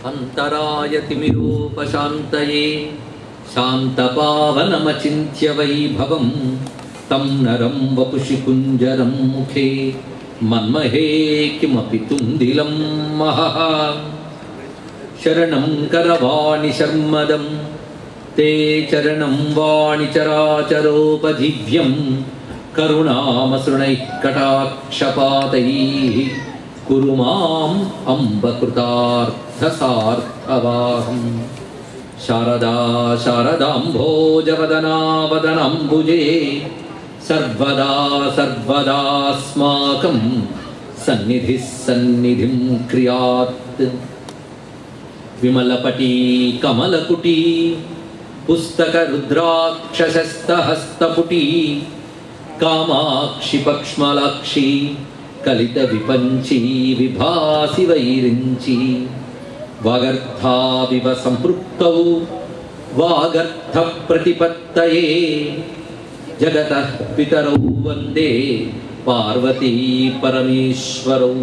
अंतरायतिमिरोपशान्तये शान्तपावनमचिन्त्य वैभवं तं नरं वपुषि कुञ्जरं मुखे मन्महे किमपि तुन्दिलं महः शरणं करवाणि शर्मदं ते चरणं वाणि चराचरोपजीव्यं करुणामसृणैः कटाक्षपातैः कुरु माम् अम्ब कृतार्थसार्थवाहम् शारदा शारदाम्भोजवदना वदनाम्बुजे सर्वदा सर्वदास्माकं सन्निधिः सन्निधिं क्रियात् विमलपटी कमलकुटी पुस्तकरुद्राक्षशस्तहस्तपुटी कामाक्षि पक्ष्मलाक्षी कलितविपञ्ची विभासि वैरिञ्ची वागर्थाविव सम्पृक्तौ वागर्थप्रतिपत्तये जगतः पितरौ वन्दे पार्वती परमेश्वरौ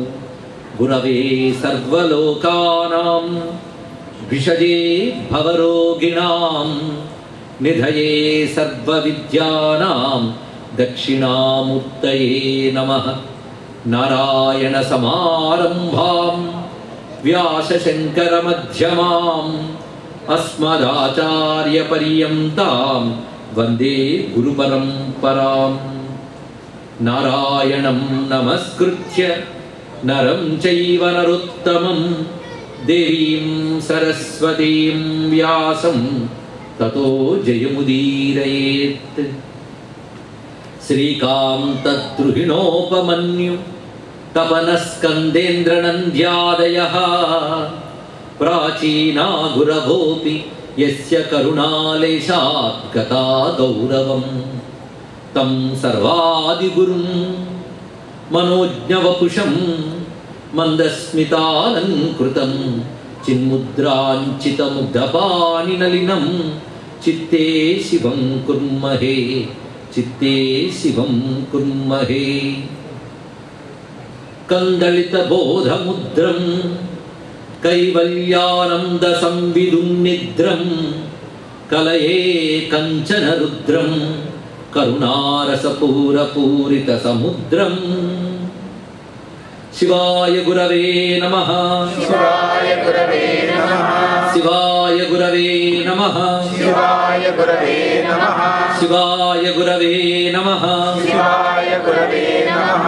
गुरवे सर्वलोकानां विषजे भवरोगिणां निधये सर्वविद्यानां दक्षिणामूर्तये नमः नारायणसमारम्भां व्यासशङ्करमध्यमाम् अस्मदाचार्यपर्यन्तां वन्दे गुरुपरम्पराम् नारायणं नमस्कृत्य नरं चैव नरोत्तमं देवीं सरस्वतीं व्यासं ततो जयमुदीरयेत् श्रीकान्तद्रुहिणोपमन्यु तपनस्कन्देन्द्रनन्द्यादयः प्राचीना गुरवोऽपि यस्य करुणालेशात् गता गौरवं तं सर्वादिगुरुं मनोज्ञवपुषं मन्दस्मितालङ्कृतं चिन्मुद्राञ्चितमुग्धपाणिनलिनं चित्ते शिवं कुर्महे चित्ते शिवं कुर्महे कन्दलितबोधमुद्रं कैवल्यानन्दसंविदुन्निद्रं कलये कञ्चन रुद्रं करुणारसपूरपूरितसमुद्रम् शिवाय गुरवे नमः शिवाय गुरवे नमः शिवाय गुरवे नमः शिवाय गुरवे नमः शिवाय गुरवे नमः शिवाय गुरवे नमः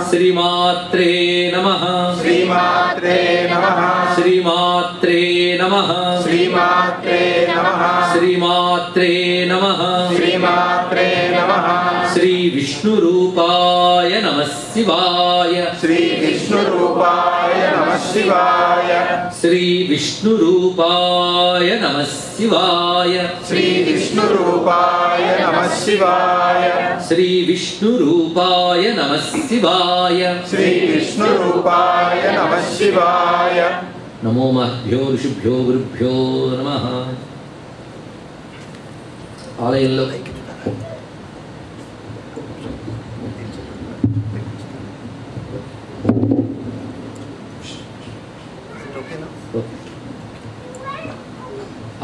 श्रीमात्रे नमः श्रीमात्रे नमः श्रीमात्रे नमः श्रीमात्रे नमः श्रीमात्रे नमः श्रीमात्रे नमः श्री विष्णुरूपाय नमः शिवाय श्री विष्णुरूपाय नमः शिवाय श्री विष्णुरूपाय नमः शिवाय श्री विष्णुरूपाय नमः शिवाय श्री विष्णुरूपाय नमः शिवाय श्री विष्णुरूपाय नमः शिवाय नमो महभ्यो ऋषिभ्यो गुरुभ्यो नमः ఆలయంలో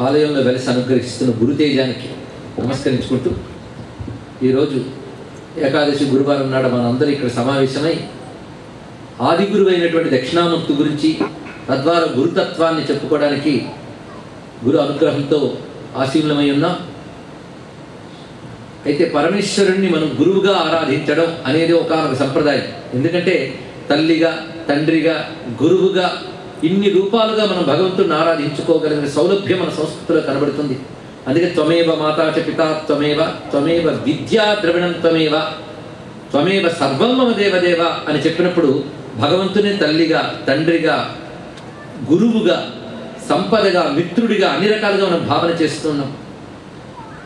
ఆలయంలో వెలిసి అనుగ్రహిస్తున్న గురుతేజానికి నమస్కరించుకుంటూ ఈరోజు ఏకాదశి గురువారం నాడు మనందరూ ఇక్కడ సమావేశమై ఆది గురువు అయినటువంటి దక్షిణామూర్తి గురించి తద్వారా గురుతత్వాన్ని చెప్పుకోవడానికి గురు అనుగ్రహంతో ఆశీనులమై ఉన్నాం. అయితే పరమేశ్వరుణ్ణి మనం గురువుగా ఆరాధించడం అనేది ఒకనొక సంప్రదాయం. ఎందుకంటే తల్లిగా తండ్రిగా గురువుగా ఇన్ని రూపాలుగా మనం భగవంతుడిని ఆరాధించుకోగలిగిన సౌలభ్యం మన సంస్కృతిలో కనబడుతుంది. అందుకే త్వమేవ మాతా చ పితా త్వమేవ త్వమేవ విద్యా ద్రవిణం త్వమేవ త్వమేవ సర్వం మమ దేవదేవ అని చెప్పినప్పుడు భగవంతుని తల్లిగా తండ్రిగా గురువుగా సంపదగా మిత్రుడిగా అన్ని రకాలుగా మనం భావన చేస్తున్నాం.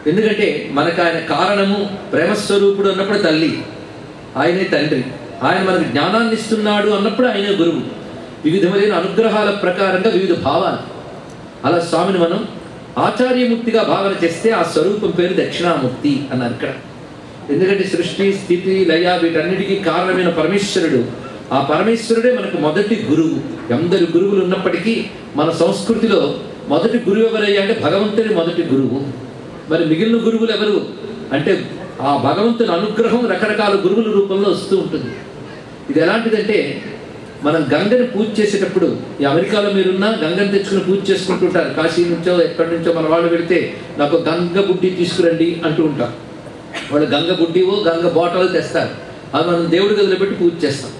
ఎందుకంటే మనకు ఆయన కారణము ప్రేమస్వరూపుడు అన్నప్పుడు తల్లి, ఆయనే తండ్రి, ఆయన మనకు జ్ఞానాన్ని ఇస్తున్నాడు అన్నప్పుడు ఆయనే గురువు. వివిధమైన అనుగ్రహాల ప్రకారంగా వివిధ భావాలు. అలా స్వామిని మనం ఆచార్యమూర్తిగా భావన చేస్తే ఆ స్వరూపం పేరు దక్షిణామూర్తి అన్నారు ఇక్కడ. ఎందుకంటే సృష్టి స్థితి లయ వీటన్నిటికీ కారణమైన పరమేశ్వరుడు ఆ పరమేశ్వరుడే మనకు మొదటి గురువు. ఎందరు గురువులు ఉన్నప్పటికీ మన సంస్కృతిలో మొదటి గురువు ఎవరయ్యా అంటే భగవంతుడి మొదటి గురువు. మరి మిగిలిన గురువులు ఎవరు అంటే ఆ భగవంతుని అనుగ్రహం రకరకాల గురువుల రూపంలో వస్తూ ఉంటుంది. ఇది ఎలాంటిదంటే మనం గంగని పూజ చేసేటప్పుడు, ఈ అమెరికాలో మీరున్నా గంగని తెచ్చుకుని పూజ చేసుకుంటుంటారు. కాశీ నుంచో ఎక్కడి నుంచో మన వాళ్ళు వెళితే నాకు గంగ బుడ్డి తీసుకురండి అంటూ ఉంటాం. వాళ్ళు గంగ బుడ్డివో గంగ బాటలు తెస్తారు. అది మనం దేవుడి గదిలో పెట్టి పూజ చేస్తాం.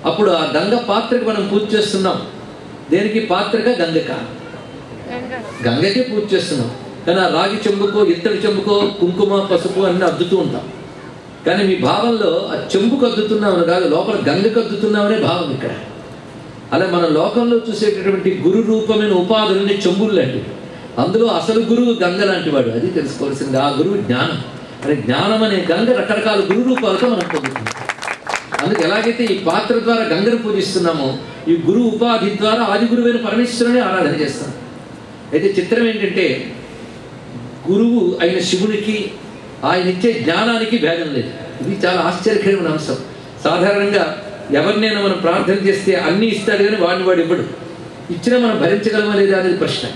అప్పుడు ఆ గంగ పాత్రకి మనం పూజ చేస్తున్నాం. దేనికి? పాత్రగా గంగక, గంగకే పూజ చేస్తున్నాం. కానీ ఆ రాగి చెంబుకో ఇత్తడి చెంబుకో కుంకుమ పసుపు అన్నీ అద్దుతూ ఉంటాం. కానీ మీ భావంలో ఆ చెంబుకు అద్దుతున్నామని కాదు, లోపల గంగకు అద్దుతున్నామనే భావం ఇక్కడ. అలా మన లోకంలో చూసేటటువంటి గురు రూపమైన ఉపాధులని చెంబులు లాంటివి. అందులో అసలు గురువు గంగ లాంటి వాడు. అది తెలుసుకోవాల్సింది. ఆ గురువు జ్ఞానం. అనే జ్ఞానం అనే గంగ రకరకాల గురు రూపాలతో మనం పొందుతుంది. అందుకు ఎలాగైతే ఈ పాత్ర ద్వారా గంగను పూజిస్తున్నామో, ఈ గురు ఉపాధి ద్వారా ఆది గురువైన పరమేశ్వరుని ఆరాధన చేస్తాం. అయితే చిత్రం ఏంటంటే గురువు అయిన శివునికి ఆయన ఇచ్చే జ్ఞానానికి భేదం లేదు. ఇది చాలా ఆశ్చర్యకరమైన అంశం. సాధారణంగా ఎవరినైనా మనం ప్రార్థన చేస్తే అన్నీ ఇస్తాడు కానీ వాడు ఇవ్వడు. ఇచ్చినా మనం భరించగలమా లేదా అనేది ప్రశ్న.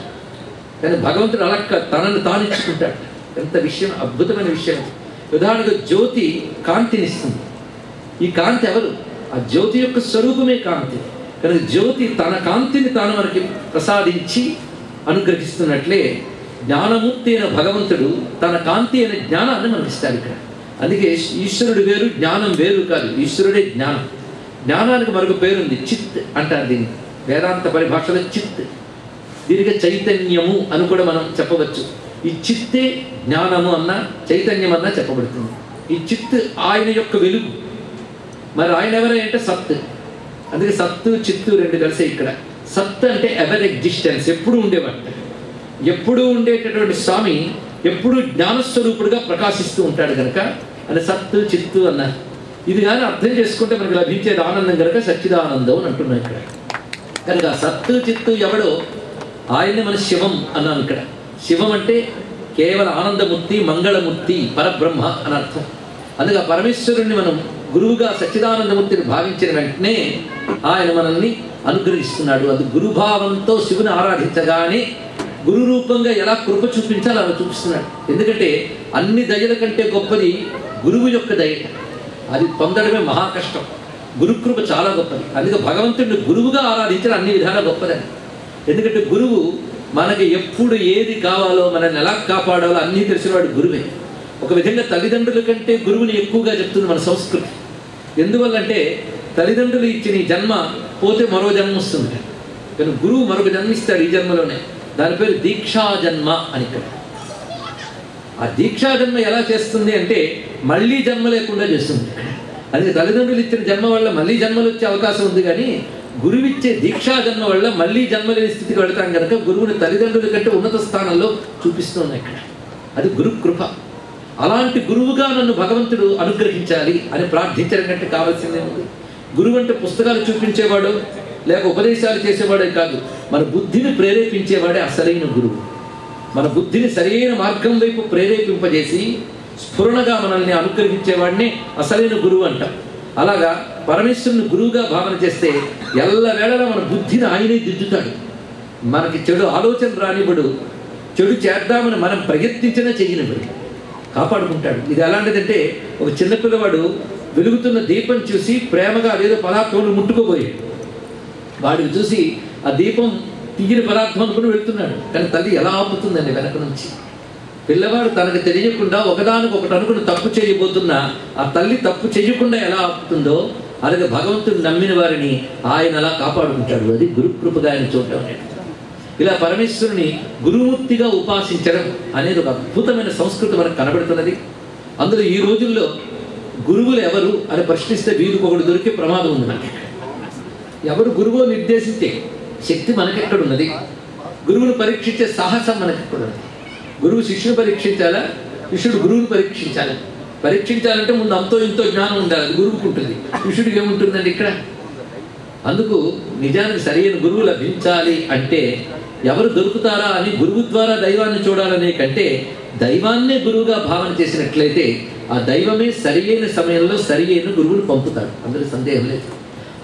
కానీ భగవంతుడు అలా తనను తాను ఇచ్చుకుంటాడు. ఎంత విషయం, అద్భుతమైన విషయం. ఉదాహరణకు జ్యోతి కాంతినిస్తుంది. ఈ కాంతి ఎవరు? ఆ జ్యోతి యొక్క స్వరూపమే కాంతి. కనుక జ్యోతి తన కాంతిని తాను మనకి ప్రసాదించి అనుగ్రహిస్తున్నట్లే జ్ఞానమూర్తి అయిన భగవంతుడు తన కాంతి అయిన జ్ఞానాన్ని మనకి ఇస్తాడు ఇక్కడ. అందుకే ఈశ్వరుడు వేరు, జ్ఞానం వేరు కాదు. ఈశ్వరుడే జ్ఞానం. జ్ఞానానికి మరొక పేరుంది, చిత్ అంటారు దీన్ని. వేదాంత పరిభాషలో చిత్, దీనికి చైతన్యము అని కూడా మనం చెప్పవచ్చు. ఈ చిత్తే జ్ఞానము అన్న చైతన్యం అన్న చెప్పబడుతుంది. ఈ చిత్ ఆయన యొక్క వెలుగు. మరి ఆయన ఎవరై అంటే సత్. అందుకే సత్తు చిత్తు రెండు కలిసే ఇక్కడ. సత్ అంటే ఎవర్ ఎగ్జిస్టెన్స్, ఎప్పుడు ఉండేవాడు. ఎప్పుడు ఉండేటటువంటి స్వామి ఎప్పుడు జ్ఞానస్వరూపుడుగా ప్రకాశిస్తూ ఉంటాడు కనుక అని సత్తు చిత్తు అన్నారు. ఇది కానీ అర్థం చేసుకుంటే మనకు లభించేది ఆనందం కనుక సచ్చిదానందం అని అంటున్నాం ఇక్కడ. కనుక సత్తు చిత్తు ఎవడో ఆయన్ని మన శివం అన్నాం ఇక్కడ. శివం అంటే కేవల ఆనందమూర్తి, మంగళమూర్తి, పరబ్రహ్మ అని అర్థం. అందుకే ఆ పరమేశ్వరుణ్ణి మనం గురువుగా సచ్చిదానందమూర్తిని భావించిన వెంటనే ఆయన మనల్ని అనుగ్రహిస్తున్నాడు. అది గురుభావంతో శివుని ఆరాధించగానే గురు రూపంగా ఎలా కృప చూపించాలో అలా చూపిస్తున్నాడు. ఎందుకంటే అన్ని దయల కంటే గొప్పది గురువు యొక్క దయ. అది పొందడమే మహా కష్టం. గురుకృప చాలా గొప్పది. అందుకే భగవంతుడిని గురువుగా ఆరాధించడం అన్ని విధాలా గొప్పదని. ఎందుకంటే గురువు మనకి ఎప్పుడు ఏది కావాలో, మనల్ని ఎలా కాపాడాలో అన్నీ తెలిసినవాడు గురువే. ఒక విధంగా తల్లిదండ్రుల కంటే గురువుని ఎక్కువగా చెప్తుంది మన సంస్కృతి. ఎందువల్లంటే తల్లిదండ్రులు ఇచ్చిన ఈ జన్మ పోతే మరో జన్మ వస్తుంది. కానీ గురువు మరొక జన్మ ఇస్తాడు ఈ జన్మలోనే. దాని పేరు దీక్షా జన్మ అని. ఇక్కడ ఆ దీక్షా జన్మ ఎలా చేస్తుంది అంటే మళ్ళీ జన్మ లేకుండా చేస్తుంది. అందుకే తల్లిదండ్రులు ఇచ్చిన జన్మ వల్ల మళ్ళీ జన్మలు వచ్చే అవకాశం ఉంది, కానీ గురువిచ్చే దీక్షా జన్మ వల్ల మళ్ళీ జన్మ లేని స్థితికి వెళతాం కనుక గురువుని తల్లిదండ్రుల కంటే ఉన్నత స్థానంలో చూపిస్తున్నాయి ఇక్కడ. అది గురు కృప. అలాంటి గురువుగా నన్ను భగవంతుడు అనుగ్రహించాలి అని ప్రార్థించడం కంటే కావాల్సిందే ఉంది. గురువు అంటే పుస్తకాలు చూపించేవాడు లేక ఉపదేశాలు చేసేవాడే కాదు, మన బుద్ధిని ప్రేరేపించేవాడే అసలైన గురువు. మన బుద్ధిని సరైన మార్గం వైపు ప్రేరేపింపజేసి స్ఫురణగా మనల్ని అనుగ్రహించేవాడిని అసలైన గురువు అంటాం. అలాగా పరమేశ్వరుని గురువుగా భావన చేస్తే ఎల్లవేళలా మన బుద్ధిని ఆయనే దిద్దుతాడు. మనకి చెడు ఆలోచన రానివ్వడు, చెడు చేద్దామని మనం ప్రయత్నించినా చెయ్యనివ్వడు, కాపాడుకుంటాడు. ఇది ఎలాంటిదంటే ఒక చిన్నపిల్లవాడు వెలుగుతున్న దీపం చూసి ప్రేమగా అదేదో పదార్థంలో ముట్టుకోబోయాడు. వాడిని చూసి ఆ దీపం తీయని పదార్థం అనుకుని వెళ్తున్నాడు. కానీ తల్లి ఎలా ఆపుతుందండి వెనక నుంచి? పిల్లవాడు తనకు తెలియకుండా ఒకదానికొకటి అనుకుని తప్పు చేయబోతున్నా ఆ తల్లి తప్పు చేయకుండా ఎలా ఆపుతుందో అలాగే భగవంతుడు నమ్మిన వారిని ఆయన అలా కాపాడుకుంటాడు. అది గురుకృపగా ఆయన చూడటం అనేది. ఇలా పరమేశ్వరుని గురుమూర్తిగా ఉపాసించడం అనేది ఒక అద్భుతమైన సంస్కృతి మనకు కనబడుతున్నది. అందులో ఈ రోజుల్లో గురువులు ఎవరు అని ప్రశ్నిస్తే వీరికి ఒకటి దొరికే ప్రమాదం ఉంది. మనకి ఎవరు గురువు నిర్దేశించే శక్తి మనకెక్కడున్నది? గురువును పరీక్షించే సాహసం మనకెక్కడున్నది? గురువు శిష్యుని పరీక్షించాలా, శిష్యుడు గురువుని పరీక్షించాలా? పరీక్షించాలంటే ముందు అంతో ఇంతో జ్ఞానం ఉండాలి, గురువుకు ఉంటుంది. శిష్యుడికి ఏముంటుందండి ఇక్కడ? అందుకు నిజానికి సరైన గురువు లభించాలి అంటే ఎవరు దొరుకుతారా అని గురువు ద్వారా దైవాన్ని చూడాలనే కంటే దైవాన్నే గురువుగా భావన చేసినట్లయితే ఆ దైవమే సరియైన సమయంలో సరియైన గురువుని పంపుతాడు. అందులో సందేహం లేదు.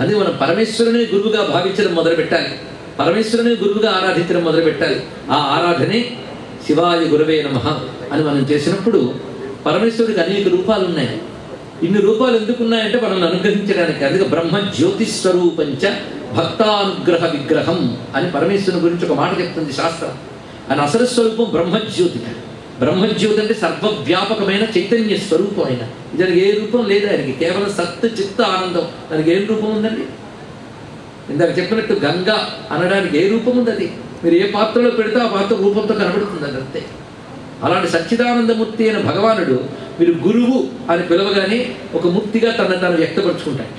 అది మనం పరమేశ్వరుని గురువుగా భావించడం మొదలుపెట్టాలి, పరమేశ్వరుని గురువుగా ఆరాధించడం మొదలుపెట్టాలి. ఆ ఆరాధనే శివాయ గురవే నమః అని మనం చేసినప్పుడు పరమేశ్వరుడికి అనేక రూపాలు ఉన్నాయి. ఇన్ని రూపాలు ఎందుకున్నాయంటే మనల్ని అనుగ్రహించడానికి. అందుకే బ్రహ్మ జ్యోతి స్వరూపంచ భక్తానుగ్రహ విగ్రహం అని పరమేశ్వరుని గురించి ఒక మాట చెప్తుంది శాస్త్రం. ఆయన అసలు స్వరూపం బ్రహ్మజ్యోతి. బ్రహ్మజ్యోతి అంటే సర్వవ్యాపకమైన చైతన్య స్వరూపం. ఆయన దానికి ఏ రూపం లేదు, ఆయనకి కేవలం సత్ చిత్త ఆనందం. దానికి ఏం రూపం ఉందండి? ఇందాక చెప్పినట్టు గంగా అనడానికి ఏ రూపం ఉంది? అది మీరు ఏ పాత్రలో పెడితే ఆ పాత్ర రూపంతో కనబడుతుంది, అది అంతే. అలాంటి సచ్చిదానందమూర్తి అయిన భగవానుడు మీరు గురువు అని పిలవగానే ఒక మూర్తిగా తను వ్యక్తపరుచుకుంటాడు.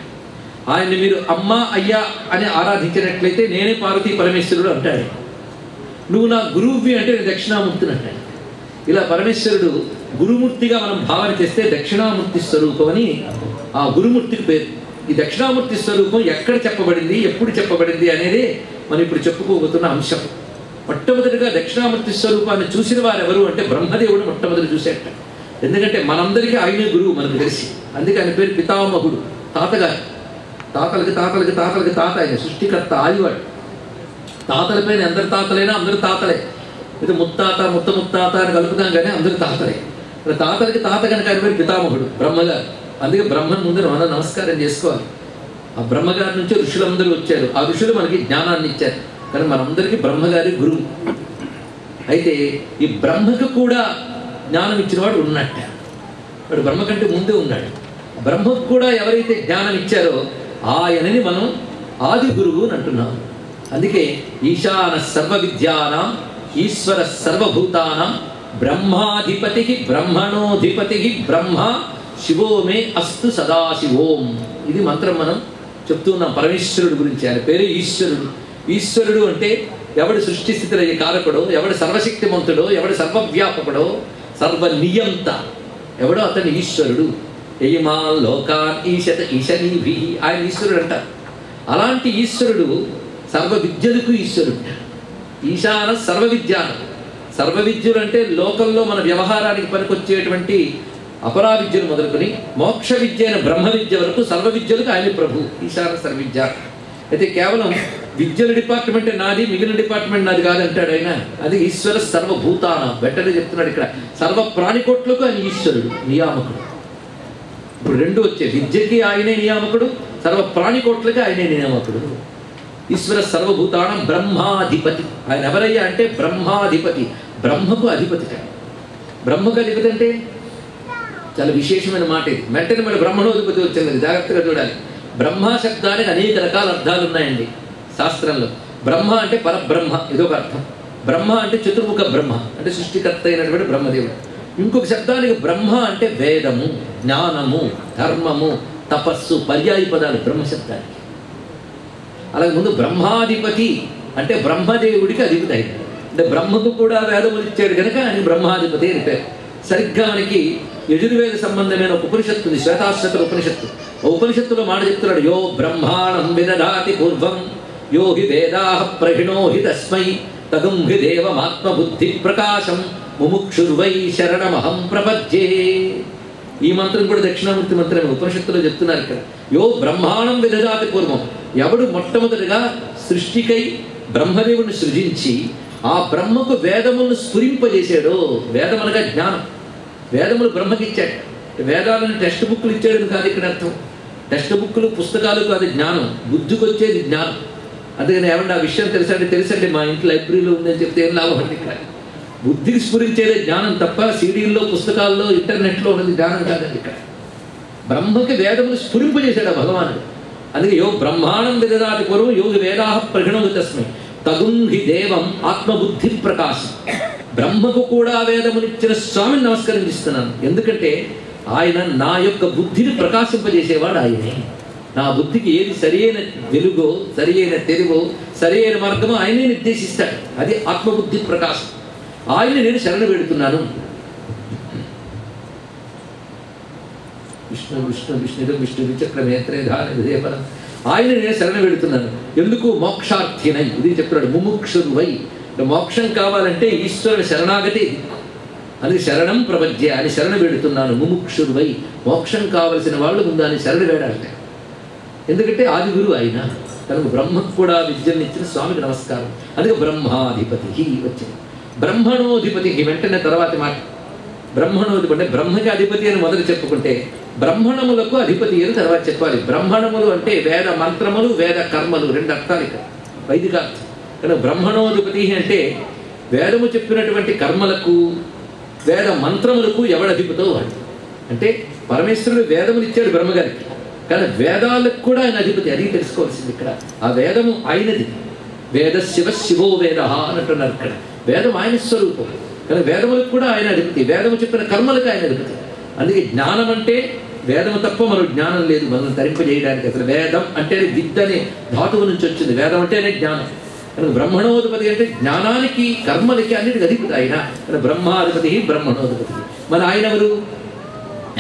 ఆయన్ని మీరు అమ్మ అయ్యా అని ఆరాధించినట్లయితే నేనే పార్వతీ పరమేశ్వరుడు అంటాడు. నువ్వు నా గురువువి అంటే నేను దక్షిణామూర్తిని అంటాడు. ఇలా పరమేశ్వరుడు గురుమూర్తిగా మనం భావన చేస్తే దక్షిణామూర్తి స్వరూపం అని ఆ గురుమూర్తికి పేరు. ఈ దక్షిణామూర్తి స్వరూపం ఎక్కడ చెప్పబడింది, ఎప్పుడు చెప్పబడింది అనేది మనం ఇప్పుడు చెప్పుకోబోతున్న అంశం. మొట్టమొదటిగా దక్షిణామూర్తి స్వరూపాన్ని చూసిన వారు ఎవరు అంటే బ్రహ్మదేవుడు మొట్టమొదటి చూసేట. ఎందుకంటే మనందరికీ ఆయనే గురువు మనకు తెలిసి. అందుకే ఆయన పేరు పితామహుడు, తాతగారు. తాతలకి తాతలకి తాతలకి తాత ఆయన, సృష్టికర్త, ఆదివాడు. తాతల పైన అందరి తాతలైనా అందరూ తాతలే. ఇది ముత్తాత ముత్తాత అని కలుపుతాం కానీ అందరూ తాతలే. తాతలకి తాత కనుక ఆయన పేరు పితామహుడు, బ్రహ్మగారు. అందుకే బ్రహ్మను ముందు మనం నమస్కారం చేసుకోవాలి. ఆ బ్రహ్మగారి నుంచి ఋషులందరూ వచ్చారు. ఆ ఋషులు మనకి జ్ఞానాన్ని ఇచ్చారు, కానీ మనందరికీ బ్రహ్మగారి గురువు. అయితే ఈ బ్రహ్మకు కూడా జ్ఞానం ఇచ్చినవాడు ఉన్నట్ట. వాడు బ్రహ్మ కంటే ముందే ఉన్నాడు. బ్రహ్మకు కూడా ఎవరైతే జ్ఞానం ఇచ్చారో ఆయనని మనం ఆది గురువు అని అంటున్నాం. అందుకే ఈశాన సర్వ విద్యానాం ఈశ్వర సర్వభూతానాం బ్రహ్మాధిపతి బ్రహ్మణోధిపతి బ్రహ్మ శివో మే అస్తు సదాశివోం. ఇది మంత్రం మనం చెప్తున్నాం పరమేశ్వరుడు గురించి. ఆయన పేరు ఈశ్వరుడు. ఈశ్వరుడు అంటే ఎవడు సృష్టి స్థితిలో కారకుడో, ఎవడు సర్వశక్తిమంతుడో, ఎవడు సర్వవ్యాపకుడో, సర్వనియంత ఎవడో అతని ఈశ్వరుడు. యయమా లోకాన్ ఈశత ఈశనీభి, ఆయన ఈశ్వరుడు అంటారు. అలాంటి ఈశ్వరుడు సర్వ విద్యలకు ఈశ్వరుడు. ఈశాన సర్వ విద్యానం. సర్వ విద్యలు అంటే లోకంలో మన వ్యవహారానికి పనికొచ్చేటువంటి అపరా విద్యలు మొదలుకొని మోక్ష విద్య అయిన బ్రహ్మ విద్య వరకు సర్వ విద్యలకు ఆయన ప్రభు. ఈశాన సర్వ విద్య. అయితే కేవలం విద్యల డిపార్ట్మెంట్ నాది, మిగిలిన డిపార్ట్మెంట్ నాది కాదంటాడు ఆయన. అది ఈశ్వర సర్వభూతానం. వెంటనే చెప్తున్నాడు ఇక్కడ. సర్వ ప్రాణికోట్లకు ఆయన ఈశ్వరుడు, నియామకుడు. ఇప్పుడు రెండు వచ్చే, విద్యకి ఆయనే నియామకుడు, సర్వ ప్రాణికోట్లకి ఆయనే నియామకుడు. ఈశ్వర సర్వభూతానం బ్రహ్మాధిపతి. ఆయన ఎవరయ్యా అంటే బ్రహ్మాధిపతి, బ్రహ్మకు అధిపతి. బ్రహ్మకు అధిపతి అంటే చాలా విశేషమైన మాట ఇది. వెంటనే మన బ్రహ్మణోధిపతి వచ్చింది, జాగ్రత్తగా చూడాలి. బ్రహ్మ శబ్దానికి అనేక రకాల అర్థాలు ఉన్నాయండి శాస్త్రంలో. బ్రహ్మ అంటే పరబ్రహ్మ, ఇదొక అర్థం. బ్రహ్మ అంటే చతుర్ముఖ బ్రహ్మ, అంటే సృష్టికర్త అయినటువంటి బ్రహ్మదేవుడు. ఇంకొక శబ్దానికి బ్రహ్మ అంటే వేదము, జ్ఞానము, ధర్మము, తపస్సు, పర్యాయ పదాలు బ్రహ్మశబ్దానికి. అలాగే ముందు బ్రహ్మాధిపతి అంటే బ్రహ్మదేవుడికి అధిపతి అయింది. అంటే బ్రహ్మకు కూడా వేదములు ఇచ్చాడు కనుక ఆయన బ్రహ్మాధిపతి అని పేరు. సరిగ్గా మనకి యజుర్వేద సంబంధమైన ఒక ఉపనిషత్తు ఉంది, శ్వేతాశ్వత ఉపనిషత్తు. ఉపనిషత్తులో మాట చెప్తున్నాడు, యో బ్రహ్మాణం విదధాతి పూర్వం యో హి వేదాః ప్రహిణో హి తస్మై తదుం హి దేవమాత్మబుద్ధి ప్రకాశం ముముక్షుర్వై శరణమహం ప్రపద్యే. ఈ మంత్రం కూడా దక్షిణామూర్తి మంత్రమే. ఉపనిషత్తులో చెప్తున్నారు ఇక్కడ, యో బ్రహ్మాణం విదధాతి పూర్వం. ఎవడు మొట్టమొదటిగా సృష్టికై బ్రహ్మదేవుని సృజించి ఆ బ్రహ్మకు వేదములను స్ఫురింపజేశాడో, వేదములుగా జ్ఞానం, వేదములు బ్రహ్మకిచ్చాడు. వేదాలను టెక్స్ట్ బుక్లు ఇచ్చాడని కాదు ఇక్కడ అర్థం. టెక్స్ట్ బుక్లు పుస్తకాలు కాదు జ్ఞానం, బుద్ధికి వచ్చేది జ్ఞానం. అందుకని ఏమన్నా ఆ విషయం తెలుసండి మా ఇంటి లైబ్రరీలో ఉందని చెప్తే ఏం లాభం అండి? ఇక్కడ బుద్ధికి స్ఫురించేదే జ్ఞానం తప్ప సీడీల్లో, పుస్తకాల్లో, ఇంటర్నెట్లో ఉన్నది జ్ఞానం కాదండి. ఇక్కడ బ్రహ్మకి వేదములు స్ఫురింపజేశాడు భగవానుడు. అందుకే యో బ్రహ్మాండం విదధాతి పూర్వం యోగి వేదాః ప్రహిణోహి తస్మై తదుం హి దేవం ఆత్మబుద్ధి ప్రకాశం. బ్రహ్మకు కూడా వేదమునిచ్చిన స్వామిని నమస్కరించిస్తున్నాను. ఎందుకంటే ఆయన నా యొక్క బుద్ధిని ప్రకాశింపజేసేవాడు ఆయనే. నా బుద్ధికి ఏది సరియైన వెలుగో, సరియైన తెలుగో, సరియైన మార్గమో ఆయనే నిర్దేశిస్తాడు. అది ఆత్మబుద్ధి ప్రకాశం. ఆయన నేను శరణ వేడుతున్నాను. విష్ణు విష్ణు విష్ణుడు విష్ణు విచక్రమేత్రే ధాన విధేపరం. ఆయన నేను శరణ వేడుతున్నాను. ఎందుకు? మోక్షార్థినై. ఇది చెప్తున్నాడు, ముముక్షుర్వై. మోక్షం కావాలంటే ఈశ్వరుడు శరణాగతి. అది శరణం ప్రపద్య అని శరణ వేడుతున్నాను. ముముక్షుర్వై, మోక్షం కావలసిన వాళ్ళు ముందు అని శరణ వేడాలంటే. ఎందుకంటే ఆది గురువు ఆయన కనుక బ్రహ్మకు కూడా విద్యను ఇచ్చిన స్వామికి నమస్కారం. అందుకే బ్రహ్మాధిపతి వచ్చింది. బ్రహ్మణోధిపతి వెంటనే తర్వాతి మాట. బ్రహ్మణోధిపతి అంటే బ్రహ్మకి అధిపతి అని మొదలు చెప్పుకుంటే బ్రహ్మణములకు అధిపతి అని తర్వాత చెప్పాలి. బ్రహ్మణములు అంటే వేద మంత్రములు, వేద కర్మలు, రెండు అర్థాలు ఇక్కడ వైదికార్థం. కనుక బ్రహ్మణోధిపతి అంటే వేదము చెప్పినటువంటి కర్మలకు, వేద మంత్రములకు ఎవడు అధిపతో వాడు. అంటే పరమేశ్వరుడు వేదములు ఇచ్చాడు బ్రహ్మగారికి, కానీ వేదాలకు కూడా ఆయన అధిపతి. అది తెలుసుకోవాల్సింది ఇక్కడ. ఆ వేదము ఆయనది. వేద శివ శివో వేద అన్నట్టున్నారు ఇక్కడ. వేదం ఆయన స్వరూపం, కానీ వేదములకు కూడా ఆయన అధిపతి. వేదము చెప్పిన కర్మలకు ఆయన అధిపతి. అందుకే జ్ఞానం అంటే వేదము తప్ప మరో జ్ఞానం లేదు మనం తరింపజేయడానికి. అసలు వేదం అంటే విద్యనే ధాతువు నుంచి వచ్చింది. వేదం అంటేనే జ్ఞానం. కనుక బ్రహ్మణోధిపతి అంటే జ్ఞానానికి, కర్మలకి అన్నిటికి అధిపతి ఆయన. కనుక బ్రహ్మాధిపతి, బ్రహ్మణోధిపతి. మన ఆయన ఎవరు?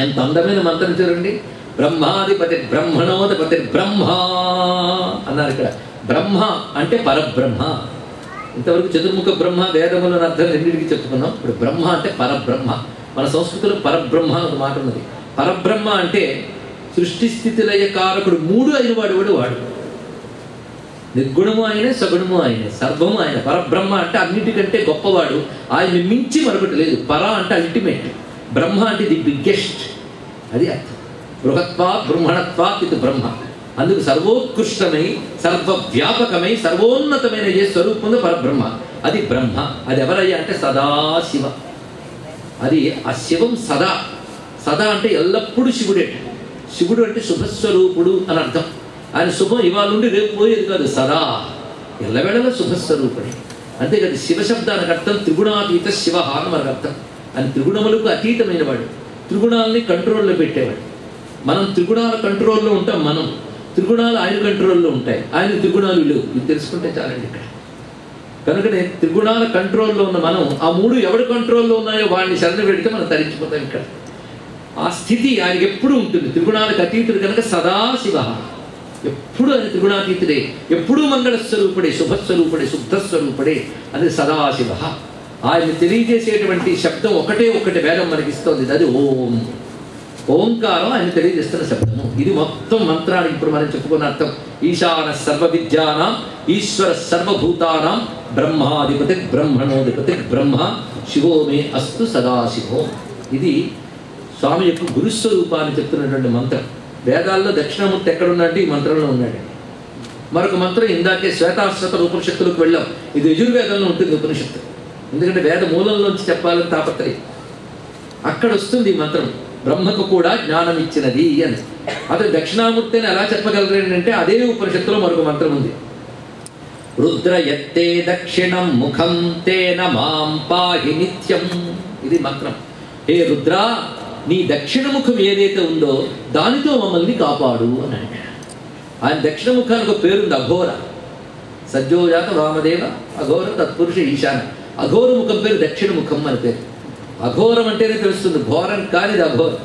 ఎంత అందమైన మంత్రం చూడండి. బ్రహ్మాధిపతి బ్రహ్మణోధిపతి బ్రహ్మ అన్నారు ఇక్కడ. బ్రహ్మ అంటే పరబ్రహ్మ. ఇంతవరకు చతుర్ముఖ బ్రహ్మ వేదములను అర్థం రెండింటికి చెప్పుకున్నాం. ఇప్పుడు బ్రహ్మ అంటే పరబ్రహ్మ. మన సంస్కృతిలో పరబ్రహ్మ ఒక మాట ఉన్నది. పరబ్రహ్మ అంటే సృష్టి స్థితి లయ కారకుడు మూడు అయిన వాడు వాడు. నిర్గుణము ఆయనే, సగుణము ఆయనే, సర్వము ఆయన. పరబ్రహ్మ అంటే అన్నిటికంటే గొప్పవాడు, ఆయన్ని మించి మరొకటి లేదు. పర అంటే అల్టిమేట్, బ్రహ్మ అంటే ది బిగ్గెస్ట్. అది అర్థం. బృహత్వా బ్రహ్మణత్వా ఇది బ్రహ్మ. అందుకు సర్వోత్కృష్టమై, సర్వవ్యాపకమై, సర్వోన్నతమైన ఏ స్వరూపంలో పరబ్రహ్మ. అది బ్రహ్మ. అది ఎవరయ్యా అంటే సదాశివ. అది ఆ శివం సదా. సదా అంటే ఎల్లప్పుడూ శివుడే. శివుడు అంటే శుభస్వరూపుడు అని అర్థం. ఆయన శుభం ఇవాళ నుండి రేపు పోయేది కాదు, సదా ఎల్లవేళలా శుభస్వరూపుడే. అంతేకాదు శివశబ్దానికి అర్థం త్రిగుణాతీత శివ అని మనకు అర్థం. ఆయన త్రిగుణములకు అతీతమైన వాడు, త్రిగుణాలని కంట్రోల్లో పెట్టేవాడు. మనం త్రిగుణాల కంట్రోల్లో ఉంటాం, మనం త్రిగుణాలు ఆయన కంట్రోల్లో ఉంటాయి. ఆయన త్రిగుణాలు లేవు. ఇది తెలుసుకుంటే చాలండి ఇక్కడ. కనుకనే త్రిగుణాల కంట్రోల్లో ఉన్న మనం ఆ మూడు ఎవరి కంట్రోల్లో ఉన్నాయో వాడిని శరణ పెడితే మనం తరించిపోతాం ఇక్కడ. ఆ స్థితి ఆయనకి ఎప్పుడు ఉంటుంది. త్రిగుణాలకు అతీతుడు కనుక సదాశివ. ఎప్పుడు ఆయన త్రిగుణాతీతుడే, ఎప్పుడూ మంగళస్వరూపుడే, శుభస్వరూపుడే, శుద్ధస్వరూపుడే. అది సదాశివ. ఆయన తెలియజేసేటువంటి శబ్దం ఒకటే వేదం మనకి ఇస్తుంది. అది ఓం. ఓంకారం ఆయన తెలియజేస్తున్న శబ్దము. ఇది మొత్తం మంత్రానికి ఇప్పుడు మనం చెప్పుకున్న అర్థం. ఈశాన సర్వ విద్యానాం ఈశ్వర సర్వభూతానాం బ్రహ్మాధిపతి బ్రహ్మణోధిపతి బ్రహ్మ శివో మే అస్తు సదాశివో. ఇది స్వామి యొక్క గురుస్వరూపాన్ని చెప్తున్నటువంటి మంత్రం. వేదాల్లో దక్షిణామూర్తి ఎక్కడున్నట్టు ఈ మంత్రంలో ఉన్నాడు. మరొక మంత్రం ఇందాకే శ్వేతాశ్వత ఉపనిషత్తులకు వెళ్ళాం. ఇది యజుర్వేదంలో ఉంటుంది ఉపనిషత్తు. ఎందుకంటే వేద మూలంలోంచి చెప్పాలని తాపత్రయం. అక్కడ వస్తుంది ఈ మంత్రం. బ్రహ్మకు కూడా జ్ఞానం ఇచ్చినది అని. అతను దక్షిణామూర్తి అని ఎలా చెప్పగలరు అంటే అదే ఉపనిషత్తులో మరొక మంత్రం ఉంది. రుద్ర యత్తే దక్షిణం ముఖం తేన మాం పాహి నిత్యం. ఇది మంత్రం. హే రుద్ర, నీ దక్షిణముఖం ఏదైతే ఉందో దానితో మమ్మల్ని కాపాడు అని అన్నాడు. ఆయన దక్షిణముఖానికి ఒక పేరుంది, అఘోర. సజ్జోజాత వామదేవ అఘోర తత్పురుష ఈశాన. అఘోర ముఖం పేరు దక్షిణముఖం అని పేరు. అఘోరం అంటేనే తెలుస్తుంది, ఘోరం కానిది అఘోరం.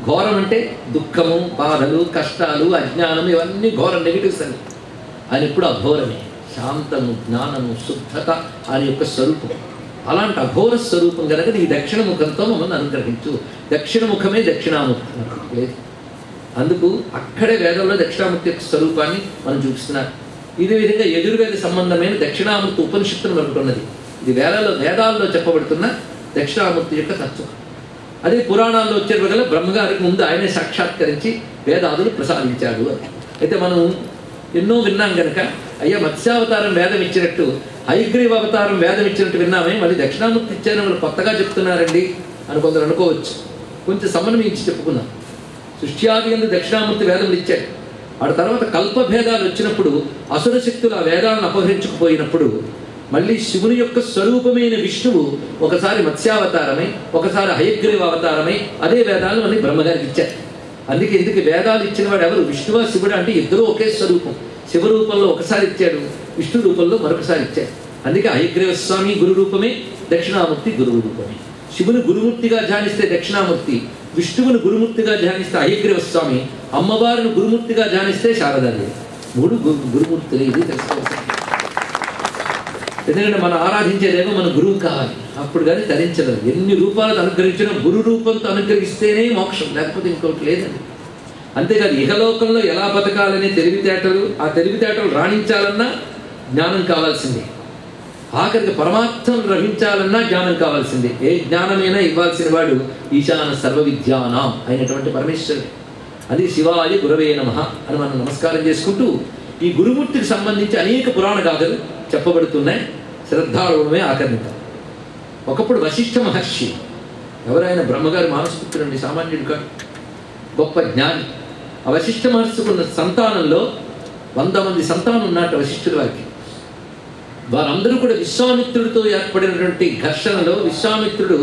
ఘోరం అంటే దుఃఖము, బాధలు, కష్టాలు, అజ్ఞానం, ఇవన్నీ ఘోరం, నెగిటివ్స్ అని. ఆయన ఎప్పుడు అఘోరమే. శాంతము, జ్ఞానము, శుద్ధత ఆయన యొక్క స్వరూపం. అలాంటి అఘోర స్వరూపం కనుక నీ దక్షిణముఖంతో మమ్మల్ని అనుగ్రహించు. దక్షిణముఖమే దక్షిణామూర్తి లేదు. అందుకు అక్కడే వేదంలో దక్షిణామూర్తి యొక్క స్వరూపాన్ని మనం చూపిస్తున్నారు. ఇదే విధంగా యజుర్వేద సంబంధమైన దక్షిణామూర్తి ఉపనిషత్తును మనకున్నది. ఇది వేదాల్లో చెప్పబడుతున్న దక్షిణామూర్తి యొక్క తత్వం. అదే పురాణాల్లో వచ్చేటప్పుడు బ్రహ్మగారికి ముందు ఆయనే సాక్షాత్కరించి వేదాదులు ప్రసాదించాడు అని. అయితే మనం ఎన్నో విన్నాం కనుక అయ్యా మత్స్యావతారం వేదం ఇచ్చినట్టు, హయగ్రీవ అవతారం వేదం ఇచ్చినట్టు విన్నామే, మళ్ళీ దక్షిణామూర్తి ఇచ్చారని వాళ్ళు కొత్తగా చెప్తున్నారండి అని కొందరు అనుకోవచ్చు. కొంచెం సమన్వయించి చెప్పుకుందాం. సృష్ట్యాది యందు దక్షిణామూర్తి వేదములు ఇచ్చాడు. ఆ తర్వాత కల్పభేదాలు వచ్చినప్పుడు అసుర శక్తులు ఆ వేదాలను అపహరించుకుపోయినప్పుడు మళ్ళీ శివుని యొక్క స్వరూపమైన విష్ణువు ఒకసారి మత్స్యావతారమై, ఒకసారి హయగ్రీవ అవతారమై అదే వేదాలను మళ్ళీ బ్రహ్మగారికి ఇచ్చారు. అందుకే ఎందుకు వేదాలు ఇచ్చిన వాడు ఎవరు? విష్ణువా శివుడు అంటే ఇద్దరూ ఒకే స్వరూపం. శివ రూపంలో ఒకసారి ఇచ్చాడు, విష్ణు రూపంలో మరొకసారి ఇచ్చాడు. అందుకే హయగ్రీవ స్వామి గురు రూపమే, దక్షిణామూర్తి గురువు రూపమే. శివుని గురుమూర్తిగా ధ్యానిస్తే దక్షిణామూర్తి, విష్ణువుని గురుమూర్తిగా ధ్యానిస్తే హయగ్రీవ స్వామి, అమ్మవారిని గురుమూర్తిగా ధ్యానిస్తే శారదాదేవి. మూడు గురుమూర్తులు. ఇది తెలుసుకోవాలి. ఎందుకంటే మనం ఆరాధించేదేమో మన గురువు కావాలి, అప్పుడు కానీ ధరించలేదు. ఎన్ని రూపాలను అనుగ్రహించినా గురు రూపంతో అనుగ్రహిస్తేనే మోక్షం, లేకపోతే ఇంకోటి లేదండి. అంతేకాదు ఇహలోకంలో ఎలా బతకాలనే తెలివితేటలు, ఆ తెలివితేటలు రాణించాలన్నా జ్ఞానం కావాల్సిందే. ఆఖరికి పరమార్థం గ్రహించాలన్నా జ్ఞానం కావాల్సిందే. ఏ జ్ఞానమైనా ఇవ్వాల్సిన వాడు ఈశాన సర్వ విద్యానాం అయినటువంటి పరమేశ్వరుడు. అది శివాయ గురవే నమః అని మనం నమస్కారం చేసుకుంటూ ఈ గురుమూర్తికి సంబంధించి అనేక పురాణ గాథలు చెప్పబడుతున్నాయి. శ్రద్ధాళువమే ఆకర్ణితం. ఒకప్పుడు వశిష్ఠ మహర్షి, ఎవరైనా బ్రహ్మగారి మానసపుత్రుడండి, సామాన్యుడు కాదు, గొప్ప జ్ఞాని. ఆ వశిష్ఠ మహర్షికున్న సంతానంలో 100 మంది సంతానం ఉన్నట్టు వశిష్ఠుల వారికి. వారందరూ కూడా విశ్వామిత్రుడితో ఏర్పడినటువంటి ఘర్షణలో విశ్వామిత్రుడు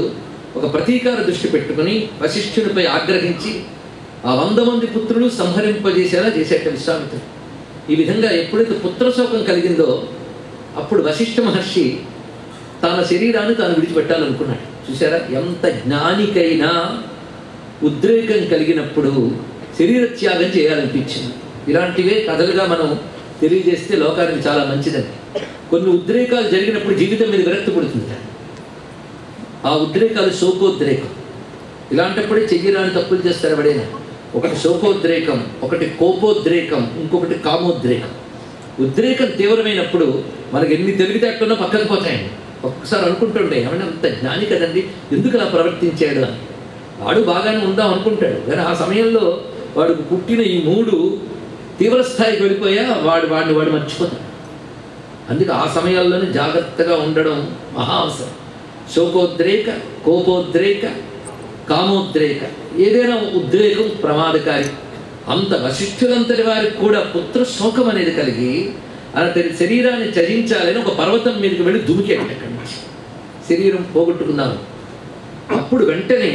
ఒక ప్రతీకార దృష్టి పెట్టుకుని వశిష్ఠునిపై ఆగ్రహించి ఆ 100 మంది పుత్రులు సంహరింపజేసేలా చేసేట విశ్వామిత్రుడు. ఈ విధంగా ఎప్పుడైతే పుత్రశోకం కలిగిందో అప్పుడు వశిష్ఠ మహర్షి తన శరీరాన్ని తాను విడిచిపెట్టాలనుకున్నాడు. చూసారా, ఎంత జ్ఞానికైనా ఉద్రేకం కలిగినప్పుడు శరీర త్యాగం చేయాలనిపించింది. ఇలాంటివే కథలుగా మనం తెలియజేస్తే లోకానికి చాలా మంచిదని. కొన్ని ఉద్రేకాలు జరిగినప్పుడు జీవితం మీద విరక్తి పుడుతుంది. ఆ ఉద్రేకాలు శోకోద్రేకం. ఇలాంటప్పుడే చెయ్యరాని తప్పులు చేస్తారు ఎవడైనా. ఒకటి శోకోద్రేకం, ఒకటి కోపోద్రేకం, ఇంకొకటి కామోద్రేకం. ఉద్రేకం తీవ్రమైనప్పుడు మనకి ఎన్ని తెలివితేటలున్నా పక్కకు పోతాయండి. ఒక్కసారి అనుకుంటుండే, ఏమన్నా అంత జ్ఞాని కదండి, ఎందుకు అలా ప్రవర్తించాడు అని. వాడు బాగానే ఉందాం అనుకుంటాడు, కానీ ఆ సమయంలో వాడికి పుట్టిన ఈ 3 తీవ్రస్థాయికి వెళ్ళిపోయా వాడిని మర్చిపోతాడు. అందుకే ఆ సమయాల్లోనే జాగ్రత్తగా ఉండడం మహా అవసరం. శోకోద్రేక, కోపోద్రేక, కామోద్రేక, ఏదైనా ఉద్రేకం ప్రమాదకారి. అంత వశిష్ఠులంతటి వారికి కూడా పుత్ర శోకం అనేది కలిగి అతని శరీరాన్ని త్యజించాలని ఒక పర్వతం మీదకి వెళ్ళి దుమికాడు. అక్కడి నుంచి శరీరం పోగొట్టుకున్నాము. అప్పుడు వెంటనే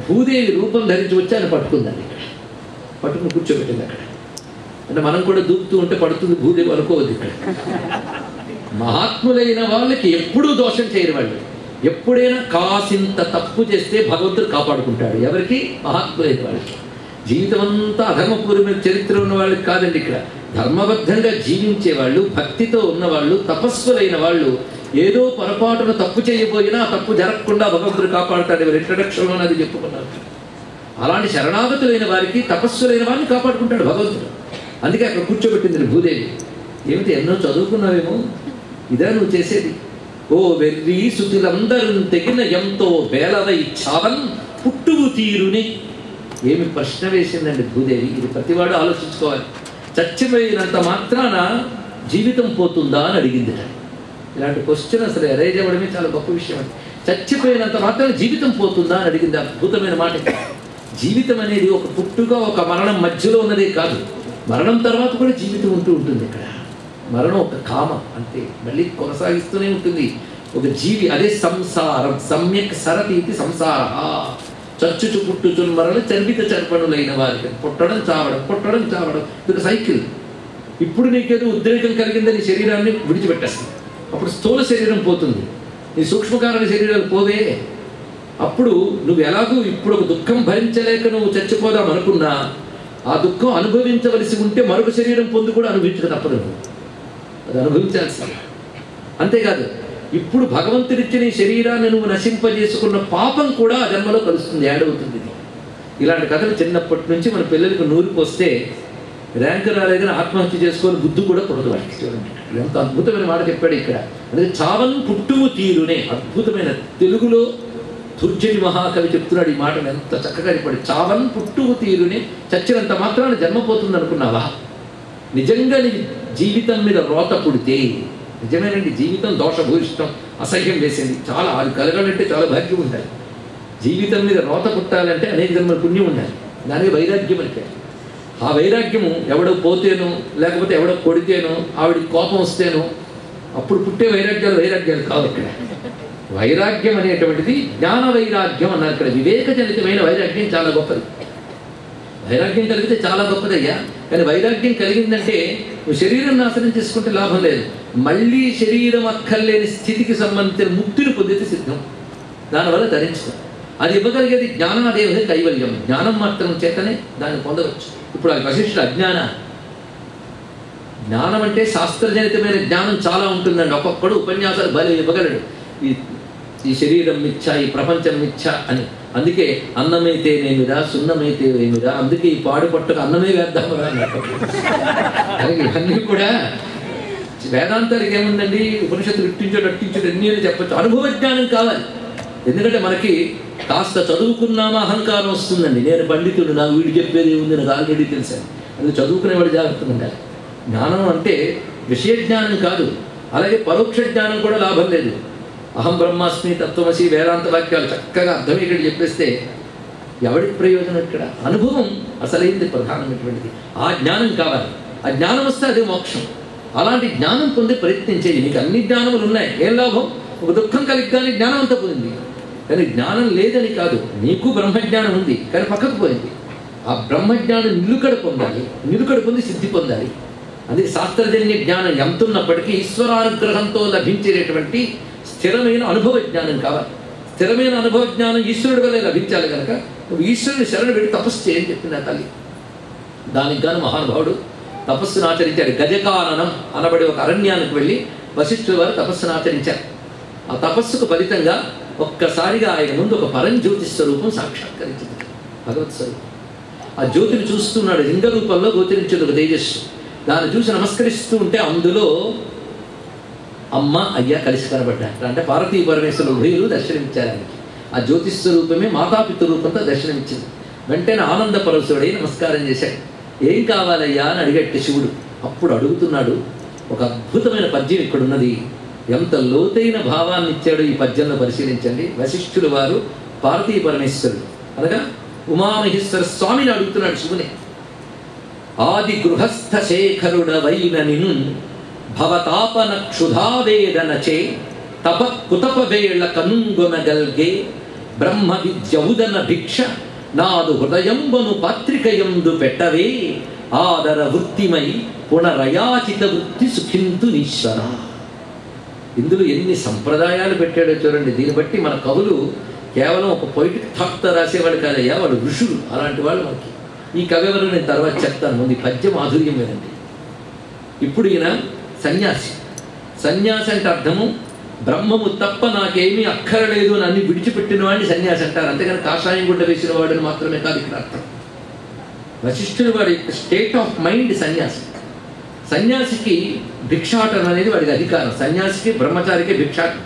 భూదేవి రూపం ధరించి వచ్చి ఆయన పట్టుకుందండి. ఇక్కడ పట్టుకుని కూర్చోబెట్టింది అక్కడ. అంటే మనం కూడా దూకుతూ ఉంటే పడుతుంది భూదేవి అనుకోవద్దు. ఇక్కడ మహాత్ములైన వాళ్ళకి ఎప్పుడూ దోషం చేయరు. వాళ్ళు ఎప్పుడైనా కాసింత తప్పు చేస్తే భగవంతుడు కాపాడుకుంటాడు. ఎవరికి? మహాత్ములైన వాళ్ళకి. జీవితం అంతా అధర్మపూర్వమైన చరిత్ర ఉన్న వాళ్ళకి కాదండి. ఇక్కడ ధర్మబద్ధంగా జీవించేవాళ్ళు, భక్తితో ఉన్నవాళ్ళు, తపస్సులైన వాళ్ళు ఏదో పొరపాటును తప్పు చేయబోయినా ఆ తప్పు జరగకుండా భగవంతుడు కాపాడుతాడు. ఎవరు ఇంట్రడక్షన్లో అది చెప్పుకున్నారు. అలాంటి శరణాగతులైన వారికి, తపస్సులైన వారిని కాపాడుకుంటాడు భగవంతుడు. అందుకే అక్కడ కూర్చోబెట్టింది భూదేవి. ఏమిటి, ఎన్నో చదువుకున్నావేమో, ఇదా నువ్వు చేసేది? ఓ వెర్రి సుతులందరూ తెగిన ఎంతో వేలవై చావన్ పుట్టువు తీరుని. ఏమి ప్రశ్న వేసిందండి భూదేవి. ఇది ప్రతివాడు ఆలోచించుకోవాలి. చచ్చిపోయినంత మాత్రాన జీవితం పోతుందా అని అడిగింది. ఇలాంటి క్వశ్చన్ అసలు అరైజ్ అవ్వడమే చాలా గొప్ప విషయం. అండి చచ్చిపోయినంత మాత్రాన జీవితం పోతుందా అని అడిగింది. అద్భుతమైన మాట. జీవితం అనేది ఒక పుట్టుక, ఒక మరణం మధ్యలో ఉన్నదే కాదు. మరణం తర్వాత కూడా జీవితం ఉంటూ ఉంటుంది. ఇక్కడ మరణం ఒక కామం అంతే, మళ్ళీ కొనసాగిస్తూనే ఉంటుంది ఒక జీవి. అదే సంసారం. సమ్యక్ సరతీతి సంసార. చచ్చుచు పుట్టుచున్ మరణ చర్విత చర్పణులైన వారికి పుట్టడం చావడం, పుట్టడం చావడం, ఇది సైకిల్. ఇప్పుడు నీకేదో ఉద్రేకం కలిగిందని శరీరాన్ని విడిచిపెట్టేస్తుంది. అప్పుడు స్థూల శరీరం పోతుంది, నీ సూక్ష్మకారణ శరీరాలు పోవే. అప్పుడు నువ్వు ఎలాగూ ఇప్పుడు ఒక దుఃఖం భరించలేక నువ్వు చచ్చిపోదాం అనుకున్నా ఆ దుఃఖం అనుభవించవలసి ఉంటే మరొక శరీరం పొందు కూడా అనుభవించక తప్పదు. అది అనుభవించాల్సింది. అంతేకాదు ఇప్పుడు భగవంతుడిచ్చిన ఈ శరీరాన్ని నువ్వు నశింపజేసుకున్న పాపం కూడా ఆ జన్మలో కలుస్తుంది, యాడ్ అవుతుంది. ఇలాంటి కథలు చిన్నప్పటి నుంచి మన పిల్లలకు నూరిపోస్తే ర్యాంకు రాలేదని ఆత్మహత్య చేసుకొని బుద్ధి కూడా పుడదు వాటికి. చూడండి ఎంత అద్భుతమైన మాట చెప్పాడు ఇక్కడ. అందుకే చావన్ పుట్టువు తీరునే. అద్భుతమైన తెలుగులో దుర్జటి మహాకవి చెప్తున్నాడు ఈ మాటను, ఎంత చక్కగా చెప్పాడు. చావన్ పుట్టువు తీరునే. చచ్చినంత మాత్రాన జన్మపోతుంది అనుకున్నావా? నిజంగా నీ జీవితం మీద రోత పుడితే, నిజమేనండి జీవితం దోషభూయిష్టం, అసహ్యం వేసింది, చాలా అది కలగాలంటే చాలా భాగ్యం ఉండాలి. జీవితం మీద రోత పుట్టాలంటే అనేక జన్మల పుణ్యం ఉండాలి. దానికి వైరాగ్యం అంటే ఆ వైరాగ్యము ఎవడో పోతేనో లేకపోతే ఎవడో కొడితేనో ఆవిడికి కోపం వస్తేనో అప్పుడు పుట్టే వైరాగ్యాలు కావు. ఇక్కడ వైరాగ్యం అనేటువంటిది జ్ఞాన వైరాగ్యం అన్నారు. ఇక్కడ వివేకజనితమైన వైరాగ్యం చాలా గొప్పది. వైరాగ్యం కలిగితే చాలా గొప్పదయ్యా, కానీ వైరాగ్యం కలిగిందంటే నువ్వు శరీరం నాశనం చేసుకుంటే లాభం లేదు. మళ్ళీ శరీరం అక్కర్లేని స్థితికి సంబంధించిన ముక్తిని పొందితే సిద్ధం. దానివల్ల ధరించడం అది ఇవ్వగలిగేది జ్ఞానాదేవే కైవల్యం. జ్ఞానం మాత్రం చేతనే దాన్ని పొందవచ్చు. ఇప్పుడు అది వశిష్ఠుడు అజ్ఞాన. జ్ఞానం అంటే శాస్త్రజనితమైన జ్ఞానం చాలా ఉంటుందండి. ఒక్కొక్కడు ఉపన్యాసాలు బలి ఇవ్వగలడు. ఈ శరీరం మిథ్య, ఈ ప్రపంచం మిథ్య అని. అందుకే అన్నమైతేనేమిరా సున్నమైతేనేమిరా, అందుకే ఈ పాడు పట్టుకు అన్నమే వేద్దాము అన్నట్టు. అలాగే ఇవన్నీ కూడా వేదాంతానికి ఏముందండి, ఉపనిషత్తులు ఇట్టించాడు అన్నీ చెప్పచ్చు. అనుభవ జ్ఞానం కావాలి. ఎందుకంటే మనకి కాస్త చదువుకున్నామా అహంకారం వస్తుందండి. నేను పండితుడు, నాకు వీడు చెప్పేది ఏముంది నాకు ఆల్రెడీ తెలిసాను. అది చదువుకునేవాడు జాగ్రత్తగా ఉండాలి. జ్ఞానం అంటే విషయ జ్ఞానం కాదు, అలాగే పరోక్ష జ్ఞానం కూడా లాభం లేదు. అహం బ్రహ్మాస్మి, తత్వమసి, వేదాంత వాక్యాలు చక్కగా అర్థం ఇక్కడ చెప్పేస్తే ఎవరికి ప్రయోజనం? ఇక్కడ అనుభవం అసలైంది ప్రధానమైనటువంటిది. ఆ జ్ఞానం కావాలి. ఆ జ్ఞానం వస్తే అదే మోక్షం. అలాంటి జ్ఞానం పొందే ప్రయత్నించేది. నీకు అన్ని జ్ఞానములు ఉన్నాయి, ఏం లాభం? ఒక దుఃఖం కలిగ్గానే జ్ఞానం అంతా పోయింది. కానీ జ్ఞానం లేదని కాదు, నీకు బ్రహ్మజ్ఞానం ఉంది కానీ పక్కకు పోయింది. ఆ బ్రహ్మజ్ఞానం నిలుకడ పొందాలి, నిలుకడ పొంది సిద్ధి పొందాలి. అందుకే శాస్త్రజన్య జ్ఞానం ఎంతున్నప్పటికీ ఈశ్వరానుగ్రహంతో లభించేటటువంటి స్థిరమైన అనుభవ జ్ఞానం కావాలి. స్థిరమైన అనుభవ జ్ఞానం ఈశ్వరుడి వల్లే లభించాలి కనుక నువ్వు ఈశ్వరుని శరణ పెట్టి తపస్సు చేయని చెప్పింది ఆ తల్లి. దానికి గాను మహానుభావుడు తపస్సును ఆచరించాడు. గజకాననం అనబడి ఒక అరణ్యానికి వెళ్ళి వశిష్ఠుల వారు తపస్సును ఆచరించారు. ఆ తపస్సుకు ఫలితంగా ఒక్కసారిగా ఆయన ముందు ఒక పరంజ్యోతి స్వరూపం సాక్షాత్కరించింది, భగవత్ స్వరూపం. ఆ జ్యోతిని చూస్తున్నాడు, లింగ రూపంలో గోచరించింది ఒక తేజస్సు. దాన్ని చూసి నమస్కరిస్తూ ఉంటే అందులో అమ్మ అయ్య కలిసి కనబడ్డారు. అంటే పార్వతీ పరమేశ్వరుల ఉభయులు దర్శనమిచ్చారు ఆయనకి. ఆ జ్యోతిస్వరూపమే మాతాపితృ రూపంతో దర్శనమిచ్చింది. వెంటనే ఆనందపరవశుడై నమస్కారం చేశాడు. ఏం కావాలయ్యా అని అడిగట్టు శివుడు. అప్పుడు అడుగుతున్నాడు, ఒక అద్భుతమైన పద్యం ఇక్కడ ఉన్నది. ఎంత లోతైన భావాన్ని ఇచ్చాడు ఈ పద్యంలో పరిశీలించండి. వశిష్ఠుల వారు పార్వతీ పరమేశ్వరుడు అనగా ఉమామహేశ్వర స్వామిని అడుగుతున్నాడు శివుని. ఆది గృహస్థ శేఖరుడవైన నిను భవతాపన క్షుధావేదనచే తప కుతపవేళ కనుంగొనగల్గే బ్రహ్మ విద్యౌదన భిక్ష నాదు హృదయంబను పాత్రికయందు పెట్టవే ఆదర వృత్తిమై పునరయాచిత వృత్తి సుఖింతునీశ్వర. ఇందులో ఎన్ని సంప్రదాయాలు పెట్టాడో చూడండి. దీన్ని బట్టి మన కవులు కేవలం ఒక పొయిటిక్ థాట్తో రాసేవాళ్ళు కాదయ్యా, వాళ్ళు ఋషులు. అలాంటి వాళ్ళు మనకి. ఈ కవి ఎవరు నేను తర్వాత చెప్తాను, ముందు ఈ పద్య మాధుర్యం వినండి. ఇప్పుడు ఈయన సన్యాసి. సన్యాసి అంటే అర్థము బ్రహ్మము తప్ప నాకేమీ అక్కరలేదు అని అన్ని విడిచిపెట్టిన వాడిని సన్యాసి అంటారు. అంతేగాని కాషాయం గుడ్డ వేసిన వాడిని మాత్రమే కాదు ఇక్కడ అర్థం. వశిష్ఠుడు వాడి స్టేట్ ఆఫ్ మైండ్ సన్యాసి. సన్యాసికి భిక్షాటనం అనేది వాడికి అధికారం. సన్యాసికి బ్రహ్మచారికి భిక్షాటం.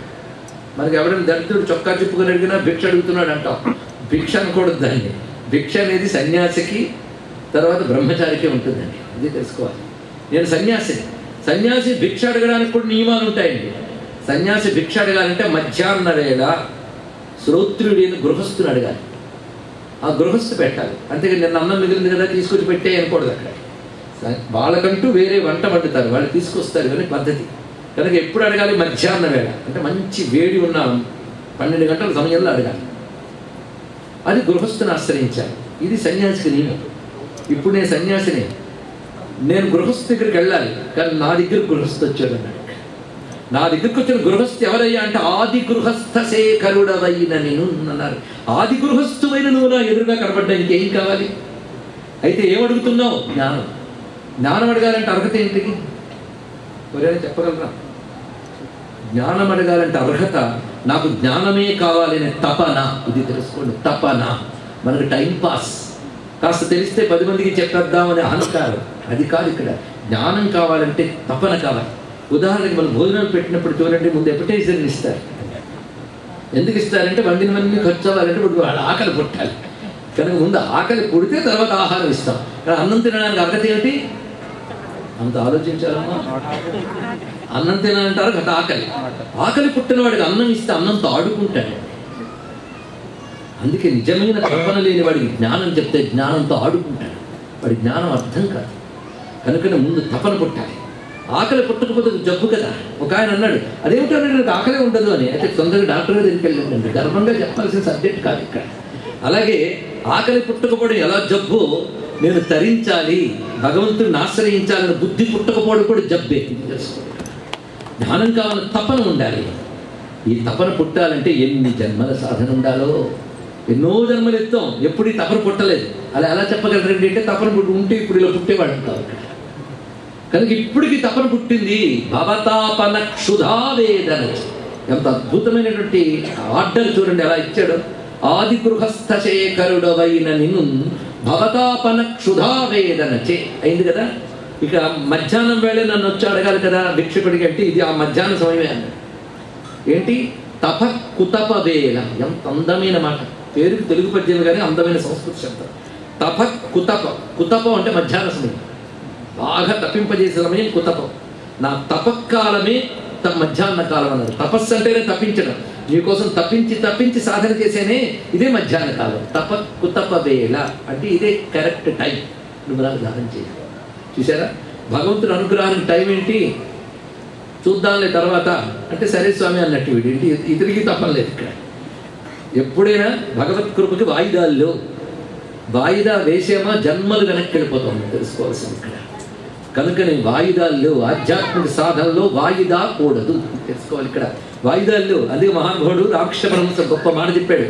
మనకి ఎవరైనా దళితుడు చొక్కా చెప్పుకొని అడిగినా భిక్ష అడుగుతున్నాడు అంటాం. భిక్ష అనకూడదు దాన్ని. భిక్ష అనేది సన్యాసికి తర్వాత బ్రహ్మచారికి ఉంటుందండి, అది తెలుసుకోవాలి. నేను సన్యాసిని. సన్యాసి భిక్ష అడగడానికి కూడా నియమాలు ఉంటాయండి. సన్యాసి భిక్ష అడగాలంటే మధ్యాహ్న వేళ శ్రోత్రుడిని గృహస్థుని అడగాలి. ఆ గృహస్థు పెట్టాలి. అంతేగా నిన్న అన్నం మిగిలింది కదా తీసుకొచ్చి పెట్టే అనకూడదు. అక్కడ వాళ్ళకంటూ వేరే వంట వండుతారు, వాళ్ళు తీసుకొస్తారు కానీ పద్ధతి. కనుక ఎప్పుడు అడగాలి? మధ్యాహ్న వేళ, అంటే మంచి వేడి ఉన్న 12 గంటల సమయంలో అడగాలి. అది గృహస్థుని ఆశ్రయించాలి. ఇది సన్యాసికి నియమం. ఇప్పుడు నేను సన్యాసిని, నేను గృహస్థు దగ్గరికి వెళ్ళాలి, కానీ నా దగ్గర గృహస్థు వచ్చాడు అన్నాడు. నా దగ్గరికి వచ్చిన గృహస్థు ఎవరయ్యా అంటే ఆది గృహస్థ శేఖరుడవైన నేను అన్నారు. ఆది గృహస్థువైన నువ్వు నా ఎదురుగా కనబడ్డా ఇంకేం కావాలి? అయితే ఏమడుగుతున్నావు? జ్ఞానం. జ్ఞానం అడగాలంటే అర్హత ఏంటికి? ఎవరైనా చెప్పగలరా? జ్ఞానం అడగాలంటే అర్హత నాకు జ్ఞానమే కావాలనే తపన. ఇది తెలుసుకోండి, తపన. మనకు టైంపాస్, కాస్త తెలిస్తే 10 మందికి చెప్పేద్దామనే అహంకారం, అది కాదు. ఇక్కడ జ్ఞానం కావాలంటే తపన కావాలి. ఉదాహరణకి మనం భోజనాలు పెట్టినప్పుడు చూడండి, ముందు ఎపటైజర్ని ఇస్తారు. ఎందుకు ఇస్తారంటే వండినవన్నీ ఖర్చు అవ్వాలంటే ఇప్పుడు వాళ్ళ ఆకలి పుట్టాలి కనుక ముందు ఆకలి పుడితే తర్వాత ఆహారం ఇస్తాం. కానీ అన్నం తినడానికి అర్హత ఏమిటి? అంత ఆలోచించాలమ్మా. అన్నం తినాలంటారు గత ఆకలి. ఆకలి పుట్టిన వాడికి అన్నం ఇస్తే అన్నంతో ఆడుకుంటాడు. అందుకే నిజమైన తపన లేని వాడికి జ్ఞానం చెప్తే జ్ఞానంతో ఆడుకుంటాడు. వాడి జ్ఞానం అర్థం కాదు. కనుకనే ముందు తపన పుట్టాలి. ఆకలి పుట్టకపోతే జబ్బు కదా. ఒక ఆయన అన్నాడు, అదేమిటో నాకు ఆకలే ఉండదు అని. అయితే తొందరగా డాక్టర్ గారు దగ్గరికి వెళ్ళండి. గర్వంగా చెప్పాల్సిన సబ్జెక్ట్ కాదు ఇక్కడ. అలాగే ఆకలి పుట్టకపోవడం ఎలా జబ్బు, నేను తరించాలి, భగవంతుడిని ఆశ్రయించాలని బుద్ధి పుట్టకపోవడం కూడా జబ్బే. జ్ఞానం కావాలని తపన ఉండాలి. ఈ తపన పుట్టాలంటే ఎన్ని జన్మల సాధన ఉండాలో. ఎన్నో జన్మలు ఎత్తాం, ఎప్పుడు ఈ తపన పుట్టలేదు. అలా ఎలా చెప్పగలరండి అంటే తపన ఉంటే ఇప్పుడు ఇలా పుట్టేవాడు అంటారు ఇక్కడ. కనుక ఇప్పటికి తపన పుట్టింది. భవతాపన క్షుధావేదన. ఎంత అద్భుతమైనటువంటి ఆర్డర్ చూడండి ఎలా ఇచ్చాడు. ఆది గృహస్థ శేఖరుడవైన నిన్ను భవతాపన క్షుధావేదనచే అయింది కదా. ఇక మధ్యాహ్నం వేళ నన్ను వచ్చి అడగాలి కదా భిక్షకుడికి అంటే ఇది ఆ మధ్యాహ్న సమయమే అన్నాడు. ఏంటి తప కుతప వేళ, ఎంత అందమైన మాట. పేరుకి తెలుగు పద్యం కానీ అందమైన సంస్కృత శబ్దం. తప కుతప, కుతపం అంటే మధ్యాహ్న సమయం, బాగా తప్పింపజేసే సమయం కుతపం. నా తపకాలమే మధ్యాహ్న కాలం అన్నారు. తపస్సు అంటేనే తప్పించడం, నీకోసం తప్పించి తప్పించి సాధన చేసేనే ఇదే మధ్యాహ్న కాలం. తప కుతప వేళ అంటే ఇదే కరెక్ట్ టైం నువ్వు నాకు దానం చేయాలి. చూసారా భగవంతుడు అనుగ్రహానికి టైం ఏంటి, చూద్దాంలే తర్వాత అంటే సరే స్వామి అన్నట్టు వీడు ఏంటి ఇతరికి తప్పలేదు. ఇక్కడ ఎప్పుడైనా భగవత్ కృపకి వాయిదాల్లో వాయిదా వేసేమా జన్మలు వెనక్కి వెళ్ళిపోతాం తెలుసుకోవాల్సింది ఇక్కడ. కనుకనే వాయిదాల్లో ఆధ్యాత్మిక సాధనలో వాయిదా కూడదు తెలుసుకోవాలి ఇక్కడ. వాయిదాల్లో అదే మహానుభావుడు రామకృష్ణ పరమహంస గొప్ప మాట చెప్పాడు.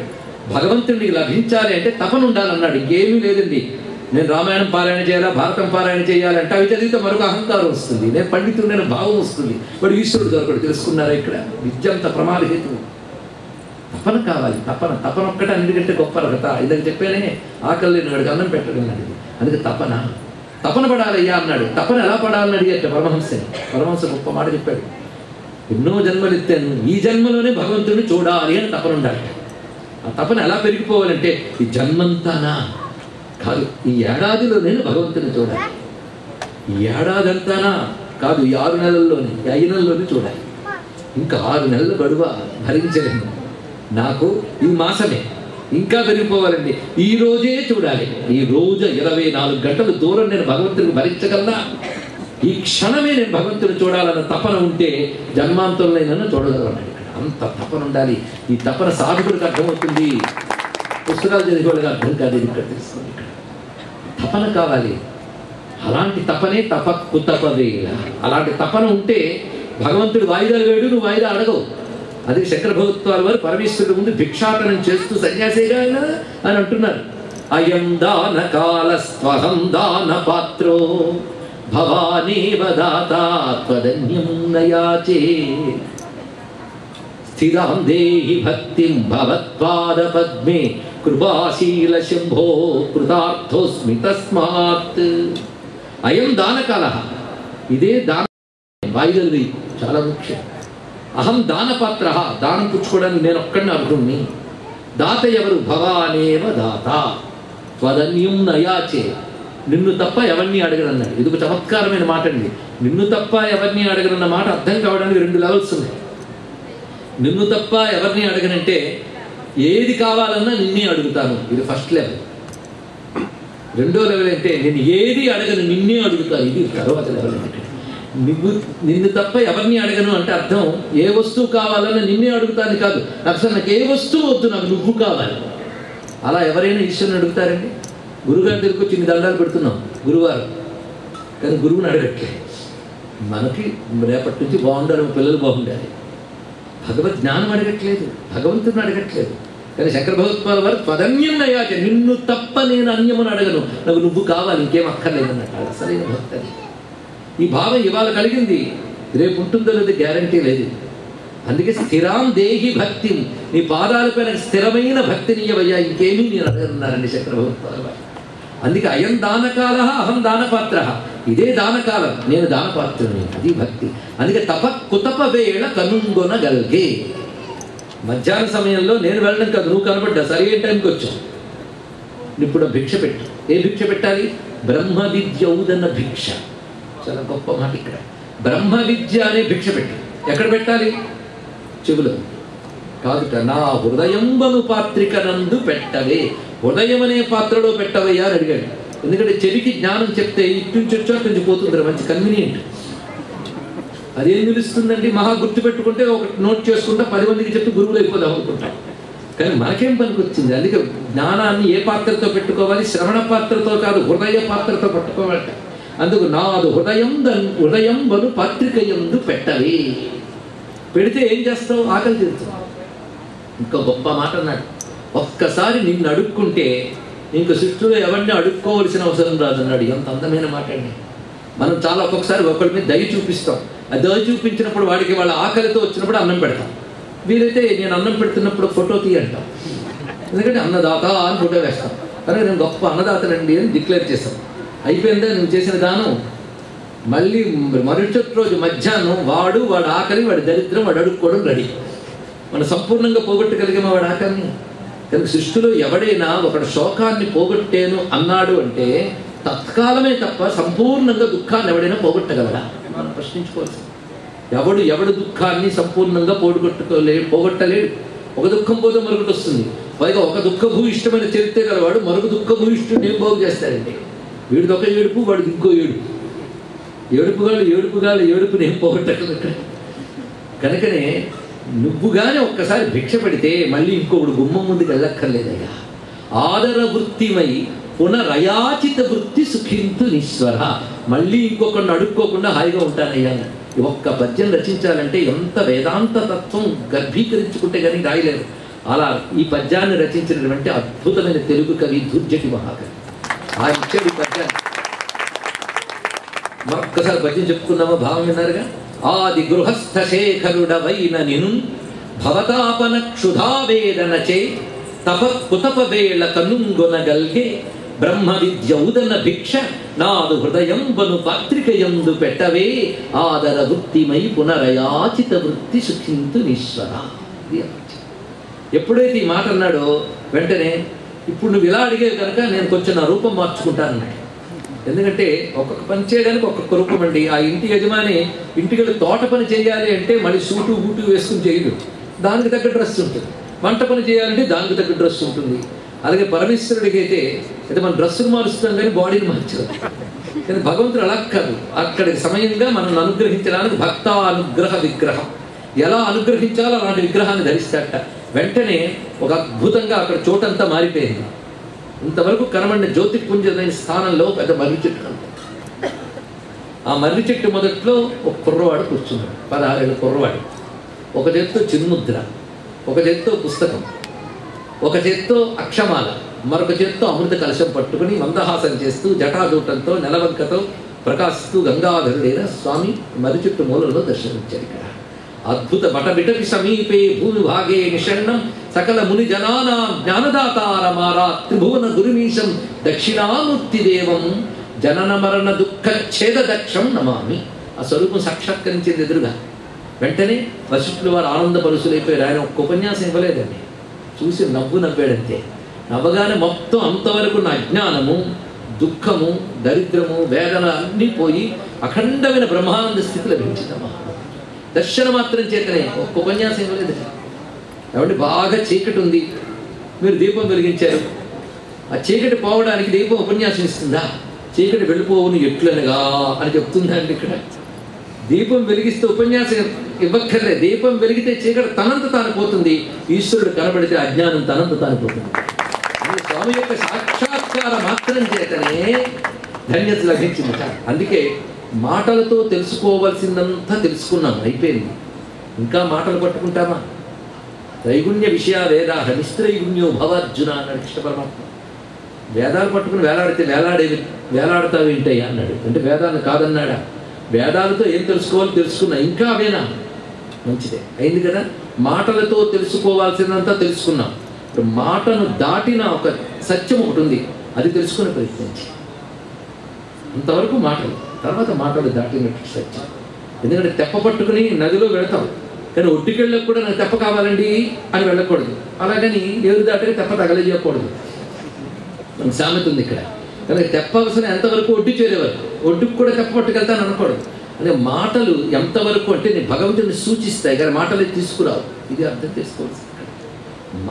భగవంతుడికి లభించాలి అంటే తపన ఉండాలన్నాడు. ఇంకేమీ లేదండి. నేను రామాయణం పారాయణ చేయాలా, భారతం పారాయణ చేయాలంటే అవి చదివితే మరొక అహంకారం వస్తుంది, నేను పండితుడైన భావం వస్తుంది, వాడు ఈశ్వరుడు దొరకడు. తెలుసుకున్నారా ఇక్కడ విద్య అంత ప్రమాద హేతువు. తపన కావాలి, తపన. తపన ఒక్కటే అన్నిటికంటే గొప్ప అర్హత. ఇదని చెప్పానే ఆకలి లేని వాడికి అన్నం పెట్టడం అన్నది. అందుకే తపన తపన పడాలయ్యా అన్నాడు. తపన ఎలా పడాలని అడిగట పరమహంసని. పరమహంస గొప్ప మాట చెప్పాడు. ఎన్నో జన్మలు ఎత్తాను, ఈ జన్మలోనే భగవంతుడిని చూడాలి అని తపన ఉండాలి. ఆ తపన ఎలా పెరిగిపోవాలంటే ఈ జన్మంతానా కాదు, ఈ ఏడాదిలో నేను భగవంతుని చూడాలి. ఈ ఏడాది అంతానా కాదు, ఈ 6 నెలల్లోనే, ఈ 5 నెలల్లోనే చూడాలి. ఇంకా 6 నెలలు గడువ భరించలేను, నాకు ఈ మాసమే ఇంకా పెరిగిపోవాలండి. ఈ రోజే చూడాలి. ఈ రోజు 24 గంటలు దూరం నేను భగవంతుడిని భరించగలనా, ఈ క్షణమే నేను భగవంతుని చూడాలన్న తపన ఉంటే జన్మాంతంలో నన్ను చూడగలన్నాడు. ఇక్కడ అంత తపన ఉండాలి. ఈ తపన సాధకుడికి అర్థమవుతుంది, పుస్తకాలు చదివేవాళ్ళకి అర్థం కాదు. ఇది ఇక్కడ తెలుసుకోండి. ఇక్కడ తపన కావాలి. అలాంటి తపనే తప కుతప వేళ. అలాంటి తపన ఉంటే భగవంతుడు వాయిదాలు వేడు, నువ్వు వాయిదా అడగవు. అది శంకర భగవత్వాల వారు పరమేశ్వరుడు ముందు భిక్షాటనం చేస్తూ సన్యాసేగా అని అంటున్నారు. అయం దాన కాలస్త్వహం దాన పాత్రో భవానేవ దాతా త్వదన్యం నయాచే స్థిరాం దేహి భక్తిం భవత్పాద పద్మే కృపాశీల శంభో కృతార్థోస్మి తస్మాత్. అయం దానకాల, ఇదే దాన. వాయిదాలు వేయి చాలా ముఖ్యం. అహం దానపాత్ర, దానం పుచ్చుకోవడానికి నేను ఒక్కడిని అర్హుణ్ణి. దాత ఎవరు, భవానేవ దాత త్వదన్యం నయాచే, నిన్ను తప్ప ఎవరిని అడగరన్నాడు. ఇది ఒక చమత్కారమైన మాట అండి. నిన్ను తప్ప ఎవరిని అడగరన్న మాట అర్థం కావడానికి 2 లెవెల్స్ ఉన్నాయి. నిన్ను తప్ప ఎవరిని అడగనంటే ఏది కావాలన్నా నిన్నే అడుగుతాను, ఇది ఫస్ట్ లెవెల్. 2వ లెవెల్ అంటే నేను ఏది అడగను నిన్నే అడుగుతాను, ఇది తర్వాత లెవెల్. అంటే నిన్ను తప్ప ఎవరిని అడగను అంటే అర్థం ఏ వస్తువు కావాలన్నా నిన్నే అడుగుతాను కాదు. అసలు నాకు ఏ వస్తువు వద్దు, నాకు నువ్వు కావాలి. అలా ఎవరైనా ఈశ్వరుని అడుగుతారండి? గురుగారి దగ్గరికి వచ్చి ఇన్ని దండాలు పెడుతున్నాం గురువారు, కానీ గురువుని అడగట్లే. మనకి రేపటి నుంచి బాగుండాలి, పిల్లలు బాగుండాలి. భగవద్ జ్ఞానం అడగట్లేదు, భగవంతుని అడగట్లేదు. కానీ శంకర భగవత్పాల వారు త్వదన్యం నయాచ, నిన్ను తప్ప నేను అన్యమును అడగను, నాకు నువ్వు కావాలి, ఇంకేం అక్కర్లేదన్నట్టు. అసలైన భక్తి. ఈ భావం ఇవాళ కలిగింది, రేపు ఉంటుందో లేదో గ్యారంటీ లేదు. అందుకే స్థిరాం దేహి భక్తి, నీ పాదాలపైన స్థిరమైన భక్తిని ఇవ్వయ్యా, ఇంకేమీ నేను అడగనున్నారండి శంకర భగవత్పాల వారు. అందుకే అయం దానకాల అహం దానపాత్ర, ఇదే దానకాలం, నేను దానపాత్రుని, అది భక్తి. అందుకే తప కుతప వేళ కనుగొనగలిగే. మధ్యాహ్న సమయంలో నేను వెళ్ళడం కాదు, నువ్వు కనబడ్డా సరి ఏ టైంకి వచ్చావు. ఇప్పుడు భిక్ష పెట్టు. ఏ భిక్ష పెట్టాలి? బ్రహ్మ విద్య ఔదన్న భిక్ష. చాలా గొప్ప మాట ఇక్కడ. బ్రహ్మ విద్య అనే భిక్ష పెట్టు. ఎక్కడ పెట్టాలి? చెవులో కాదుట. నా హృదయంబను పాత్రిక నందు పెట్టవే, హృదయం అనే పాత్రలో పెట్టవయ్యా అని అడిగాడు. ఎందుకంటే చెవికి జ్ఞానం చెప్తే ఇటు నుంచి వచ్చా కొంచెం పోతుంది, మంచి కన్వీనియంట్. అదేం నిలుస్తుందండి? మహా గుర్తు పెట్టుకుంటే ఒకటి నోట్ చేసుకుంటా 10 మందికి చెప్పి గురువులు అయిపోదాం అనుకుంటాం. కానీ మనకేం పనికి వచ్చింది? అందుకే జ్ఞానాన్ని ఏ పాత్రతో పెట్టుకోవాలి? శ్రవణ పాత్రతో కాదు, హృదయ పాత్రతో పట్టుకోవాలట. అందుకు నాదు హృదయం బను పాత్రిక యందు పెట్టవే. పెడితే ఏం చేస్తావు? ఆకలి తీరుతావు. ఇంకా గొప్ప మాట అన్నాడు, ఒక్కసారి నిన్ను అడుక్కుంటే ఇంక సృష్టిలో ఎవరిని అడుక్కోవలసిన అవసరం రాదన్నాడు. ఎంత అందమైన మాట అండి. మనం చాలా ఒక్కొక్కసారి ఒకరి మీద దయ చూపిస్తాం. ఆ దయ చూపించినప్పుడు వాడికి వాళ్ళ ఆకలితో వచ్చినప్పుడు అన్నం పెడతాం. వీలైతే నేను అన్నం పెడుతున్నప్పుడు ఫోటో తీయంటాం. ఎందుకంటే అన్నదాత అని ఫోటో వేస్తాం, కనుక నేను గొప్ప అన్నదాతనండి అని డిక్లేర్ చేస్తాం. అయిపోయిందా నువ్వు చేసిన దానం? మళ్ళీ మరుసటి రోజు మధ్యాహ్నం వాడు ఆకలి, వాడి దరిద్రం, వాడు అడుక్కోవడం రెడీ. మనం సంపూర్ణంగా పోగొట్టగలిగామా వాడి ఆకలిని? కనుక సృష్టిలో ఎవడైనా ఒకడు శోకాన్ని పోగొట్టేను అన్నాడు అంటే తత్కాలమే తప్ప సంపూర్ణంగా దుఃఖాన్ని ఎవడైనా పోగొట్టగలరా మనం ప్రశ్నించుకోవాల్సింది. ఎవడు దుఃఖాన్ని సంపూర్ణంగా పోగొట్టలేడు. ఒక దుఃఖం పోతే మరొకటి వస్తుంది. పైగా ఒక దుఃఖభూయిష్టమైన చరిత్ర గలవాడు మరొక దుఃఖభూయిష్టుని ఏం బాగు చేస్తాడండి? వీడిదొక ఏడుపు, వాడిది ఇంకో ఏడుపు. ఏడుపుని ఏం పోగొట్టగలరు? కనుకనే నువ్వు కానీ ఒక్కసారి భిక్ష పెడితే మళ్ళీ ఇంకొకడు గుమ్మం ముందుకు వెళ్ళక్కర్లేదయ్యా. ఆదర వృత్తిమై పునరయాచిత వృత్తి సుఖింతు నిశ్వర. మళ్ళీ ఇంకొకరిని అడుక్కోకుండా హాయిగా ఉంటానయ్యా. ఒక్క పద్యం రచించాలంటే ఎంత వేదాంత తత్వం గర్భీకరించుకుంటే కానీ రాయలేరు. అలా ఈ పద్యాన్ని రచించినటువంటి అద్భుతమైన తెలుగు కవి దుర్జటి మహాకవి ఆ ఇచ్చాడు ఈ పద్యాన్ని. మరొక్కసారి పద్యం చెప్పుకుందామా? భావం విన్నారుగా. ఆది గృహస్థ శేఖరుడవైన నిను భవతాపన క్షుధావేదనచే తపకుతపవేళ కనుంగొనగల్గే బ్రహ్మ విద్యౌదన భిక్ష నాదు హృదయంబను పాత్రికయందు పెట్టవే ఆదర వృత్తిమై పునరయాచిత వృత్తి సుఖింతు నిశ్వర. ఎప్పుడైతే ఈ మాట అన్నాడో వెంటనే ఇప్పుడు నువ్వు ఇలా అడిగే కనుక నేను కొంచెం నా రూపం మార్చుకుంటానన్నాడు. ఎందుకంటే ఒక్కొక్క పని చేయడానికి ఒక్కొక్క రూపం అండి. ఆ ఇంటి యజమాని ఇంటికి తోట పని చేయాలి అంటే మళ్ళీ సూటు బూటు వేసుకుని చేయదు, దానికి తగ్గ డ్రెస్ ఉంటుంది. వంట పని చేయాలంటే దానికి తగ్గ డ్రెస్ ఉంటుంది. అలాగే పరమేశ్వరుడికి అయితే మన డ్రెస్సును మారుస్తాం కానీ బాడీని మార్చదు. కానీ భగవంతుడు అలా కాదు. అక్కడికి సమయంగా మనల్ని అనుగ్రహించడానికి భక్త అనుగ్రహ విగ్రహం ఎలా అనుగ్రహించాలో అలాంటి విగ్రహాన్ని ధరిస్తాడట. వెంటనే ఒక అద్భుతంగా అక్కడ చోటంతా మారిపోయింది. ఇంతవరకు కనబడిన జ్యోతిపుంజమైన స్థానంలో పెద్ద మర్రి చెట్టు కనబడింది. ఆ మర్రి చెట్టు మొదట్లో ఒక కుర్రవాడు కూర్చున్నాడు, 16 ఏళ్ళ కుర్రవాడు. ఒక చేత్తో చిన్ముద్ర, ఒక చేత్తో పుస్తకం, ఒక చేత్తో అక్షమాల, మరొక చేత్తో అమృత కలశం పట్టుకుని మందహాసం చేస్తూ జటాజూటంతో నెలవంకతో ప్రకాశిస్తూ గంగాధరుడైన స్వామి మర్రి చెట్టు మూలంలో దర్శనమిచ్చారు. ఇక్కడ అద్భుత బటబిటకి సమీపే భూమి భాగే నిషణ్ణం సకల ముని జనానా జ్ఞానదాతారమారా త్రిభువన గురుమీశం దక్షిణామూర్తి దేవం జనన మరణ దుఃఖ ఛేద దక్షం నమామి. ఆ స్వరూపం సాక్షాత్కరించేది ఎదురుగా. వెంటనే వశిష్ఠులు వారు ఆనంద పరుసులైపోయారు. ఆయన ఒక్క ఉపన్యాసం ఇవ్వలేదండి, చూసి నవ్వాడంతే. నవ్వగానే మొత్తం అంతవరకు నా అజ్ఞానము, దుఃఖము, దరిద్రము, వేదన అన్నీ పోయి అఖండమైన బ్రహ్మానంద స్థితి లభించిందమ్మా. దర్శన మాత్రం చేతనే ఒక్క ఉపన్యాసం ఇవ్వలేదు. కాబట్టి బాగా చీకటి ఉంది, మీరు దీపం వెలిగించారు. ఆ చీకటి పోవడానికి దీపం ఉపన్యాసం ఇస్తుందా? చీకటి వెళ్ళిపోవును ఎట్లనగా అని చెప్తుందా అండి. ఇక్కడ దీపం వెలిగిస్తే ఉపన్యాసం ఇవ్వక్కర్లే. దీపం వెలిగితే చీకటి తనంత తాను పోతుంది. ఈశ్వరుడు కనబడితే అజ్ఞానం తనంత తాను పోతుంది. స్వామి యొక్క సాక్షాత్కార మాత్రం చేతనే ధన్యత లభించింది. అందుకే మాటలతో తెలుసుకోవాల్సిందంతా తెలుసుకున్నాం, అయిపోయింది. ఇంకా మాటలు పట్టుకుంటామా? త్రైగుణ్య విషయ వేదా నిస్త్రైగుణ్యో భవార్జున అన్నాడు కృష్ణ పరమాత్మ. వేదాలు పట్టుకుని వేలాడతావు ఏంటయ్యా అన్నాడు. అంటే వేదాలను కాదన్నాడా? వేదాలతో ఏం తెలుసుకోవాలో తెలుసుకున్నా, ఇంకా అవేనా? మంచిదే, అయింది కదా. మాటలతో తెలుసుకోవాల్సిందంతా తెలుసుకున్నాం. ఇప్పుడు మాటను దాటిన ఒక సత్యం ఒకటి ఉంది, అది తెలుసుకునే ప్రయత్నించి. అంతవరకు మాటలు, తర్వాత మాటలు దాటినట్టు సత్యం. ఎందుకంటే తెప్ప పట్టుకుని నదిలో వెళతాం, కానీ ఒడ్డుకెళ్ళకు కూడా నాకు తెప్ప కావాలండి అని వెళ్ళకూడదు. అలాగని ఎవరు దాటికి తెప్ప తగలేయకూడదు. మనకు సామెత ఉంది ఇక్కడ. కానీ తెప్ప అవసరం ఎంతవరకు ఒడ్డు చేరేవారు, ఒడ్డుకు కూడా తెప్ప పట్టుకెళ్తాను అనకూడదు. అదే మాటలు ఎంతవరకు అంటే నేను భగవంతుడిని సూచిస్తాయి కానీ మాటలు తీసుకురావు. ఇది అర్థం చేసుకోవచ్చు.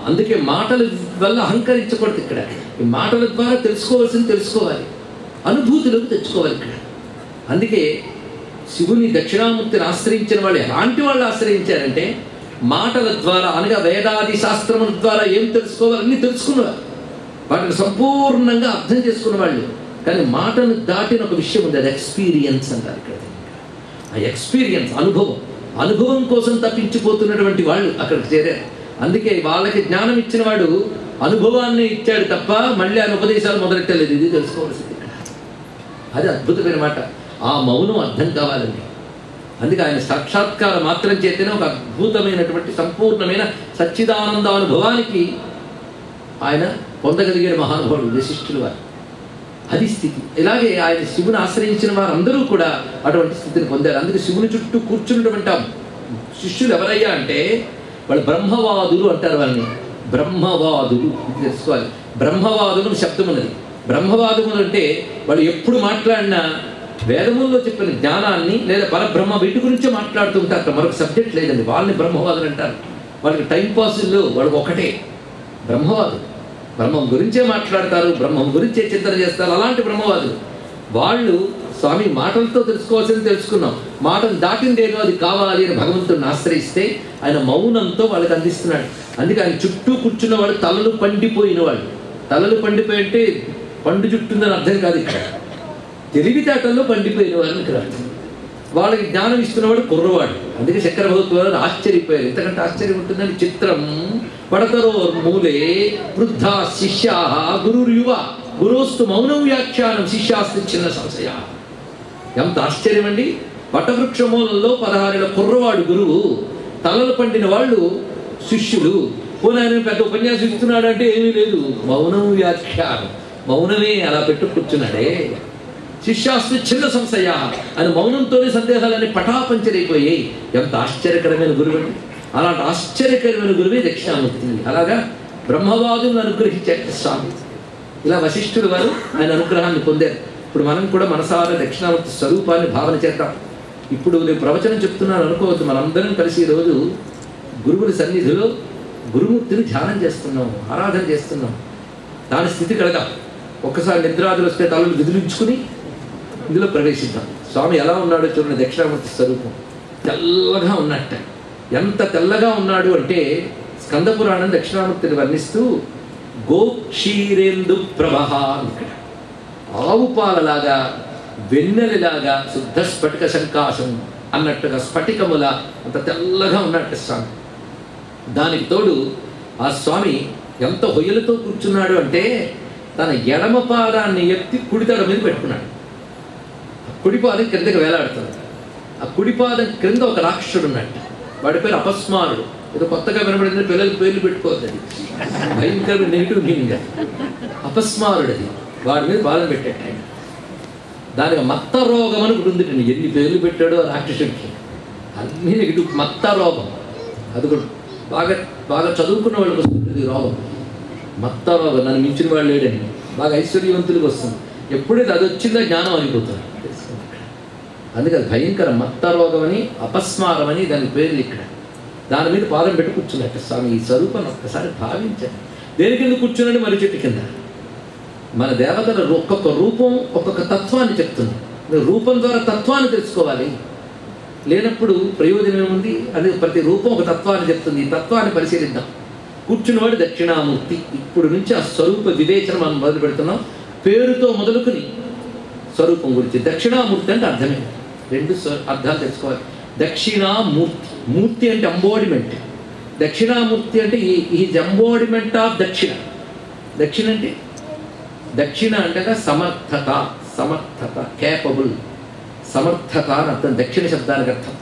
అందుకే మాటల వల్ల అహంకరించకూడదు. ఇక్కడ ఈ మాటల ద్వారా తెలుసుకోవాల్సింది తెలుసుకోవాలి, అనుభూతులకు తెచ్చుకోవాలి ఇక్కడ. అందుకే శివుని దక్షిణామూర్తిని ఆశ్రయించిన వాళ్ళు ఎలాంటి వాళ్ళు ఆశ్రయించారంటే మాటల ద్వారా, అనగా వేదాది శాస్త్రముల ద్వారా ఏం తెలుసుకోవాలని తెలుసుకున్నవారు, వాటిని సంపూర్ణంగా అర్థం చేసుకున్న వాళ్ళు. కానీ మాటను దాటిన ఒక విషయం ఉంది, అది ఎక్స్పీరియన్స్ అంటారు ఇక్కడ. ఆ ఎక్స్పీరియన్స్, అనుభవం కోసం తప్పించిపోతున్నటువంటి వాళ్ళు అక్కడికి చేరారు. అందుకే వాళ్ళకి జ్ఞానం ఇచ్చిన వాడు అనుభవాన్ని ఇచ్చాడు తప్ప మళ్ళీ ఆయన ఉపదేశాలు మొదలెట్టలేదు. ఇది తెలుసుకోవాల్సింది ఇక్కడ. అది అద్భుతమైన మాట. ఆ మౌనం అర్థం కావాలండి. అందుకే ఆయన సాక్షాత్కార మాత్రం చేతనే ఒక అద్భుతమైనటువంటి సంపూర్ణమైన సచ్చిదానంద అనుభవానికి ఆయన పొందగలిగిన మహానుభావుడు వశిష్ఠులు వారు. అది స్థితి. ఇలాగే ఆయన శివుని ఆశ్రయించిన వారందరూ కూడా అటువంటి స్థితిని పొందారు. అందుకే శివుని చుట్టూ కూర్చున్నటువంటి శిష్యులు ఎవరయ్యా అంటే వాళ్ళు బ్రహ్మవాదులు అంటారు. వాళ్ళని బ్రహ్మవాదులు తెలుసుకోవాలి. బ్రహ్మవాదులు శబ్దం ఉన్నది. బ్రహ్మవాదములు అంటే వాళ్ళు ఎప్పుడు మాట్లాడినా వేదముల్లో చెప్పిన జ్ఞానాన్ని లేదా పరబ్రహ్మ వీటి గురించే మాట్లాడుతుంటారు. మరొక సబ్జెక్ట్ లేదండి. వాళ్ళని బ్రహ్మవాదులు అంటారు. వాళ్ళకి టైం పాసుల్లో వాళ్ళకి ఒకటే బ్రహ్మవాదులు. బ్రహ్మం గురించే మాట్లాడతారు, బ్రహ్మం గురించే చింతన చేస్తారు. అలాంటి బ్రహ్మవాదులు వాళ్ళు స్వామి మాటలతో తెలుసుకోవాల్సింది తెలుసుకున్నాం, మాటలు దాటిందేదో అది కావాలి అని భగవంతుడిని ఆశ్రయిస్తే ఆయన మౌనంతో వాళ్ళకి అందిస్తున్నాడు. అందుకే ఆయన చుట్టూ కూర్చున్న వాళ్ళు తలలు పండిపోయిన వాళ్ళు. తలలు పండిపోయి అంటే పండు చుట్టుందని అర్థం కాదు. ఇక్కడ తెలివితేటల్లో పండిపోయిన వాళ్ళని ఇక్కడ అర్థం. వాళ్ళకి జ్ఞానం ఇస్తున్నవాడు కుర్రవాడు. అందుకే శంకర భగవత్పాదులు ఆశ్చర్యపోయారు. ఎంతకంటే ఆశ్చర్యం ఉంటుందని చిత్రం పడతరోర్మూలే వృద్ధా శిష్యా గురుర్యువ గురోస్తు మౌనం వ్యాఖ్యానం శిష్యాస్తు చిన్న సంశయ. ఎంత ఆశ్చర్యం అండి. వటవృక్ష మూలంలో 16 ఏళ్ల కుర్రవాడు గురువు, తలలు పండిన వాళ్ళు శిష్యులు. పోనీ పెద్ద ఉపన్యాసం ఇస్తున్నాడు అంటే ఏమీ లేదు, మౌనం వ్యాఖ్యానం, మౌనమే అలా పెట్టు కూర్చున్నాడే. శిష్యాస్తు చిన్న సంశయ అని మౌనంతోనే సందేహాలన్నీ పటాపంచరైపోయాయి. ఎంత ఆశ్చర్యకరమైన గురువు అండి. అలాంటి ఆశ్చర్యకరమైన గురువే దక్షిణామూర్తి. అలాగా బ్రహ్మవాదులను అనుగ్రహించారు స్వామి. ఇలా వశిష్ఠుడు వారు ఆయన అనుగ్రహాన్ని పొందారు. ఇప్పుడు మనం కూడా మనసారా దక్షిణామూర్తి స్వరూపాన్ని భావన చేద్దాం. ఇప్పుడు నేను ప్రవచనం చెప్తున్నాను అనుకోవద్దు. మనందరం కలిసి ఈరోజు గురువుల సన్నిధిలో గురుమూర్తిని ధ్యానం చేస్తున్నాం, ఆరాధన చేస్తున్నాం. దాని స్థితి కలగా ఒక్కసారి నిద్రాదులు వస్తే తలలు విదిలించుకుని ఇందులో ప్రవేశిద్దాం. స్వామి ఎలా ఉన్నాడో చూడండి. దక్షిణామూర్తి స్వరూపం తెల్లగా ఉన్నట్ట. ఎంత తెల్లగా ఉన్నాడు అంటే స్కందపురాణం దక్షిణామూర్తిని వర్ణిస్తూ గోక్షీరేందు ప్రభహ, ఇక్కడ ఆవు పాలలాగా వెన్నెలలాగా శుద్ధ స్ఫటిక సంకాశం అన్నట్టుగా స్ఫటికముల అంత తెల్లగా ఉన్నట్టు స్వామి. దానికి తోడు ఆ స్వామి ఎంత హొయ్యలతో కూర్చున్నాడు అంటే తన ఎడమ పాదాన్ని ఎత్తి కుడితడ మీద పెట్టుకున్నాడు. కుడిపాదం క్రిందకి వేలాడుతుంది. ఆ కుడిపాదం క్రింద ఒక రాక్షసుడు ఉన్నట్టు. వాడి పేరు అపస్మారుడు. ఏదో కొత్తగా వినబడింది, పిల్లలు పేర్లు పెట్టుకోవద్దు, అది భయంకరమైన నెగిటివ్ మీనింగ్. అపస్మారుడు అది. వాడి మీద పాదం పెట్టాడు ఆయన. దానికి మత్త రోగం అని ఉంది. ఎన్ని పేర్లు పెట్టాడో రాక్షసుడికి, అన్ని నెగిటివ్. మత్త రోగం అది కూడా బాగా బాగా చదువుకున్న వాళ్ళకి వస్తుంది రోగం. మత్త రోగం నన్ను మించిన వాళ్ళు లేడని బాగా ఐశ్వర్యవంతులకు వస్తుంది. ఎప్పుడైతే అది వచ్చిందో జ్ఞానం అయిపోతుంది. అందుకే అది భయంకర మత్త రోగం అని, అపస్మారం అని దాని పేర్లు ఇక్కడ. దాని మీద పాదం పెట్టి కూర్చున్నట్టు స్వామి. ఈ స్వరూపాన్ని ఒక్కసారి భావించండి. దేని కింద కూర్చున్నాడు? మరి చెట్టు కింద. మన దేవతల ఒక్కొక్క రూపం ఒక్కొక్క తత్వాన్ని చెప్తుంది. రూపం ద్వారా తత్వాన్ని తెలుసుకోవాలి. లేనప్పుడు ప్రయోజనం ఏముంది? అది ప్రతి రూపం ఒక తత్వాన్ని చెప్తుంది. ఈ తత్వాన్ని పరిశీలిద్దాం. కూర్చున్నవాడు దక్షిణామూర్తి. ఇప్పుడు నుంచి ఆ స్వరూప వివేచన మనం మొదలు పెడుతున్నాం. పేరుతో మొదలుకుని స్వరూపం గురించి. దక్షిణామూర్తి అంటే అర్థమే. 2 అర్థాలు తెలుసుకోవాలి. దక్షిణామూర్తి, మూర్తి అంటే ఎంబాడిమెంట్. దక్షిణామూర్తి అంటే ఈజ్ ఎంబాడిమెంట్ ఆఫ్ దక్షిణ. దక్షిణ అంటే దక్షిణ అంటే సమర్థత, సమర్థత, కేపబుల్, సమర్థత అని అర్థం దక్షిణ శబ్దానికి అర్థం.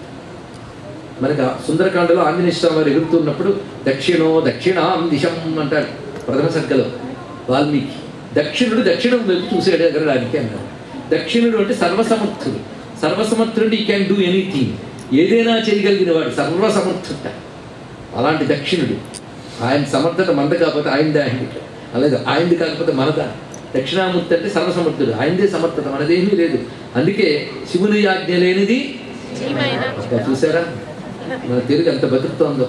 మనకి సుందరకాండలో ఆంజనేయ స్వామి వారు ఎగురుతున్నప్పుడు దక్షిణో దక్షిణాం దిశం అంటాడు ప్రథమ సర్గలో వాల్మీకి. దక్షిణుడు దక్షిణం వైపు చూసాడు ఎగరడానికి అన్నాడు. దక్షిణుడు అంటే సర్వసమర్థుడు. సర్వసమర్థుడు అంటే ఈ క్యాన్ డూ ఎనీథింగ్, ఏదైనా చేయగలిగిన వాడు సర్వసమర్థుట. అలాంటి దక్షిణుడు. ఆయన సమర్థత మనది కాకపోతే ఆయనదే. అలాగే ఆయనది కాకపోతే మనదా. దక్షిణామూర్తి అంటే సర్వసమర్థుడు. ఆయనదే సమర్థత, మనదేమీ లేదు. అందుకే శివుని ఆజ్ఞ లేనిది చూసారా మన తెలుగు ఎంత బతుకుతోందో.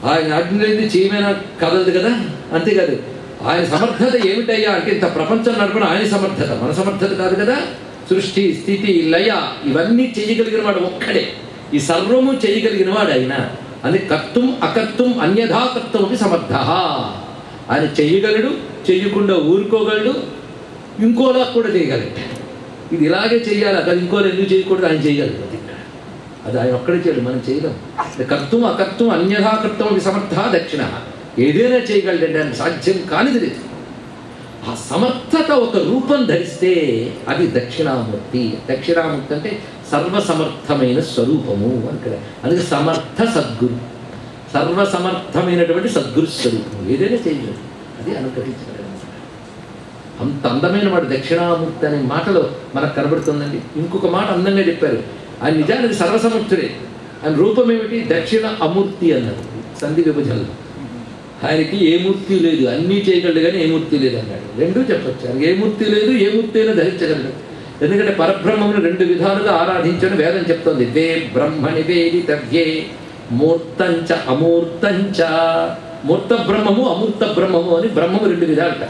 ఆయన ఆజ్ఞ లేనిది చేయమైనా కదలదు కదా. అంతేకాదు ఆయన సమర్థత ఏమిటయ్యా అంటే ఇంత ప్రపంచం నడపడం ఆయన సమర్థత, మన సమర్థత కాదు కదా. సృష్టి, స్థితి, లయ ఇవన్నీ చేయగలిగిన వాడు ఒక్కడే. ఈ సర్వము చేయగలిగిన వాడు ఆయన. అని కర్తుం అకర్తుం అన్యథా కర్తుం అపి సమర్థ. ఆయన చెయ్యగలడు, చెయ్యకుండా ఊరుకోగలడు, ఇంకోలా కూడా చేయగలడు. ఇది ఇలాగే చెయ్యాలి, అది ఇంకోలా ఎందుకు చేయకూడదు, ఆయన చేయగలడు. అది ఆయన ఒక్కడే చేయడు, మనం చేయలేం. కర్తుం అకర్తుం అన్యథా కర్తుం అపి సమర్థ దక్షిణ. ఏదైనా చేయగలడండి, ఆయన సాధ్యం కానిది లేదు. ఆ సమర్థత ఒక రూపం ధరిస్తే అది దక్షిణామూర్తి. దక్షిణామూర్తి అంటే సర్వసమర్థమైన స్వరూపము అని. అందుకే సమర్థ సద్గురు. సర్వసమర్థమైనటువంటి సద్గురు స్వరూపం, ఏదైనా చేయగలరు, అది అనుగ్రహించగలరు. అంత అందమైన వాడు దక్షిణామూర్తి అనే మాటలో మనకు కనబడుతుందండి. ఇంకొక మాట అందంగా చెప్పారు, ఆయన నిజానికి సర్వసమర్థుడే, ఆయన రూపం ఏమిటి, దక్షిణ అమూర్తి అన్నారు సంధి విభజనలో. ఆయనకి ఏ మూర్తి లేదు, అన్నీ చేయగలడు కానీ ఏ మూర్తి లేదు అన్నాడు. రెండూ చెప్పచ్చు, ఆయనకి ఏ మూర్తి లేదు, ఏ మూర్తి అయినా ధరించగలడు. ఎందుకంటే పరబ్రహ్మమును రెండు విధాలుగా ఆరాధించడం వేదం చెప్తోంది. వే బ్రహ్మణి వేదితవ్యే మూర్తంచ అమూర్తంచ. మూర్త బ్రహ్మము అమూర్త బ్రహ్మము అని బ్రహ్మము రెండు విధాలుట.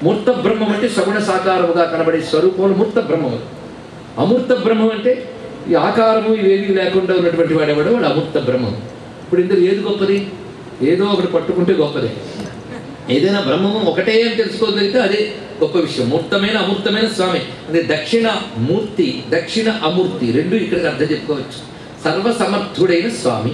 మూర్త బ్రహ్మం అంటే సగుణ సాకారముగా కనబడే స్వరూపములు మూర్త బ్రహ్మము. అమూర్త బ్రహ్మం అంటే ఈ ఆకారము ఇవేది లేకుండా ఉన్నటువంటి వాడేవాడు వాడు అమూర్త బ్రహ్మం. ఇప్పుడు ఇందులో ఏది గొప్పది, ఏదో ఒకటి పట్టుకుంటే గొప్పదే. ఏదైనా బ్రహ్మము ఒకటే అని తెలుసుకోగలిగితే అదే గొప్ప విషయం. మూర్తమైన అమూర్తమైన స్వామి అదే దక్షిణ మూర్తి, దక్షిణ అమూర్తి రెండు ఇక్కడికి అర్థం చెప్పుకోవచ్చు. సర్వసమర్థుడైన స్వామి.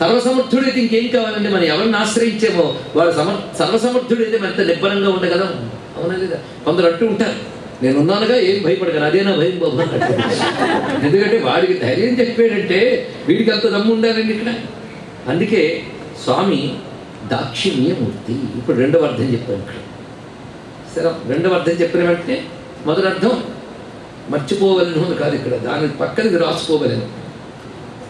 సర్వసమర్థుడైతే ఇంకేం కావాలంటే మనం ఎవరిని ఆశ్రయించేమో వాడు సర్వసమర్థుడైతే ఎంత నిబ్బరంగా ఉండగలం, అవునా లేదా? కొందరు అంటూ ఉంటారు, నేనున్నానుగా ఏం భయపడగలను, అదే నా భయం బాబు అంటారు. ఎందుకంటే వాడికి ధైర్యం చెప్పాడంటే వీడికి అంత దమ్ము ఉండాలండి ఇక్కడ. అందుకే స్వామి దాక్షిణ్యమూర్తి. ఇప్పుడు రెండవ అర్థం చెప్పాను ఇక్కడ. సరే, రెండవ అర్థం చెప్పిన వెంటనే మొదటి అర్థం మర్చిపోవలను కాదు, ఇక్కడ దాని పక్కనది రాసుకోవలను.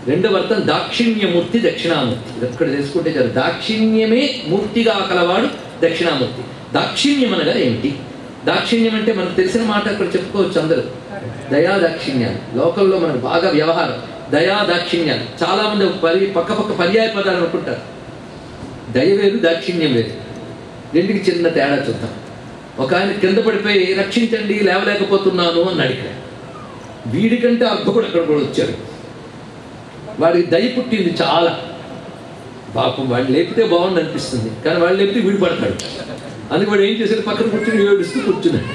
రెండవ అర్థం దాక్షిణ్యమూర్తి, దక్షిణామూర్తి. ఇది ఒక్కడ తెలుసుకుంటే చాలు. దాక్షిణ్యమే మూర్తిగా కలవాడు దక్షిణామూర్తి. దాక్షిణ్యం అనగా ఏమిటి? దాక్షిణ్యం అంటే మనకు తెలిసిన మాట అక్కడ చెప్పుకోవచ్చు అందరూ. దయా దాక్షిణ్యాలు లోకంలో మనకు బాగా వ్యవహారం. దయా దాక్షిణ్యాలు చాలా మంది పక్క పర్యాయ పదాలు అనుకుంటారు. దయ వేరు, దాక్షిణ్యం వేరు. రెండుకి చిన్న తేడా చూద్దాం. ఒక ఆయన కింద పడిపోయి రక్షించండి లేవలేకపోతున్నాను అన్నాడు. ఇక్కడ వీడికంటే అర్భకుడు అక్కడ కూడా వచ్చాడు. వాడికి దయ పుట్టింది చాలా. పాపం వాడు లేపితే బాగుండి అనిపిస్తుంది, కానీ వాడు లేపితే వీడు పడతాడు. అందుకే వాడు ఏం చేశాడు, పక్కన కూర్చొని ఏడుస్తూ కూర్చున్నాడు.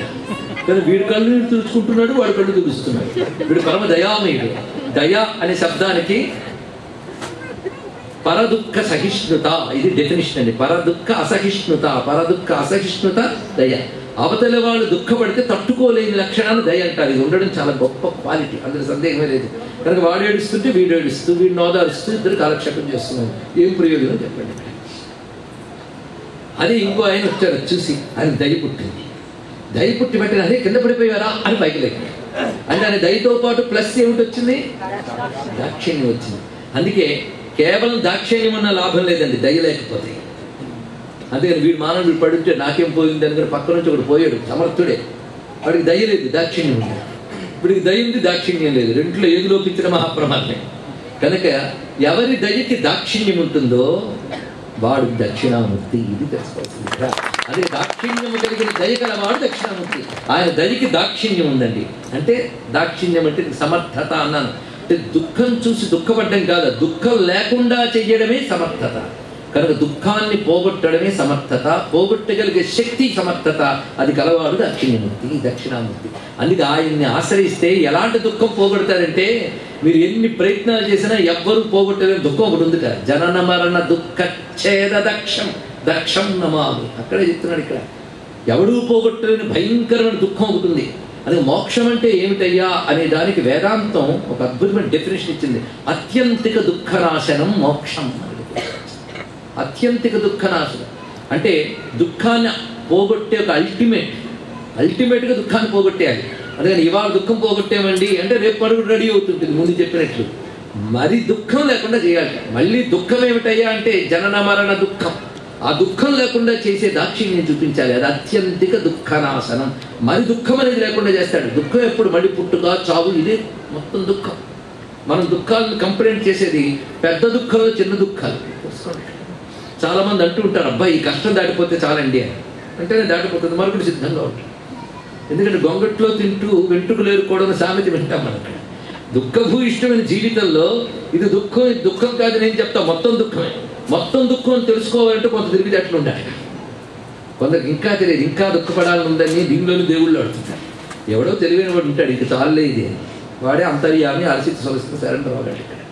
కానీ వీడి కళ్ళు తుడుచుకుంటున్నాడు, వాడి కళ్ళు తుడుస్తున్నాడు. వీడు పరమ దయామయుడు. దయ అనే శబ్దానికి పరదుఃఖ సహిష్ణుత, ఇది డెఫినిషన్ అండి. పరదుఃఖ అసహిష్ణుత, పరదుఃఖ అసహిష్ణుత దయ. అవతల వాళ్ళు దుఃఖపడితే తట్టుకోలేని లక్షణాలు దయ అంటారు. ఇది ఉండడం చాలా గొప్ప క్వాలిటీ, అందులో సందేహమే లేదు. కనుక వాడు ఏడుస్తుంటే వీడు ఏడుస్తూ, వీడిని ఓదారుస్తూ ఇద్దరు కాలక్షేపం చేస్తున్నారు. ఏం ప్రయోజనం చెప్పండి. అదే ఇంకో ఆయన వచ్చాడు, చూసి ఆయన దయ పుట్టింది. దయ పుట్టి పెట్టిన అదే కింద పడిపోయారా అని పైకి లేక అంటే ఆయన దయతో పాటు ప్లస్ ఏమిటి వచ్చింది, దాక్షిణ్యం వచ్చింది. అందుకే కేవలం దాక్షిణ్యం ఉన్న లాభం లేదండి దయ లేకపోతే. అందుకని వీడు మానవుడు పడుంటే నాకేం పోయింది అని పక్క నుంచి ఒకటి పోయాడు, సమర్థుడే. వాడికి దయ లేదు, దాక్షిణ్యం ఉంది. వీడికి దయ ఉంది, దాక్షిణ్యం లేదు. రెంట్లో ఏది లోపించిన మహాప్రమాదమే. కనుక ఎవరి దయకి దాక్షిణ్యం ఉంటుందో వాడు దక్షిణామూర్తి. ఇది తెలుసుకోవాల్సింది. అదే దాక్షిణ్యము కలిగిన దయ కలవాడు దక్షిణామూర్తి. ఆయన దయకి దాక్షిణ్యం ఉందండి. అంటే దాక్షిణ్యం అంటే సమర్థత అన్నాను. అంటే దుఃఖం చూసి దుఃఖపడ్డం కాదు, దుఃఖం లేకుండా చెయ్యడమే సమర్థత. కనుక దుఃఖాన్ని పోగొట్టడమే సమర్థత, పోగొట్టగలిగే శక్తి సమర్థత. అది కలవాడు దాక్షిణ్యమూర్తి, దక్షిణామూర్తి. అందుకే ఆయన్ని ఆశ్రయిస్తే ఎలాంటి దుఃఖం పోగొడతారంటే మీరు ఎన్ని ప్రయత్నాలు చేసినా ఎవ్వరూ పోగొట్టలేని దుఃఖం ఒకటి ఉంది కదా, జనన మరణ దుఃఖ ఛేద దక్షం దక్షం నమామి. అక్కడే చెప్తున్నాడు. ఇక్కడ ఎవడూ పోగొట్టలేని భయంకరమైన దుఃఖం ఒకటి ఉంది. అది మోక్షం అంటే ఏమిటయ్యా అనే దానికి వేదాంతం ఒక అద్భుతమైన డెఫినేషన్ ఇచ్చింది. అత్యంతిక దుఃఖనాశనం మోక్షం. అత్యంతిక దుఃఖనాశనం అంటే దుఃఖాన్ని పోగొట్టే ఒక అల్టిమేట్గా దుఃఖాన్ని పోగొట్టేయాలి. అందుకని ఇవాళ దుఃఖం పోగొట్టేమండి అంటే రేపు పరుగుడు రెడీ అవుతుంటుంది ముందు చెప్పినట్లు. మరి దుఃఖం లేకుండా చేయాలి. మళ్ళీ దుఃఖం ఏమిటయ్యా అంటే జనన మరణ దుఃఖం. ఆ దుఃఖం లేకుండా చేసే దాక్షిణ్యం చూపించాలి. అది అత్యంతిక దుఃఖనాశనం. మరి దుఃఖం అనేది లేకుండా చేస్తాడు. దుఃఖం ఎప్పుడు మళ్ళీ పుట్టుక చావు, ఇదే మొత్తం దుఃఖం. మనం దుఃఖాలను కంప్లైంట్ చేసేది పెద్ద దుఃఖంలో చిన్న దుఃఖాలు. చాలా మంది అంటూ ఉంటారు, అబ్బాయి ఈ కష్టం దాటిపోతే చాలండి అని. అంటేనే దాటిపోతుంది, మరొకటి సిద్ధంగా ఉంటుంది. ఎందుకంటే గొంగట్లో తింటూ వెంట్రుకలు ఏరుకోవడం సామెత వింటాం మనకు. దుఃఖభూయిష్టమైన జీవితంలో ఇది దుఃఖం కాదు నేను చెప్తా, మొత్తం దుఃఖమే. మొత్తం దుఃఖం తెలుసుకోవాలంటే కొంత తిరిగినట్లు ఉండాలి. కొందరికి ఇంకా తెలియదు, ఇంకా దుఃఖపడాలని ఉందని దీనిలోని దేవుళ్ళు అడుగుతుంటారు. ఎవడో తెలివైన వాడు ఉంటాడు, ఇంక చాలే ఇది అని. వాడే అంతర్యామి అలసిత సొలసిన సరెండర్ అవ్వగలడు. ఇక్కడ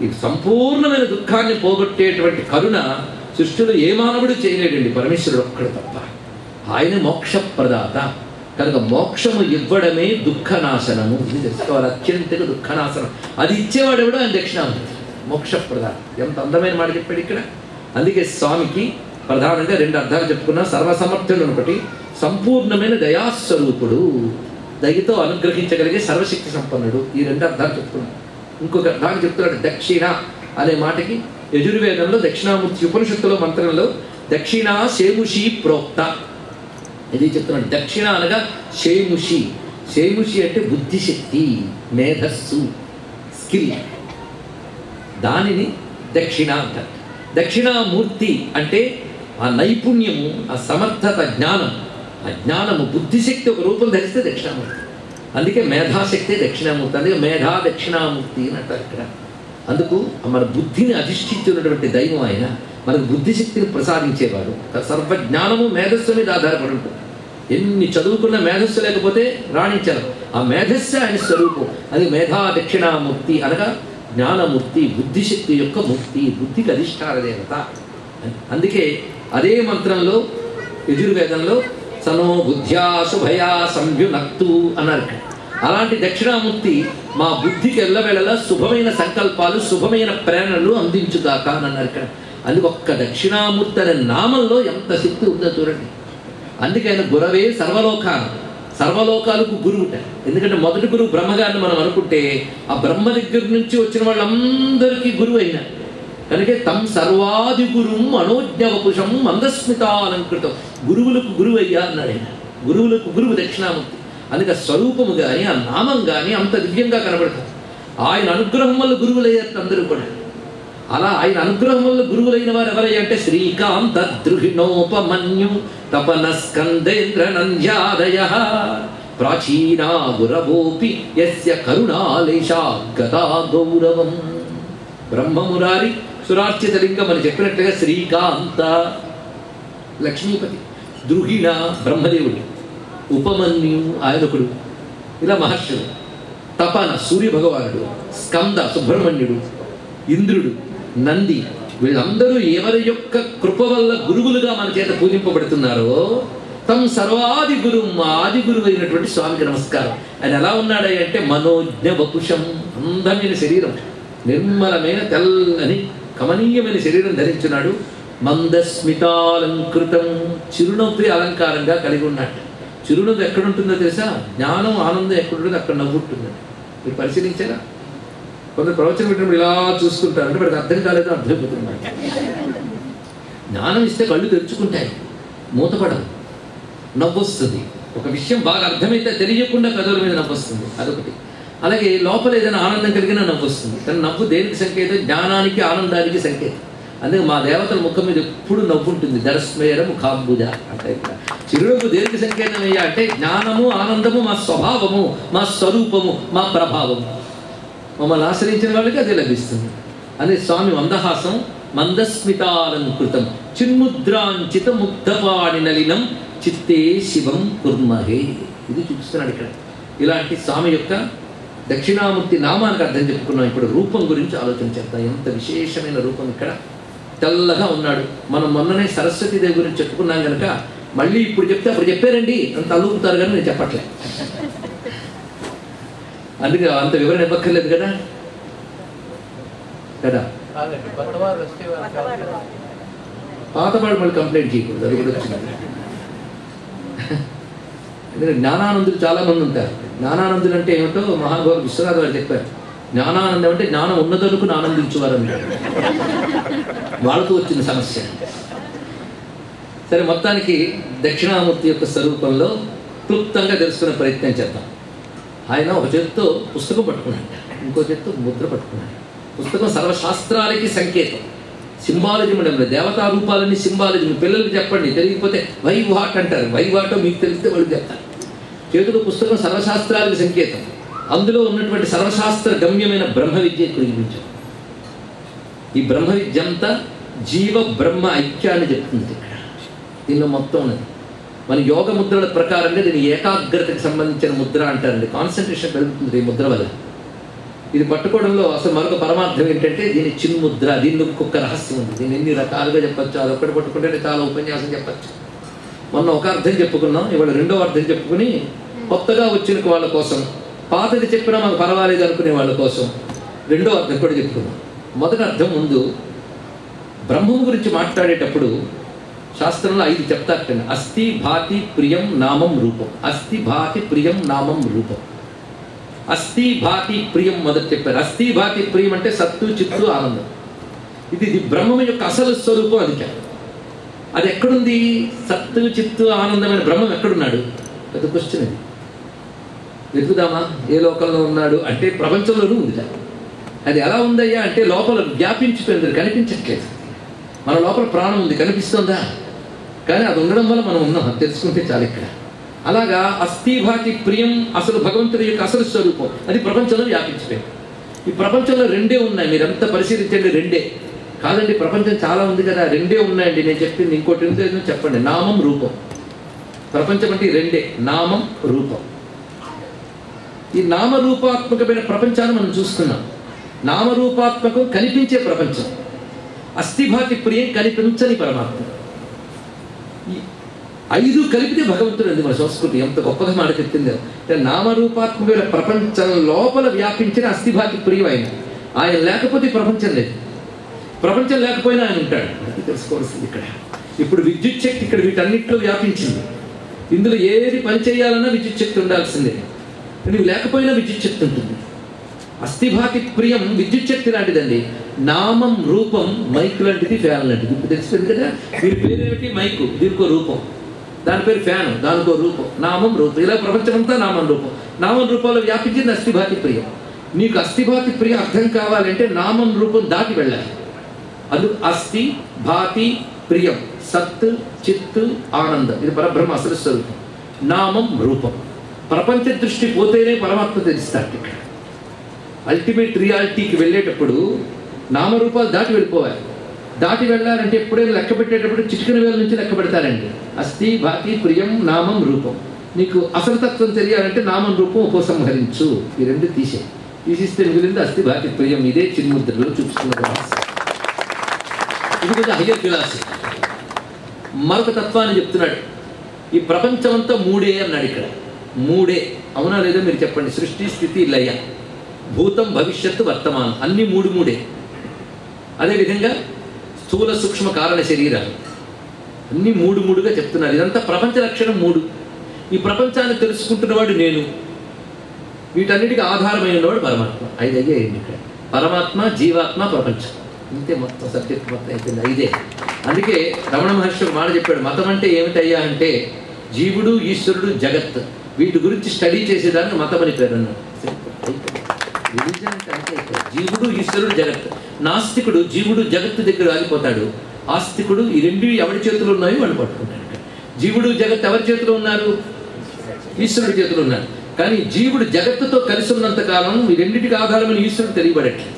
ఈ సంపూర్ణమైన దుఃఖాన్ని పోగొట్టేటువంటి కరుణ సృష్టిలో ఏ మానవుడు చేయలేడండి, పరమేశ్వరుడు ఒక్కడు తప్ప. ఆయన మోక్షప్రదాత. కనుక మోక్షము ఇవ్వడమే దుఃఖనాశనము. ఇది తెలుసుకోవాలి, అత్యంతగా దుఃఖనాశనం. అది ఇచ్చేవాడు ఎవడో ఆయన దక్షిణామూర్తి. మోక్షప్రదానం. ఎంత అందమైన మాట చెప్పాడు ఇక్కడ. అందుకే స్వామికి ప్రధానంగా 2 అర్థాలు చెప్పుకున్నా. సర్వసమర్థుడు ఒకటి, సంపూర్ణమైన దయాస్వరూపుడు, దయతో అనుగ్రహించగలిగే సర్వశక్తి సంపన్నుడు. ఈ 2 అర్థాలు చెప్పుకున్నాం. ఇంకొక అర్థాన్ని చెప్తున్నాడు. దక్షిణ అనే మాటకి యజుర్వేదంలో దక్షిణామూర్తి ఉపనిషత్తులో మంత్రంలో దక్షిణ శేముషి ప్రోక్త ఇది చెప్తున్నాడు. దక్షిణ అనగా శేముషి. శేముషి అంటే బుద్ధిశక్తి, మేధస్సు, స్కిల్, దానిని దక్షిణ అంటారు. దక్షిణామూర్తి అంటే ఆ నైపుణ్యము, ఆ సమర్థత, జ్ఞానం. ఆ జ్ఞానము బుద్ధిశక్తి ఒక రూపం ధరిస్తే దక్షిణామూర్తి. అందుకే మేధాశక్తి దక్షిణామూర్తి. అందుకే మేధా దక్షిణామూర్తి అని అంటారు ఇక్కడ. అందుకు మన బుద్ధిని అధిష్ఠించినటువంటి దైవం ఆయన. మనకు బుద్ధిశక్తిని ప్రసాదించేవాడు. సర్వజ్ఞానము మేధస్సు మీద ఆధారపడి ఉంటుంది. ఎన్ని చదువుకున్న మేధస్సు లేకపోతే రాణించారు. ఆ మేధస్సు ఆయన స్వరూపం. అది మేధా దక్షిణామూర్తి అనగా జ్ఞానమూర్తి, బుద్ధిశక్తి యొక్క ముక్తి, బుద్ధికి అధిష్టాన దేవత. అందుకే అదే మంత్రంలో యజుర్వేదంలో సనో బుద్ధ్యా శుభయా సంయునక్తు అన్నారు. అలాంటి దక్షిణామూర్తి మా బుద్ధికి ఎల్లవేళలా శుభమైన సంకల్పాలు, శుభమైన ప్రేరణలు అందించుగాక అని అన్నారు ఇక్కడ. అందుకు ఒక్క దక్షిణామూర్తి అనే నామంలో ఎంత శక్తి ఉందో చూడండి. అందుకే ఆయన గురవే సర్వలోకాలకు గురువుట. ఎందుకంటే మొదటి గురువు బ్రహ్మగారిని మనం అనుకుంటే ఆ బ్రహ్మ దగ్గర నుంచి వచ్చిన వాళ్ళందరికీ గురువు అయినా కనుక తం సర్వాది గురుం మనోజ్ఞవపుషం మందస్మితాలంకృతం. గురువులకు గురువు అయ్యా అన్నాడు ఆయన. గురువులకు గురువు దక్షిణామూర్తి. అందుకే స్వరూపము కానీ ఆ నామం కానీ అంత దివ్యంగా కనబడుతుంది. ఆయన అనుగ్రహం వల్ల గురువులయ్యారు అందరూ కూడా. అలా ఆయన అనుగ్రహం వల్ల గురువులైన వారు ఎవరయ్యా అంటే శ్రీకాంత ద్రుహిణోపమన్యు తపన స్కందేంద్ర నంద్యాదయ ప్రాచీనా గురవోపి యస్య కరుణాలేశా గతా గౌరవం. బ్రహ్మమురారి సురార్చిత లింగం అని చెప్పినట్లుగా శ్రీకాంత లక్ష్మీపతి, ద్రుహిణ బ్రహ్మదేవుడు, ఉపమన్యు ఆయనకుడు, ఇలా మహర్షులు, తపన సూర్యభగవానుడు, స్కంద సుబ్రహ్మణ్యుడు, ఇంద్రుడు, నంది, వీళ్ళందరూ ఎవరి యొక్క కృప వల్ల గురువులుగా మన చేత పూజింపబడుతున్నారో తం సర్వాది గురు, ఆది గురువు అయినటువంటి స్వామికి నమస్కారం. ఆయన ఎలా ఉన్నాడంటే మనోజ్ఞ వపుషం, అందమైన శరీరం, నిర్మలమైన తెల్లని కమనీయమైన శరీరం ధరించున్నాడు. మందస్మితాలంకృతం, చిరునవ్వు అలంకారంగా కలిగి ఉన్నట్టు. చిరునవ్వు ఎక్కడుంటుందో తెలుసా? జ్ఞానం ఆనందం ఎక్కడుంటుందో అక్కడ నవ్వు ఉంటుందండి. మీరు పరిశీలించారా? కొందరు ప్రవచనం పెట్టినప్పుడు ఇలా చూసుకుంటారు అంటే వాడికి అర్థం కాలేదో అర్థమైపోతుంది. జ్ఞానం ఇస్తే కళ్ళు తెరుచుకుంటాయి, మూతపడదు, నవ్వు వస్తుంది. ఒక విషయం బాగా అర్థమైతే తెలియకుండా పెదవుల మీద నవ్వు వస్తుంది, అదొకటి. అలాగే లోపల ఏదైనా ఆనందం కలిగినా నవ్వు వస్తుంది. కానీ నవ్వు దేనికి సంకేతం? జ్ఞానానికి, ఆనందానికి సంకేతం. అందుకే మా దేవతల ముఖం మీద ఎప్పుడు నవ్వు ఉంటుంది. దరస్మేర ముఖాంబుజ అంటే చిరునవ్వు దేనికి సంకేతం అయ్యా అంటే జ్ఞానము, ఆనందము మా స్వభావము, మా స్వరూపము, మా ప్రభావము. మమ్మల్ని ఆశ్రయించిన వాళ్ళకి అది లభిస్తుంది. అదే స్వామి మందహాసం మందస్మితాలంకృతం చిన్ముద్రాంచిత ముగ్ధపాణి నలినం చిత్తే శివం కుర్మహే. ఇది చూపిస్తున్నాడు ఇక్కడ. ఇలాంటి స్వామి యొక్క దక్షిణామూర్తి నామానికి అర్థం చెప్పుకున్నాం. ఇప్పుడు రూపం గురించి ఆలోచన చేద్దాం. ఎంత విశేషమైన రూపం ఇక్కడ. తెల్లగా ఉన్నాడు. మనం మొన్ననే సరస్వతీదేవి గురించి చెప్పుకున్నాం కనుక మళ్ళీ ఇప్పుడు చెప్తే అప్పుడు చెప్పారండి అంత అలుగుతారు కానీ నేను చెప్పట్లే. అందుకే అంత వివరణ ఇవ్వక్కర్లేదు కదా కదా. పాతవాడు మళ్ళీ కంప్లైంట్ చేయకూడదు, అది కూడా వచ్చింది. ఎందుకంటే జ్ఞానానందులు చాలా మంది ఉంటారు. జ్ఞానానందులు అంటే ఏమిటో మహానుభావులు విశ్వనాథ వారు చెప్పారు. జ్ఞానానందం అంటే జ్ఞానం ఉన్నదనుకుని ఆనందించేవారు అంటారు. వాళ్ళతో వచ్చిన సమస్య. సరే, మొత్తానికి దక్షిణామూర్తి యొక్క స్వరూపంలో క్లుప్తంగా తెలుసుకునే ప్రయత్నం చేద్దాం. ఆయన ఒక చేతితో పుస్తకం పట్టుకున్నాడు, ఇంకో చేతితో ముద్ర పట్టుకున్నాడు. పుస్తకం సర్వశాస్త్రాలకి సంకేతం, సింబాలజీ ఉండడం. దేవతా రూపాలని సింబాలజీ పిల్లలకి చెప్పండి, తెలియకపోతే వైవాట్ అంటారు. వైవాటో మీకు తెలిస్తే వాళ్ళు చెప్తారు. చేతులు పుస్తకం సర్వశాస్త్రాలకి సంకేతం. అందులో ఉన్నటువంటి సర్వశాస్త్ర గమ్యమైన బ్రహ్మ విద్య గురించాం. ఈ బ్రహ్మ విద్య అంతా జీవ బ్రహ్మ ఐక్యాన్ని చెప్తుంది ఇక్కడ. దీనిలో మొత్తం ఉన్నది. మన యోగ ముద్రల ప్రకారంగా దీన్ని ఏకాగ్రతకు సంబంధించిన ముద్ర అంటారండి. కాన్సన్ట్రేషన్ పెరుగుతుంది ఈ ముద్ర వల్ల. ఇది పట్టుకోవడంలో అసలు మరొక పరమార్థం ఏంటంటే దీని చిన్ముద్ర. దీనిలో ఒక్కొక్క రహస్యం ఉంది. దీన్ని ఎన్ని రకాలుగా చెప్పచ్చు. అదొక్కటి పట్టుకుంటే చాలా ఉపన్యాసం చెప్పచ్చు. మొన్న ఒక అర్థం చెప్పుకున్నాం, ఇవాళ రెండో అర్థం చెప్పుకుని కొత్తగా వచ్చిన వాళ్ళ కోసం, పాతది చెప్పినా మాకు పర్వాలేదు అనుకునే వాళ్ళ కోసం రెండో అర్థం కూడా చెప్పుకున్నాం. మొదటి అర్థం ముందు బ్రహ్మము గురించి మాట్లాడేటప్పుడు శాస్త్రంలో 5 చెప్తారటండి. అస్థి భాతి ప్రియం నామం రూపం. అస్థి భాతి ప్రియం నామం రూపం. అస్థి భాతి ప్రియం మొదటి చెప్పారు. అస్థి భాతి ప్రియం అంటే సత్తు చిత్తు ఆనందం. ఇది బ్రహ్మం యొక్క అసలు స్వరూపం. అది ఎక్కడుంది? సత్తు చిత్తు ఆనందమైన బ్రహ్మం ఎక్కడున్నాడు? పెద్ద క్వశ్చన్ అది. వెతుకుదామా ఏ లోకంలో ఉన్నాడు అంటే ప్రపంచంలోనూ ఉంది. అది ఎలా ఉందయ్యా అంటే లోపల వ్యాపించిపోయింది, కనిపించట్లేదు. మన లోపల ప్రాణం ఉంది, కనిపిస్తుందా? కానీ అది ఉండడం వల్ల మనం ఉన్నాం, తెలుసుకుంటే చాలు. ఇక్కడ అలాగా అస్థిభాతి ప్రియం అసలు భగవంతుడి యొక్క అసలు స్వరూపం అది ప్రపంచంలో వ్యాపించిపోయింది. ఈ ప్రపంచంలో 2 ఉన్నాయి. మీరు ఎంత పరిశీలించండి, 2 కాదండి, ప్రపంచం చాలా ఉంది కదా. 2 ఉన్నాయండి. నేను చెప్పింది ఇంకోటి ఏంటో చెప్పండి. నామం రూపం. ప్రపంచం అంటే 2 నామం రూపం. ఈ నామరూపాత్మకమైన ప్రపంచాన్ని మనం చూస్తున్నాం. నామరూపాత్మకం కనిపించే ప్రపంచం. అస్థిభాతి ప్రియం కనిపించని పరమాత్మ. ఈ 5 కలిపితే భగవంతుడు అంది మన సంస్కృతి. ఎంత గొప్పగా మాట చెప్తుంది. అంటే నామరూపాత్మకమైన ప్రపంచం లోపల వ్యాపించిన అస్థిభాతి ప్రియం ఆయన లేకపోతే ప్రపంచం లేదు. ప్రపంచం లేకపోయినా ఆయన ఉంటాడు. అది తెలుసుకోవాల్సింది ఇక్కడ. ఇప్పుడు విద్యుత్ శక్తి ఇక్కడ వీటన్నిటిలో వ్యాపించింది. ఇందులో ఏది పని చేయాలన్నా విద్యుత్ శక్తి ఉండాల్సిందే. నువ్వు లేకపోయినా విద్యుత్ శక్తి ఉంటుంది. అస్థిభాతి ప్రియం విద్యుత్ శక్తి లాంటిదండి. నామం రూపం మైక్ లాంటిది, ఫ్యాన్ లాంటిది. ఇప్పుడు తెలిసిపోయింది కదా. వీరి పేరేమిటి? మైకు, దీనికో రూపం. దాని పేరు ఫ్యాన్, దానికో రూపం. నామం రూపం. ఇలా ప్రపంచమంతా నామం రూపం. నామం రూపంలో వ్యాపించింది అస్థిభాతి ప్రియం. నీకు అస్థిభాతి ప్రియం అర్థం కావాలంటే నామం రూపం దాటి వెళ్ళాలి. అది అస్థి భాతి ప్రియం, సత్ చిత్తు ఆనందం. ఇది పరబ్రహ్మ అసలు స్వరూపం. నామం రూపం. ప్రపంచ దృష్టి పోతేనే పరమాత్మ తెలుస్తాడు. ఇక్కడ అల్టిమేట్ రియాలిటీకి వెళ్ళేటప్పుడు నామరూపాలు దాటి వెళ్ళిపోవాలి. దాటి వెళ్ళాలంటే ఎప్పుడైనా లెక్క పెట్టేటప్పుడు చిటికన వేల నుంచి లెక్క పెడతారండి. అస్థి భాతి ప్రియం నామం రూపం. నీకు అసలు తత్వం తెలియాలంటే నామం రూపం ఉపసంహరించు. ఈ 2 తీసిస్తే మిగిలింది అస్థి భాతి ప్రియం. ఇదే చిన్ముద్రలో చూపిస్తున్న ఇది కొంచెం హయ్యర్ ఫిలాసఫీ. మరొక తత్వాన్ని చెప్తున్నాడు. ఈ ప్రపంచం అంతా 3 అన్నాడు. ఇక్కడ 3 అవునా లేదా మీరు చెప్పండి. సృష్టి స్థితి లయ, భూతం భవిష్యత్తు వర్తమానం అన్ని 3 అదేవిధంగా స్థూల సూక్ష్మ కారణ శరీరాలు అన్ని 3 చెప్తున్నారు. ఇదంతా ప్రపంచ లక్షణం 3. ఈ ప్రపంచాన్ని తెలుసుకుంటున్నవాడు నేను. వీటన్నిటికీ ఆధారమైన వాడు పరమాత్మ. 5 అయ్యాయండి ఇక్కడ. పరమాత్మ, జీవాత్మ, ప్రపంచం. ఇంతే మొత్తం సబ్జెక్ట్ మొత్తం అయిపోయింది. 5. అందుకే రమణ మహర్షి ఒక మాట చెప్పాడు. మతం అంటే ఏమిటయ్యా అంటే జీవుడు, ఈశ్వరుడు, జగత్ వీటి గురించి స్టడీ చేసేదాన్ని మతం అని పేరు అన్నాడు. రిలీజన్ అంటే జీవుడు, ఈశ్వరుడు, జగత్. నాస్తికుడు జీవుడు జగత్తు దగ్గర ఆగిపోతాడు. ఆస్తికుడు ఈ 2 ఎవరి చేతులు ఉన్నాయో వాడు పట్టుకుంటాడు. జీవుడు జగత్ ఎవరి చేతిలో ఉన్నారు? ఈశ్వరుడి చేతిలో ఉన్నారు. కానీ జీవుడు జగత్తుతో కలిసి ఉన్నంత కాలం ఈ 2టికి ఆధారమైన ఈశ్వరుడు తెలియబడట్లేదు.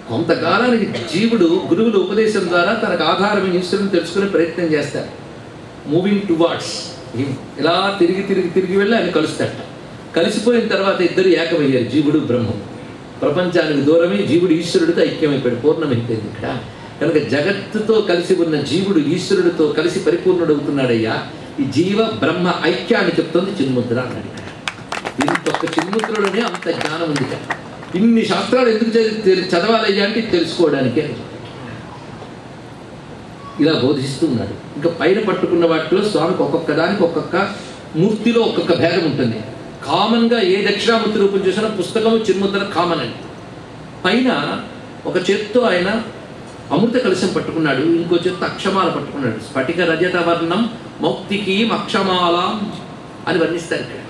కొంతకాలానికి జీవుడు గురువుల ఉపదేశం ద్వారా తనకు ఆధారమైన ఈశ్వరుని తెలుసుకునే ప్రయత్నం చేస్తాడు. Moving towards him. ఇలా తిరిగి వెళ్ళి ఆయన కలుస్తాడు. కలిసిపోయిన తర్వాత ఇద్దరు ఏకమయ్యారు, జీవుడు బ్రహ్మం. ప్రపంచానికి దూరమే జీవుడు ఈశ్వరుడితో ఐక్యమైపోయాడు, పూర్ణమైపోయింది ఇక్కడ. కనుక జగత్తుతో కలిసి ఉన్న జీవుడు ఈశ్వరుడితో కలిసి పరిపూర్ణుడవుతున్నాడయ్యా. ఈ జీవ బ్రహ్మ ఐక్యాన్ని చెప్తుంది చిన్ముద్ర అన్నాడు ఇక్కడ. ఇంకొక చిన్ముద్రలోనే అంత జ్ఞానం ఉంది. ఇన్ని శాస్త్రాలు ఎందుకు చదవాలయ్యా అంటే తెలుసుకోవడానికే ఇలా బోధిస్తూ ఉన్నాడు. ఇంకా పైన పట్టుకున్న వాటిలో స్వామికి ఒక్కొక్క దానికి ఒక్కొక్క మూర్తిలో ఒక్కొక్క భేదం ఉంటుంది. కామన్గా ఏ దక్షిణామూర్తి రూపం చూసినా పుస్తకము చిన్ముద్ర కామన్ అండి. పైన ఒక చేత్తో ఆయన అమృత కలశం పట్టుకున్నాడు, ఇంకో చేత్తో అక్షమాల పట్టుకున్నాడు. స్ఫటిక రజత వర్ణం మౌక్తికీం అక్షమాలం అని వర్ణిస్తారు ఇక్కడ.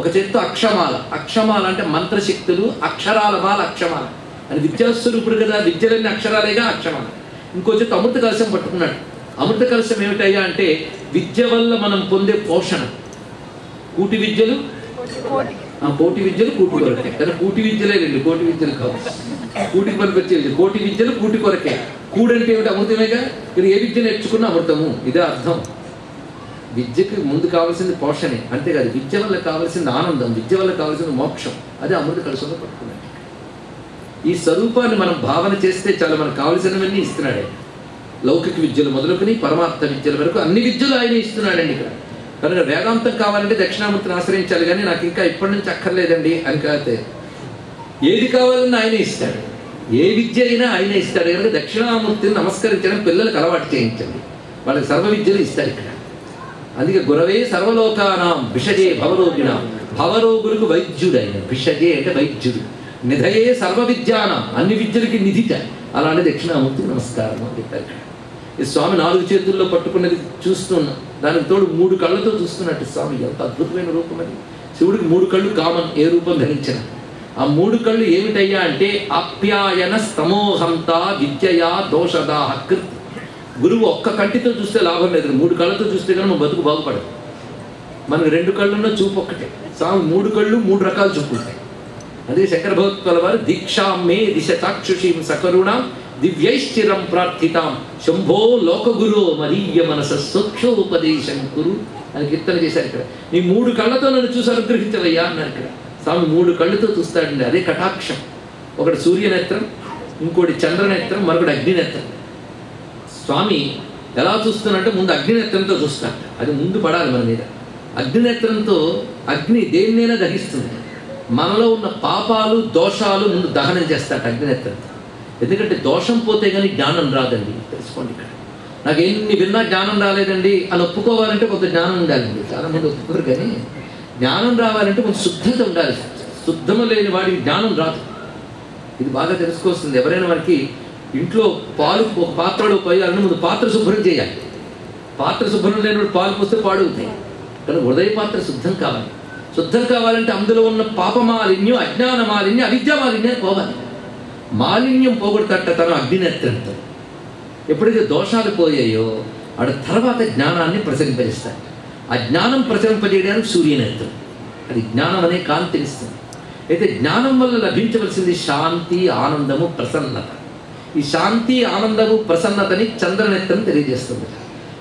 ఒక చేత్తో అక్షమాల. అక్షమాల అంటే మంత్రశక్తులు, అక్షరాల మాల అక్షమాల అని. విద్యాస్వరూపుడు కదా, విద్యలన్నీ అక్షరాలేగా అక్షమాల. ఇంకో చేత్తో అమృత కలశం పట్టుకున్నాడు. అమృత కలశం ఏమిటయ్యా అంటే విద్య వల్ల మనం పొందే పోషణ. కూటి విద్యలు, కోటి విద్యలు కూటి కొరకే. కానీ కూటి విద్యలే 2, కోటి విద్యలు కావు. కూటికి పనికి వచ్చే విద్య కోటి విద్యలు కూటి కొరకే. కూడంటే ఏమిటి? అమృతమేగా. మీరు ఏ విద్య నేర్చుకున్నా అమృతము, ఇదే అర్థం. విద్యకి ముందు కావాల్సింది పోషణే, అంతేకాదు విద్య వల్ల కావాల్సింది ఆనందం, విద్య వల్ల కావాల్సింది మోక్షం. అదే అమృత కలశంలో పట్టుకున్నాడు. ఈ స్వరూపాన్ని మనం భావన చేస్తే చాలా మనకు కావలసినవన్నీ ఇస్తున్నాడే. లౌకిక విద్యలు మొదలుకొని పరమార్థ విద్యల వరకు అన్ని విద్యలు ఆయన ఇస్తున్నాడండి ఇక్కడ. కనుక వేదాంతం కావాలంటే దక్షిణామూర్తిని ఆశ్రయించాలి, కానీ నాకు ఇంకా ఇప్పటి నుంచి అక్కర్లేదండి అని కాదు. ఏది కావాలన్నా ఆయనే ఇస్తాడు. ఏ విద్య అయినా ఆయన ఇస్తాడు కనుక దక్షిణామూర్తిని నమస్కరించడం పిల్లలకు అలవాటు చేయించండి, వాళ్ళకి సర్వ విద్యలు ఇస్తారు ఇక్కడ. అందుకే గురవే సర్వలోకానాం భిషజే భవరోగిణాం, భవరోగులకు వైద్యుడు ఆయన. భిషజే అంటే వైద్యుడు, నిధయే సర్వ విద్యానం, అన్ని విద్యలకి నిధిట. అలాంటి దక్షిణామూర్తికి నమస్కారం అని చెప్పారు ఇక్కడ. ఈ స్వామి 4 చేతుల్లో పట్టుకున్నది చూస్తున్నాం, దానికి తోడు 3 కళ్ళతో చూస్తున్నట్టు స్వామి. ఎంత అద్భుతమైన రూపం అది. శివుడికి 3 కళ్ళు కామన్, ఏ రూపం ధరించిన. ఆ 3 కళ్ళు ఏమిటయ్యా అంటే ఆప్యాయన స్తమోహంత విద్యయా దోషదాహ కృత్. గురువు ఒక్క కంటితో చూస్తే లాభం లేదు, 3 కళ్ళతో చూస్తే కానీ మన బతుకు బాగుపడదు. మనకు 2 కళ్ళున్న చూపు ఒక్కటే, స్వామి 3 కళ్ళు 3 రకాల చూపు ఉంటాయి. అదే శంకర భగవత్పాల వారు దీక్షామే దిశ చాక్షుషీం సకరుణాం దివ్యైశ్చిరం ప్రార్థితాం శంభో లోకగురో మరీయ మనస సూక్ష్మోపదేశం కురు అని కీర్తన చేశారు ఇక్కడ. నీ 3 కళ్ళతో నన్ను చూసి అనుగ్రహించవయ్యా అన్నారు ఇక్కడ. స్వామి 3 కళ్ళతో చూస్తాడండి, అదే కటాక్షం. ఒకటి సూర్యనేత్రం, ఇంకోటి చంద్రనేత్రం, మరొకటి అగ్నినేత్రం. స్వామి ఎలా చూస్తున్నట్టే ముందు అగ్నినేత్రంతో చూస్తాడు, అది ముందు పడాలి మన మీద. అగ్నినేత్రంతో అగ్ని దేన్నైనా దహిస్తుంది. మనలో ఉన్న పాపాలు దోషాలు ముందు దహనం చేస్తాడు అగ్నినేత్రంతో. ఎందుకంటే దోషం పోతే కానీ జ్ఞానం రాదండి, తెలుసుకోండి ఇక్కడ. నాకు ఎన్ని విన్నా జ్ఞానం రాలేదండి అని ఒప్పుకోవాలంటే కొంత జ్ఞానం ఉండాలండి. చాలామంది ఒప్పుకోరు, కానీ జ్ఞానం రావాలంటే కొంచెం శుద్ధత ఉండాలి. శుద్ధము లేని వాడికి జ్ఞానం రాదు. ఇది బాగా తెలుసుకోవాల్సింది. ఎవరైనా మనకి ఇంట్లో పాలు ఒక పాత్రలో పోయాలని ముందు పాత్ర శుభ్రం చేయాలి. పాత్ర శుభ్రం లేని పాలు పోస్తే పాడవుతాయి. కానీ హృదయ పాత్ర శుద్ధం కావాలి. శుద్ధం కావాలంటే అందులో ఉన్న పాప మాలిన్యం, అజ్ఞాన మాలిన్యం, అవిద్యా మాలిన్యం పోవాలి. మాలిన్యం పోగొడతట తన అగ్నినేత్రంతో. ఎప్పుడైతే దోషాలు పోయాయో ఆడ తర్వాత జ్ఞానాన్ని ప్రసరింపజేస్తాడు. ఆ జ్ఞానం ప్రసరింపజేయడానికి సూర్యనేత్రం, అది జ్ఞానం అనే కాంతినిస్తుంది. అయితే జ్ఞానం వల్ల లభించవలసింది శాంతి, ఆనందము, ప్రసన్నత. ఈ శాంతి, ఆనందము, ప్రసన్నతని చంద్రనేత్రం తెలియజేస్తుంది.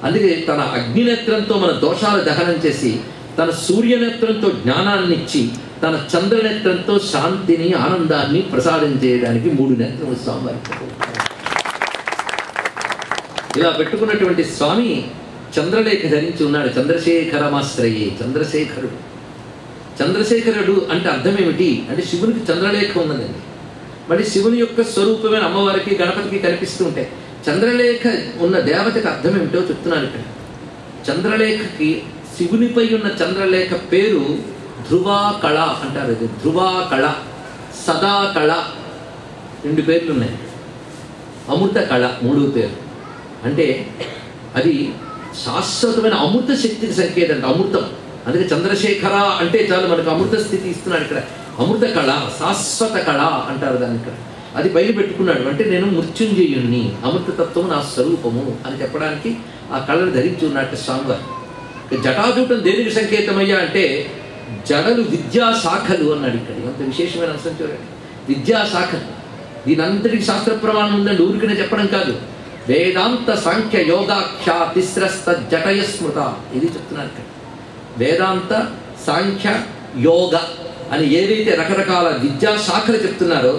అందుకే తన అగ్నినేత్రంతో మన దోషాలు దహనం చేసి, తన సూర్యనేత్రంతో జ్ఞానాన్ని ఇచ్చి, తన చంద్రనేత్రంతో శాంతిని, ఆనందాన్ని ప్రసాదం చేయడానికి 3 నేత్రములు స్వామి. ఇలా పెట్టుకున్నటువంటి స్వామి చంద్రలేఖ ధరించి ఉన్నాడు. చంద్రశేఖరమాశ్రయే, చంద్రశేఖరుడు. చంద్రశేఖరుడు అంటే అర్థం ఏమిటి అంటే శివునికి చంద్రలేఖ ఉన్నదండి. మరి శివుని యొక్క స్వరూపమైన అమ్మవారికి, గణపతికి కనిపిస్తూ ఉంటాయి. చంద్రలేఖ ఉన్న దేవతకి అర్థం ఏమిటో చెప్తున్నాను ఇక్కడ. చంద్రలేఖకి, శివునిపై ఉన్న చంద్రలేఖ పేరు ధ్రువాకళ అంటారు. అది ధ్రువాకళ, సదాకళ, 2 పేర్లు ఉన్నాయి. అమృత కళ 3వ పేరు. అంటే అది శాశ్వతమైన అమృత శక్తికి సంకేతం, అమృతం. అందుకే చంద్రశేఖర అంటే చాలు మనకు అమృత స్థితి ఇస్తున్నాడు ఇక్కడ. అమృత కళ, శాశ్వత కళ అంటారు దాన్ని ఇక్కడ. అది బయలుపెట్టుకున్నాడు. అంటే నేను మృత్యుంజయుణ్ణి, అమృతతత్వము నా స్వరూపము అని చెప్పడానికి ఆ కళను ధరించి ఉన్నట్టు స్వామివారు. జటాజూటం దేనికి సంకేతమయ్యా అంటే జడలు విద్యాశాఖలు అన్నాడు ఇక్కడ. అంత విశేషమైన అంశం చూడండి, విద్యాశాఖలు. దీనంతటికి శాస్త్ర ప్రమాణం ఉందండి, ఊరికనే చెప్పడం కాదు. వేదాంత సాంఖ్య యోగాఖ్యా తిస్రస్త జటయ స్మృత, ఇది చెప్తున్నాను ఇక్కడ. వేదాంత, సాంఖ్య, యోగ అని ఏదైతే రకరకాల విద్యాశాఖలు చెప్తున్నారో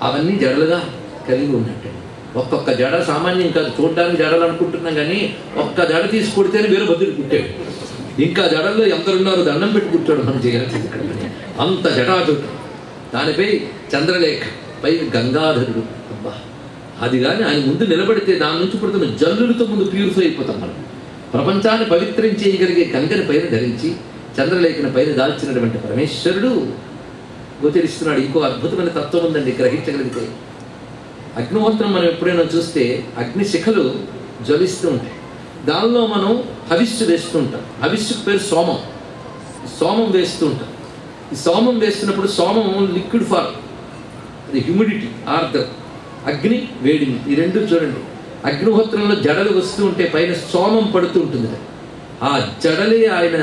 అవన్నీ జడలుగా కలిగి ఉన్నట్టు. ఒక్కొక్క జడ సామాన్యం కాదు, చూడడానికి జడలు అనుకుంటున్నాం కానీ ఒక్క జడ తీసి కొడితేనే వీరభద్రుడు పుట్టాడు. ఇంకా జడల్లో ఎందరున్నారో దండం పెట్టి కూర్చోడు మనం చేయాల్సింది ఇక్కడ. అంత జటాజుటం. దానిపై చంద్రలేఖ, పై గంగాధరుడు. అబ్బా, అది కానీ ఆయన ముందు నిలబడితే దాని నుంచి పుడుతున్న జల్లులతో ముందు ప్యూరిఫై అయిపోతాం మనం. ప్రపంచాన్ని పవిత్రం చేయగలిగే గంగని పైన ధరించి చంద్రలేఖన పైన దాల్చినటువంటి పరమేశ్వరుడు గోచరిస్తున్నాడు. ఇంకో అద్భుతమైన తత్వం ఉందండి గ్రహించగలిగితే. అగ్నిహోత్రం మనం ఎప్పుడైనా చూస్తే అగ్ని శిఖలు జ్వలిస్తూ ఉంటాయి. దానిలో మనం హవిస్సు వేస్తూ ఉంటాం. హవిస్సుకు పేరు సోమం. సోమం వేస్తూ ఉంటాం. ఈ సోమం వేస్తున్నప్పుడు సోమం లిక్విడ్ ఫార్మ్, అది హ్యూమిడిటీ, ఆర్ద్రం. అగ్ని, వేడిని, ఈ 2 చూడండి. అగ్నిహోత్రంలో జడలు వస్తూ ఉంటే పైన సోమం పడుతూ ఉంటుంది. ఆ జడలే ఆయన